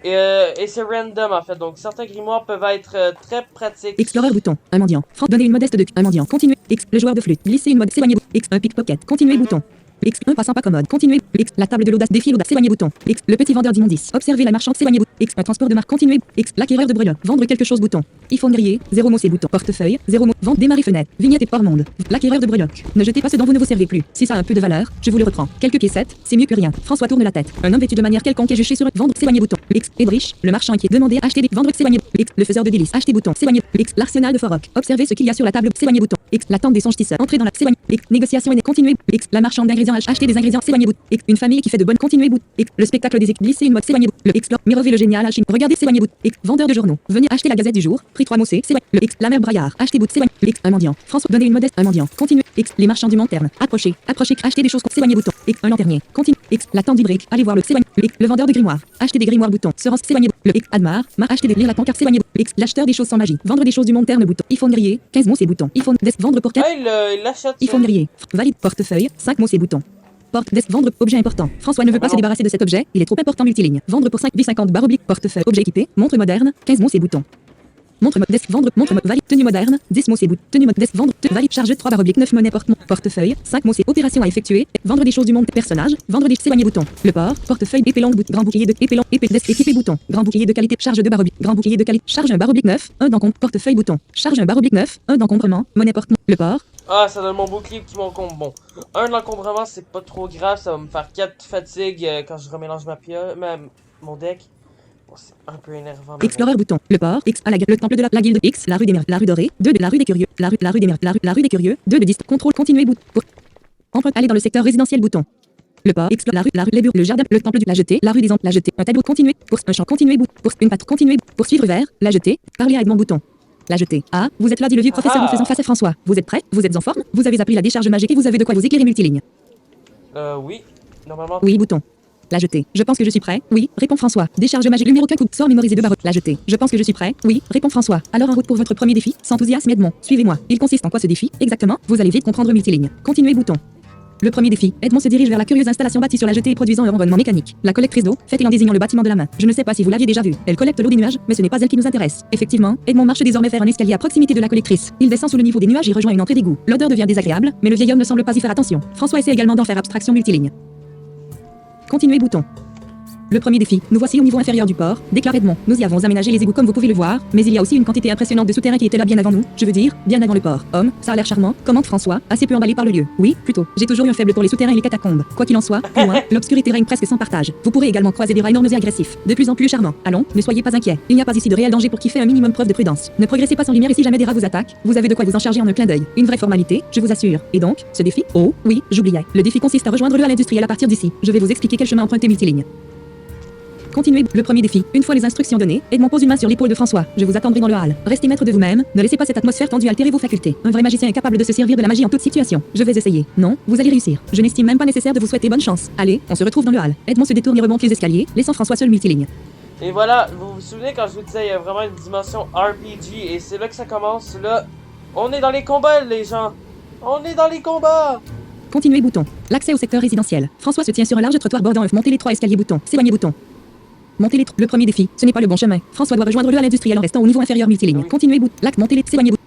Et c'est random en fait, donc certains grimoires peuvent être très pratiques. Explorer bouton. Un mendiant. Donner une modeste de. Un mendiant. Continuer. X. Le joueur de flûte. Glisser une mode. S'éloigner bouton. X. Un pickpocket. Continuer bouton. X. Un passant pas commode. Continuer. X. La table de l'audace. Défi l'audace. S'éloigner bouton. X. Le petit vendeur d'immondices. Observer la marchande. S'éloigner bouton. X. Un transport de marque. Continuer. X. L'acquéreur de breloques. Vendre quelque chose bouton. iPhone grillé. 0 mot c'est bouton. Portefeuille. 0 mot. Vente démarrer fenêtre. Vignette et port monde. L'acquéreur de breloques. Ne jetez pas ce dont vous ne vous servez plus. Si ça a un peu de valeur, je vous le reprends. Quelques piécettes, c'est mieux que rien. François tourne la tête. Un homme vêtu de manière quelconque est juché sur vendre. S'éloigner bouton. X. Edrich. Le marchand inquiet. Demander à acheter des vendre. S'éloigner. X. Le faiseur de délices. Acheter bouton. S'éloigner. X. L'arsenal de Forrock. Observer ce qu'il y a sur la table. S'éloigner bouton. X. La tente des songes tisseurs. Entrer dans la s'éloigner. X. Négociation et continuer. X. La marchande d'ingrédients. Acheter des ingrédients. S'éloigner bouton. X. Une famille qui fait de bonnes continuer bouton. X. Le spectacle des équipes. Glisser une mode. S'éloigner bouton. Le X. Mirover le génial. Chine. Regardez. S'éloigner bouton. X. Vendeur de journaux. Venez acheter la gazette du jour. Prix 3 mots c'est. S'éloigner. Le X. La mère Braillard. Acheter bouton. S'éloigner. Le X. Un mendiant. François. Donner une modeste. Un mendiant. Continuer. X. Les marchands du Monterne. Approcher. Approcher. Acheter des choses. S'éloigner bouton. X. Un lanternier. Continue. X. La tente du brick. Allez voir le s'éloigner. Le X. Le vendeur de grimoire. Acheter des grimoires bouton. Se rendre. S'éloigner. Le X. Admar. Acheter des lire la pancarte. S'éloigner. X. L'acheteur des choses sans magie. Vendre des choses du Monterne bouton. iPhone grillé. 15 mots c'est bouton. iPhone. Vendre pour 15. Ah, il l'achète. iPhone grillé. Valide. Portefeuille. 5 mots c'est bouton. Porte, desk, vendre, objet important. François ne veut pas se débarrasser de cet objet, il est trop important multiligne. Vendre pour 5, V50, barre oblique, portefeuille, objet équipé, montre moderne, 15 mots, c'est bouton. Montre mode desk, vendre, montre mode valide, tenue moderne, 10 mots, c'est bout, tenue mode desk, vendre, valide, charge 3 barre oblique, 9 monnaie, portefeuille, 5 mots, c'est opération à effectuer, vendre des choses du monde, personnage, vendre des s'éloigner bouton, le port, portefeuille, épée longue, grand bouclier de, épée long, épée desk, équipé bouton, grand bouclier de qualité, charge 2 barre oblique, grand bouclier de qualité, charge 1 barre oblique 9, 1 d'encombre, portefeuille bouton, charge 1 barre oblique 9, 1 d'encombrement, monnaie porte, le port. Ah, ça donne mon bouclier qui m'encombre. Bon, un de l'encombrement, c'est pas trop grave, ça va me faire 4 fatigues quand je remélange mon deck. Bon, c'est un peu énervant. Explorer bouton, le port, X à le temple de la guilde X, la rue des la rue dorée, 2 de la rue des curieux, la rue des la rue des curieux, 2 de 10, contrôle continuer bouton. Empreinte aller dans le secteur résidentiel bouton. Le port, explore la rue, les bureaux, le jardin, le temple du la jetée, la rue des la jetée, un tableau continuer, pour un champ continuer bouton, pour une patte continuer, poursuivre vers, la jetée, parler avec mon bouton. La jetée. Ah, vous êtes là, dit le vieux professeur en faisant face à François. Vous êtes prêt? Vous êtes en forme? Vous avez appris la décharge magique et vous avez de quoi vous éclairer multiligne. Oui. Normalement. Oui, bouton. La jetée. Je pense que je suis prêt. Oui, répond François. Décharge magique numéro 4 coup sort mémorisé de barreau. La jetée. Je pense que je suis prêt. Oui, répond François. Alors en route pour votre premier défi. Sans enthousiasme Edmond. Suivez-moi. Il consiste en quoi ce défi? Exactement. Vous allez vite comprendre multiligne. Continuez bouton. Le premier défi. Edmond se dirige vers la curieuse installation bâtie sur la jetée et produisant un ronronnement mécanique. La collectrice d'eau, faites-il en désignant le bâtiment de la main. Je ne sais pas si vous l'aviez déjà vu. Elle collecte l'eau des nuages, mais ce n'est pas elle qui nous intéresse. Effectivement, Edmond marche désormais vers un escalier à proximité de la collectrice. Il descend sous le niveau des nuages et rejoint une entrée d'égout. L'odeur devient désagréable, mais le vieil homme ne semble pas y faire attention. François essaie également d'en faire abstraction multiligne. Continuez bouton. Le premier défi. Nous voici au niveau inférieur du port, déclare Edmond. Nous y avons aménagé les égouts comme vous pouvez le voir, mais il y a aussi une quantité impressionnante de souterrains qui étaient là bien avant nous, je veux dire, bien avant le port. Homme, ça a l'air charmant, commente François, assez peu emballé par le lieu. Oui, plutôt. J'ai toujours eu un faible pour les souterrains et les catacombes. Quoi qu'il en soit, plus loin, l'obscurité règne presque sans partage. Vous pourrez également croiser des rats énormes et agressifs, de plus en plus charmants. Allons, ne soyez pas inquiets. Il n'y a pas ici de réel danger pour qui fait un minimum preuve de prudence. Ne progressez pas sans lumière et si jamais des rats vous attaquent, vous avez de quoi vous en charger en un clin d'œil. Une vraie formalité, je vous assure. Et donc, ce défi? Oh, oui, j'oubliais. Le défi consiste à rejoindre le hall industriel à partir d'ici. Je vais vous expliquer quel chemin emprunter multiligne. Continuez le premier défi. Une fois les instructions données, Edmond pose une main sur l'épaule de François. Je vous attendrai dans le hall. Restez maître de vous-même. Ne laissez pas cette atmosphère tendue altérer vos facultés. Un vrai magicien est capable de se servir de la magie en toute situation. Je vais essayer. Non, vous allez réussir. Je n'estime même pas nécessaire de vous souhaiter bonne chance. Allez, on se retrouve dans le hall. Edmond se détourne et remonte les escaliers, laissant François seul multiligne. Et voilà, vous vous souvenez quand je vous disais, il y a vraiment une dimension RPG et c'est là que ça commence. Là, on est dans les combats, les gens. On est dans les combats. Continuez bouton. L'accès au secteur résidentiel. François se tient sur un large trottoir bordant montez les 3 escaliers bouton. S'éloigner bouton. Montez les le premier défi. Ce n'est pas le bon chemin. François doit rejoindre le hall industriel en restant au niveau inférieur multiligne. Continuez bout. Lac montez les s'éloigner bout.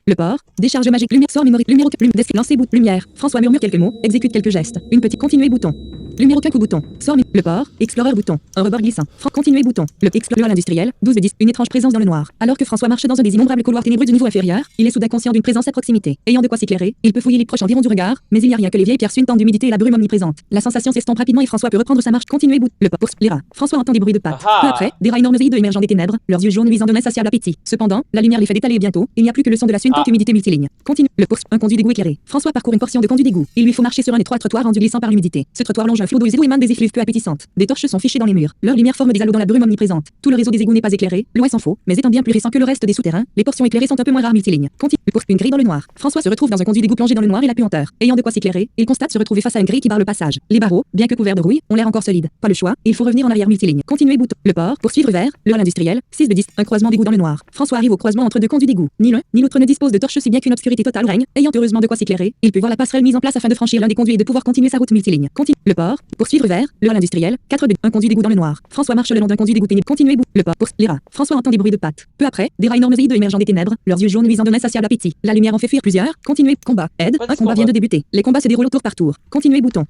Le port. Décharge magique. Lumière sort mémorie. Numéro plume. Lancer bout. Lumière. François murmure quelques mots. Exécute quelques gestes. Une petite continuer bouton. Numéro 5 ou bouton. Sort le port. Explorer bouton. Un rebord glissant. Continuer bouton. Le explorer industriel. 12 de 10. Une étrange présence dans le noir. Alors que François marche dans un des innombrables couloirs ténébreux du niveau inférieur, il est soudain conscient d'une présence à proximité. Ayant de quoi s'éclairer, il peut fouiller les proches environs du regard, mais il n'y a rien que les vieilles pierres suintantes d'humidité et la brume omniprésente. La sensation s'estompe rapidement et François peut reprendre sa marche. Continuer bout. Le port. Les rats. François entend des bruits de pattes. Peu après, des rats énormes et hideux émergeant des ténèbres, leurs yeux jaunes luisant d'un insatiable appétit. Cependant, la lumière les fait détaler et bientôt, il n'y a plus que le son de la suintante humidité multiligne. Continue. Le pour un conduit d'égout éclairé. François parcourt une portion de conduit d'égout. Il lui faut marcher sur un étroit trottoir rendu glissant par l'humidité. Ce trottoir longe un flot d'eau et émane des effluves peu appétissantes. Des torches sont fichées dans les murs. Leur lumière forme des halos dans la brume omniprésente. Tout le réseau des égouts n'est pas éclairé, loin s'en faut, mais étant bien plus récent que le reste des souterrains, les portions éclairées sont un peu moins rares multilignes. Continue pour une grille dans le noir. François se retrouve dans un conduit d'égout plongé dans le noir et la puanteur. Ayant de quoi s'éclairer, il constate se retrouver face à une grille qui barre le passage. Les barreaux, bien que couverts de rouille, ont l'air encore solides. Pas le choix, il faut revenir en arrière multiligne. Continuer bouton. Le port, poursuivre vers le hall industriel, 6 de 10, un croisement d'égout dans le noir. François arrive au croisement entre deux conduits d'égout. Ni l'un, ni l'autre ne dispose de torches si bien qu'une obscurité totale règne. Ayant heureusement de quoi s'éclairer, il peut voir la passerelle mise en place afin de franchir l'un des conduits et de pouvoir continuer sa route multiligne. Continue. Le port, poursuivre vers le hall industriel, 4 de un conduit d'égout dans le noir. François marche le long d'un conduit d'égout pénible. Continuer bout. Le port. Les rats. François entend des bruits de pattes. Peu après, des rats énormes et hideux émergeant des ténèbres, leurs yeux jaunes luisant d'un insatiable appétit. La lumière en fait fuir plusieurs. Continuer. Combat. Aide. Un combat vient de débuter. Les combats se déroulent tour par tour. Continuer bouton.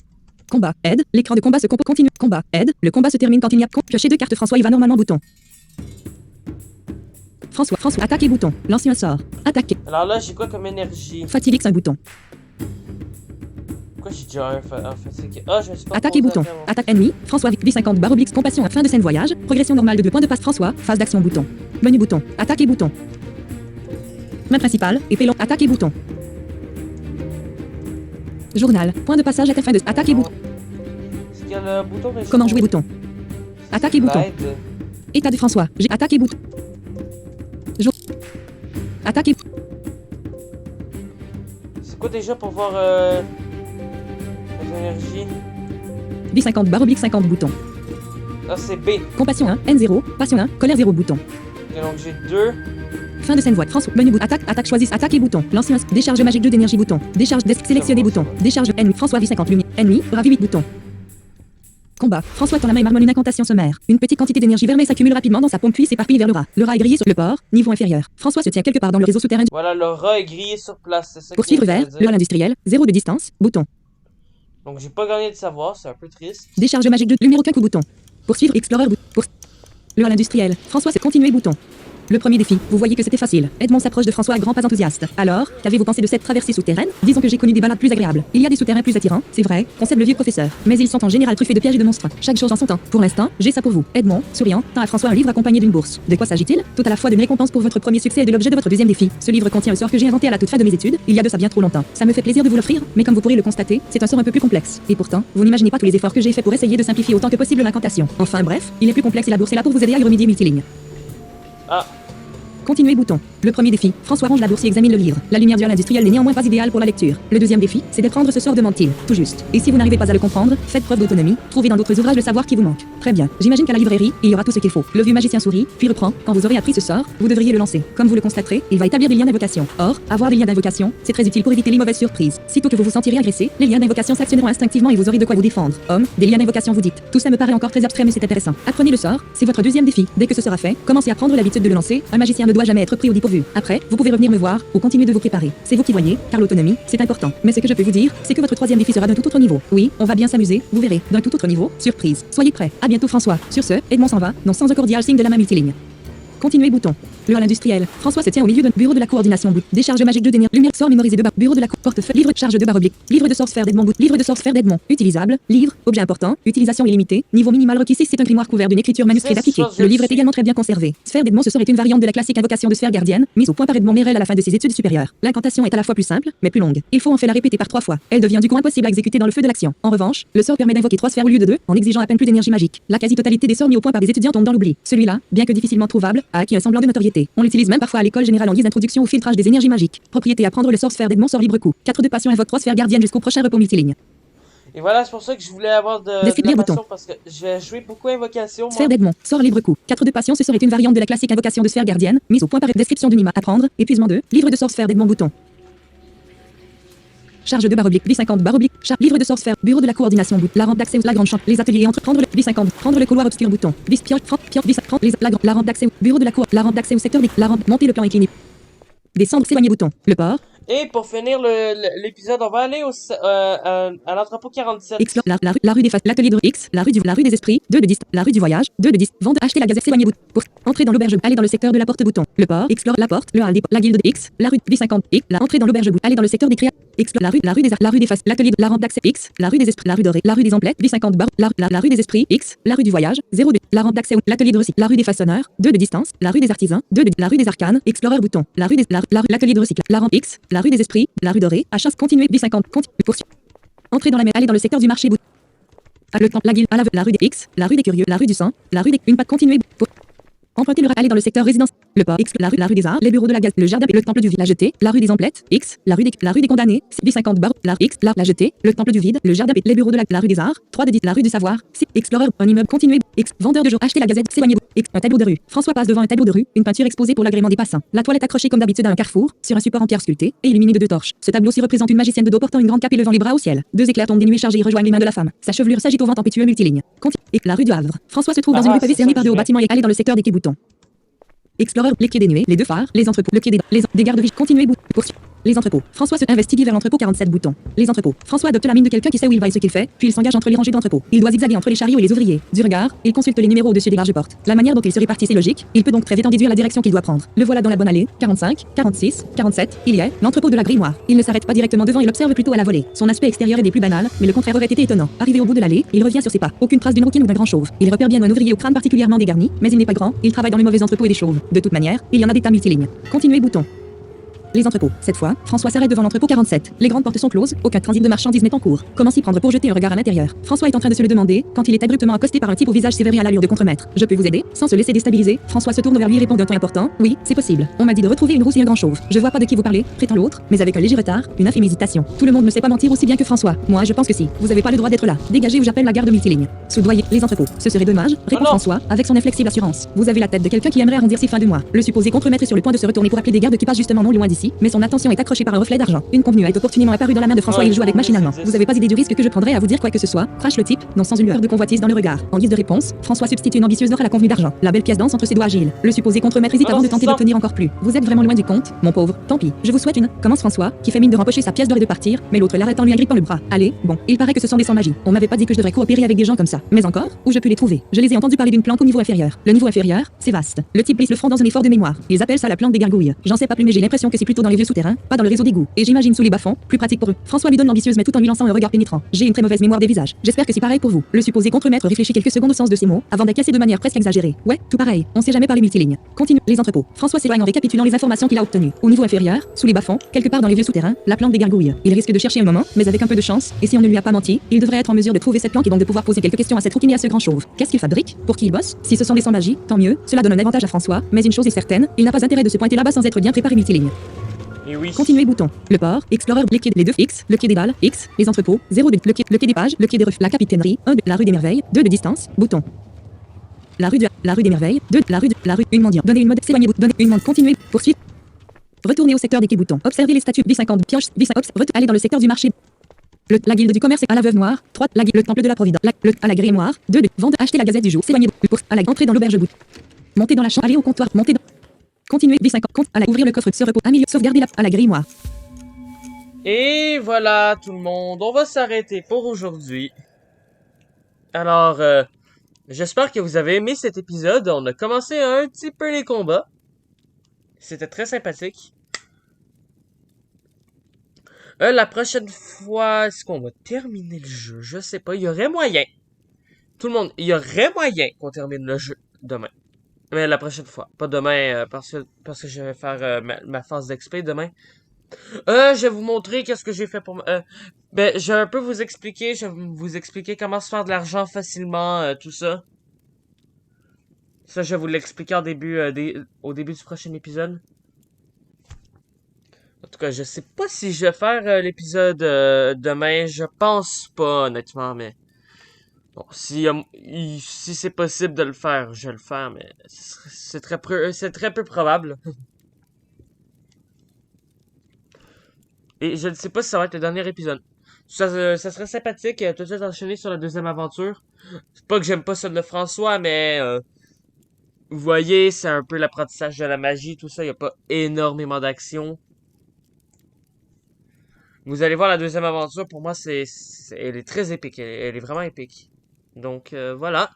Combat. Aide. L'écran de combat se compose. Continue. Combat. Aide. Le combat se termine quand il n'y a piocher 2 cartes. François y va normalement bouton. François. Attaque et bouton. Lancer un sort. Attaquer. Alors là, j'ai quoi comme énergie? Fatigue X un bouton. Pourquoi j'ai déjà un fatigue? Ah, je me suis pas Attaque et bouton. Attaque ennemi. François V50 barre oblique compassion à fin de scène voyage. Progression normale de 2 points de passe François. Phase d'action bouton. Menu bouton. Attaque et bouton. Main principale. Épée long. Attaque et bouton. Journal. Point de passage à fin de attaque et bouton. Est-ce qu'il y a le bouton? Comment jouer bouton. Attaque et bouton. État de François. J'ai attaque et bouton. Attaque et... C'est quoi déjà pour voir l'énergie? V50 barre oblique 50 bouton. Ah, c'est B. Compassion 1, N0, passion 1, colère 0 bouton. Ok, donc j'ai 2. Fin de scène voix. François. Menu bout. Attaque. Attaque. Choisisse. Attaque et bouton. Lancer un. Décharge magique 2 d'énergie bouton. Décharge. Sélectionner bouton. Décharge. Ennemi. François V50 lumière. Ennemi. Bravi 8 bouton. Combat. François tend la main et marmonne une incantation sommaire. Une petite quantité d'énergie vermeille s'accumule rapidement dans sa paume puis s'éparpille vers le rat. Le rat est grillé sur le port, niveau inférieur. François se tient quelque part dans le réseau souterrain. Voilà, le rat est grillé sur place, c'est ça Pour que suivre je veux vers, dire. le à l'industriel, 0 de distance, bouton. Donc j'ai pas gagné de savoir, c'est un peu triste. Décharge magique de lumière aucun coup bouton. Poursuivre Explorer bouton. Le à l'industriel. François se continuer bouton. Le premier défi, vous voyez que c'était facile. Edmond s'approche de François à grands pas enthousiastes. Alors, qu'avez-vous pensé de cette traversée souterraine? Disons que j'ai connu des balades plus agréables. Il y a des souterrains plus attirants, c'est vrai, concède le vieux professeur. Mais ils sont en général truffés de pièges et de monstres. Chaque chose en son temps. Pour l'instant, j'ai ça pour vous. Edmond, souriant, tend à François un livre accompagné d'une bourse. De quoi s'agit-il? Tout à la fois d'une récompense pour votre premier succès et de l'objet de votre deuxième défi. Ce livre contient un sort que j'ai inventé à la toute fin de mes études, il y a de ça bien trop longtemps. Ça me fait plaisir de vous l'offrir, mais comme vous pourrez le constater, c'est un sort un peu plus complexe. Et pourtant, vous n'imaginez pas tous les efforts que j'ai fait pour essayer de simplifier autant que possible l'incantation. Enfin bref, il est plus complexe et la bourse est là pour vous aider à y remédier multiligne. Ah, Continuer bouton. Le premier défi, François range la bourse et examine le livre. La lumière dual industrielle n'est néanmoins pas idéale pour la lecture. Le deuxième défi, c'est d'apprendre ce sort de mentir. Tout juste. Et si vous n'arrivez pas à le comprendre, faites preuve d'autonomie, trouvez dans d'autres ouvrages le savoir qui vous manque. Très bien. J'imagine qu'à la librairie, il y aura tout ce qu'il faut. Le vieux magicien sourit, puis reprend. Quand vous aurez appris ce sort, vous devriez le lancer. Comme vous le constaterez, il va établir des liens d'invocation. Or, avoir des liens d'invocation, c'est très utile pour éviter les mauvaises surprises. Sitôt que vous vous sentirez agressé, les liens d'invocation s'actionneront instinctivement et vous aurez de quoi vous défendre. Homme, des liens d'invocation vous dites. Tout ça me paraît encore très abstrait mais c'est intéressant. Apprenez le sort, c'est votre deuxième défi. Dès que ce sera fait, commencez à prendre l'habitude de le lancer. Un magicien ne doit jamais être pris au dépourvu. Après, vous pouvez revenir me voir ou continuer de vous préparer. C'est vous qui voyez, car l'autonomie, c'est important. Mais ce que je peux vous dire, c'est que votre troisième défi sera d'un tout autre niveau. Oui, on va bien s'amuser, vous verrez, d'un tout autre niveau, surprise. Soyez prêts. À bientôt François. Sur ce, Edmond s'en va, non sans un cordial signe de la main multiligne. Continuer bouton. Le hall industriel. François se tient au milieu d'un bureau de la coordination bout. Décharge magique de d'énergie. Lumière sort mémorisé de barre. Bureau de la portefeuille. Livre de charge de barre oblique. Livre de source faire d'Edmond bout. Livre de source faire d'Edmond. Utilisable. Livre. Objet important. Utilisation illimitée. Niveau minimal requis 6. C'est un grimoire couvert d'une écriture manuscrite appliquée. Le livre est également très bien conservé. Sphère d'Edmond ce serait une variante de la classique invocation de sphère gardienne, mise au point par Edmond Merel à la fin de ses études supérieures. L'incantation est à la fois plus simple, mais plus longue. Il faut en fait la répéter par 3 fois. Elle devient du coup impossible à exécuter dans le feu de l'action. En revanche, le sort permet d'invoquer 3 sphères au lieu de 2, en exigeant à peine plus d'énergie magique. La quasi-totalité des sorts mis au point par des étudiants tombe dans l'oubli. Celui-là, bien que difficilement trouvable, a acquis un semblant de notoriété. On l'utilise même parfois à l'école générale en guise d'introduction au filtrage des énergies magiques. Propriété à prendre le sort sphère d'Edmond sort libre coup. 4 de passion invoque 3 sphères gardiennes jusqu'au prochain repos multiligne. et voilà, c'est pour ça que je voulais avoir de la Description passion bouton. parce que je vais jouer beaucoup invocation, moi. Sphère d'Edmond, sort libre coup. 4 de passion ce serait une variante de la classique invocation de sphère gardienne, mise au point par description du mima. Apprendre, épuisement 2, livre de sort sphère d'Edmond bouton. Charge de barre oblique, B50 barre oblique, livre de sort sphère, bureau de la coordination bout, la rampe d'accès ou la grande chambre, les ateliers et entre prendre le B50, prendre le couloir obscur bouton, bis pion, pion, bis, prendre la rampe d'accès, bureau de la cour, la rampe d'accès au secteur des, la rampe, monter le plan incliné. Descendre, s'éloigner bouton, le port, Et pour finir l'épisode, on va aller à l'entrepôt 47. explore la rue des faces, l'atelier de X, la rue des esprits, 2 de 10, la rue du voyage, 2 de 10, vendre, acheter la gazette, s'éloigner bouton, pour entrer dans l'auberge, aller dans le secteur de la porte bouton, le port, explore la porte, le hall des, la guilde de X, la rue B50 X, la entrée dans l'auberge bouton, aller dans le secteur des créa, explore la rue des faces, l'atelier de la rampe d'accès X, la rue des esprits, la rue dorée, la rue des emplettes, B50 bar, la rue des esprits X, la rue du voyage, 0 de, la rampe d'accès, l'atelier de recyclage, la rue des façonneurs, 2 de distance, la rue des artisans, 2 de, la rue des arcanes, explorer bouton, la rue des, l'atelier de recyclage, la rampe X, la rue des esprits, la rue dorée, achat continuer B50, poursuivre. Entrer dans la mer, aller dans le secteur du marché bouton. Le temple, la guilde, la rue des X, la rue des curieux, la rue du sang, la rue des, une patte continuer, pour emprunter le aller dans le secteur résidence, le port, X, la rue des arts, les bureaux de la gaz, le jardin, le temple du vide, la jetée, la rue des emplettes, X, la rue des condamnés, B50 bar, la X, la jetée, le temple du vide, le jardin, les bureaux de la rue des arts, 3 de 10, la rue du savoir, explorer, un immeuble continuer, X, vendeur de jour, acheter la gazette, s'éloigner, X, un tableau de rue. François passe devant un tableau de rue, une peinture exposée pour l'agrément des passants. La toilette accrochée comme d'habitude à un carrefour, sur un support en pierre sculptée, et illuminé de 2 torches. Ce tableau-ci représente une magicienne de dos portant une grande cape et levant les bras au ciel. 2 éclairs tombent des nuées chargées et rejoignent les mains de la femme. Sa chevelure s'agite au vent tempétueux multiligne. Et la rue du Havre. François se trouve dans une rue pavée cernée par 2 hauts bâtiments et allé dans le secteur des quais boutons. Explorer, les quais des nuées, les 2 phares, les entrepôts, le quai des gardes-viges, continuer bout, poursuivre. Les entrepôts. François se investigue vers l'entrepôt 47 boutons. Les entrepôts. François adopte la mine de quelqu'un qui sait où il va et ce qu'il fait, puis il s'engage entre les rangées d'entrepôts. Il doit zigzaguer entre les chariots et les ouvriers. Du regard, il consulte les numéros au-dessus des larges portes. La manière dont il se répartit c'est logique, il peut donc très vite en déduire la direction qu'il doit prendre. Le voilà dans la bonne allée, 45, 46, 47, il y est, l'entrepôt de la grimoire. Il ne s'arrête pas directement devant, il observe plutôt à la volée. Son aspect extérieur est des plus banals, mais le contraire aurait été étonnant. Arrivé au bout de l'allée, il revient sur ses pas. Aucune trace d'une rouquine ou d'un grand chauve. Il repère bien un ouvrier au crâne particulièrement dégarni, mais il n'est pas grand, il travaille dans les mauvais entrepôts et des chauves. De toute manière, il y en a des tas multilignes. Continuer bouton. les entrepôts. Cette fois, François s'arrête devant l'entrepôt 47. Les grandes portes sont closes, aucun transit de marchandises n'est en cours. Comment s'y prendre pour jeter un regard à l'intérieur? François est en train de se le demander quand il est abruptement accosté par un type au visage sévère et à l'allure de contremaître. Je peux vous aider? Sans se laisser déstabiliser, François se tourne vers lui et répond d'un ton important. Oui, c'est possible. On m'a dit de retrouver une rousse et un grand chauve. Je vois pas de qui vous parlez, prétend l'autre, mais avec un léger retard, une infime hésitation. Tout le monde ne sait pas mentir aussi bien que François. Moi, je pense que si. Vous avez pas le droit d'être là. Dégagez ou j'appelle la garde multiligne. Soudoyer, les entrepôts. Ce serait dommage, répond non. François, avec son inflexible assurance. Vous avez la tête de quelqu'un qui aimerait arrondir ses fins de mois. Le supposé contremaître est sur le point de se retourner pour appeler des gardes qui passent justement non loin d'ici, mais son attention est accrochée par un reflet d'argent. Une convenue est opportunément apparue dans la main de François et il joue avec machinalement. Vous avez pas idée du risque que je prendrais à vous dire quoi que ce soit? Crache le type, non sans une lueur de convoitise dans le regard. En guise de réponse, François substitue une ambitieuse offre à la convenue d'argent. La belle pièce danse entre ses doigts agiles. Le supposé contremaître hésite avant de tenter d'obtenir encore plus. Vous êtes vraiment loin du compte, mon pauvre. Tant pis. Je vous souhaite une. Commence François, qui fait mine de rempocher sa pièce d'or et de partir, mais l'autre l'arrête en lui agrippant le bras. Allez, bon, il paraît que ce sont des sans magie. On m'avait pas dit que je devrais coopérer avec des gens comme ça. Mais encore, où je peux les trouver? Je les ai entendus parler d'une plante au niveau inférieur. Le niveau inférieur, c'est vaste. Le type glisse le front dans un effort de mémoire. Ils appellent ça la plante des gargouilles. J'en sais pas plus mais j'ai l'impression que c'est plutôt dans les vieux souterrains, pas dans le réseau d'égout. Et j'imagine sous les bas-fonds, plus pratique pour eux. François lui donne l'ambitieuse mais tout en lui lançant un regard pénétrant. J'ai une très mauvaise mémoire des visages. J'espère que c'est pareil pour vous. Le supposé contremaître réfléchit quelques secondes au sens de ces mots, avant d'acquiescer de manière presque exagérée. Ouais, tout pareil. On sait jamais par les multilignes. Continue. Les entrepôts. François s'éloigne en récapitulant les informations qu'il a obtenues. Au niveau inférieur, sous les bas-fonds, quelque part dans les vieux souterrains, la plante des gargouilles. Il risque de chercher un moment, mais avec un peu de chance, et si on ne lui a pas menti, il devrait être en mesure de trouver cette plante et donc de pouvoir poser quelques questions à cette rouquine et à ce grand chauve. Qu'est-ce qu'il fabrique? Pour qui il bosse? Si ce sont des sans magie, tant mieux. Cela donne un avantage à François, mais une chose est certaine, il n'a pas intérêt de se pointer là-bas sans être bien préparé multiligne. Et oui. Continuez bouton. Le port, Explorer, les deux X, le quai des dalles, X, les entrepôts, 0 de le quai des pages, le quai des refs, la capitainerie, 1 de la rue des merveilles, 2 de distance, bouton. La rue des merveilles, 2 la rue, une mendiant. Donnez une mode, s'éloigner, donnez une mode, continuez, poursuivre. Retournez au secteur des quais bouton. Observez les statues B50 pioche, B50, allez dans le secteur du marché. La guilde du commerce à la veuve noire, 3, le temple de la providence, à la grille noire, 2 vendre, acheter la gazette du jour, s'éloigner, à la entrée dans l'auberge bout. Montez dans la chambre, allez au comptoir, montez dans. Continuez, B50, à la ouvrir le coffre, se repos, sauvegarder à la grille noire. Et voilà tout le monde, on va s'arrêter pour aujourd'hui. Alors, j'espère que vous avez aimé cet épisode. On a commencé un petit peu les combats. C'était très sympathique. La prochaine fois, est-ce qu'on va terminer le jeu? Je sais pas, il y aurait moyen. Tout le monde, il y aurait moyen qu'on termine le jeu demain. Mais la prochaine fois. Pas demain, parce que je vais faire ma phase d'XP demain. Je vais vous montrer qu'est-ce que j'ai fait pour... ben, je vais un peu vous expliquer. Je vais vous expliquer comment se faire de l'argent facilement, tout ça. Ça, je vais vous l'expliquer au début du prochain épisode. En tout cas, je sais pas si je vais faire l'épisode demain. Je pense pas, honnêtement, mais... Bon, si c'est possible de le faire, je vais le faire, mais c'est très peu probable. Et je ne sais pas si ça va être le dernier épisode. Ça serait sympathique tout de suite enchaîner sur la deuxième aventure. C'est pas que j'aime pas celle de François, mais vous voyez, c'est un peu l'apprentissage de la magie, tout ça. Il n'y a pas énormément d'action. Vous allez voir la deuxième aventure, pour moi, elle est très épique. Elle est vraiment épique. Donc, voilà.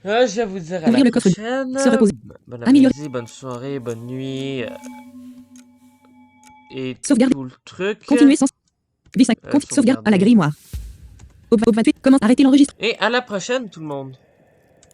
Je vais vous dire à Ouvrir la le coffre. prochaine. Se reposer. Bon Améliorer. après-midi, bonne soirée, bonne nuit. Et Sauvegarde. tout le truc. Continuez sans. B5, sauvegarde à la grille noire. Au 28, commence, arrêtez l'enregistrement. Et à la prochaine, tout le monde.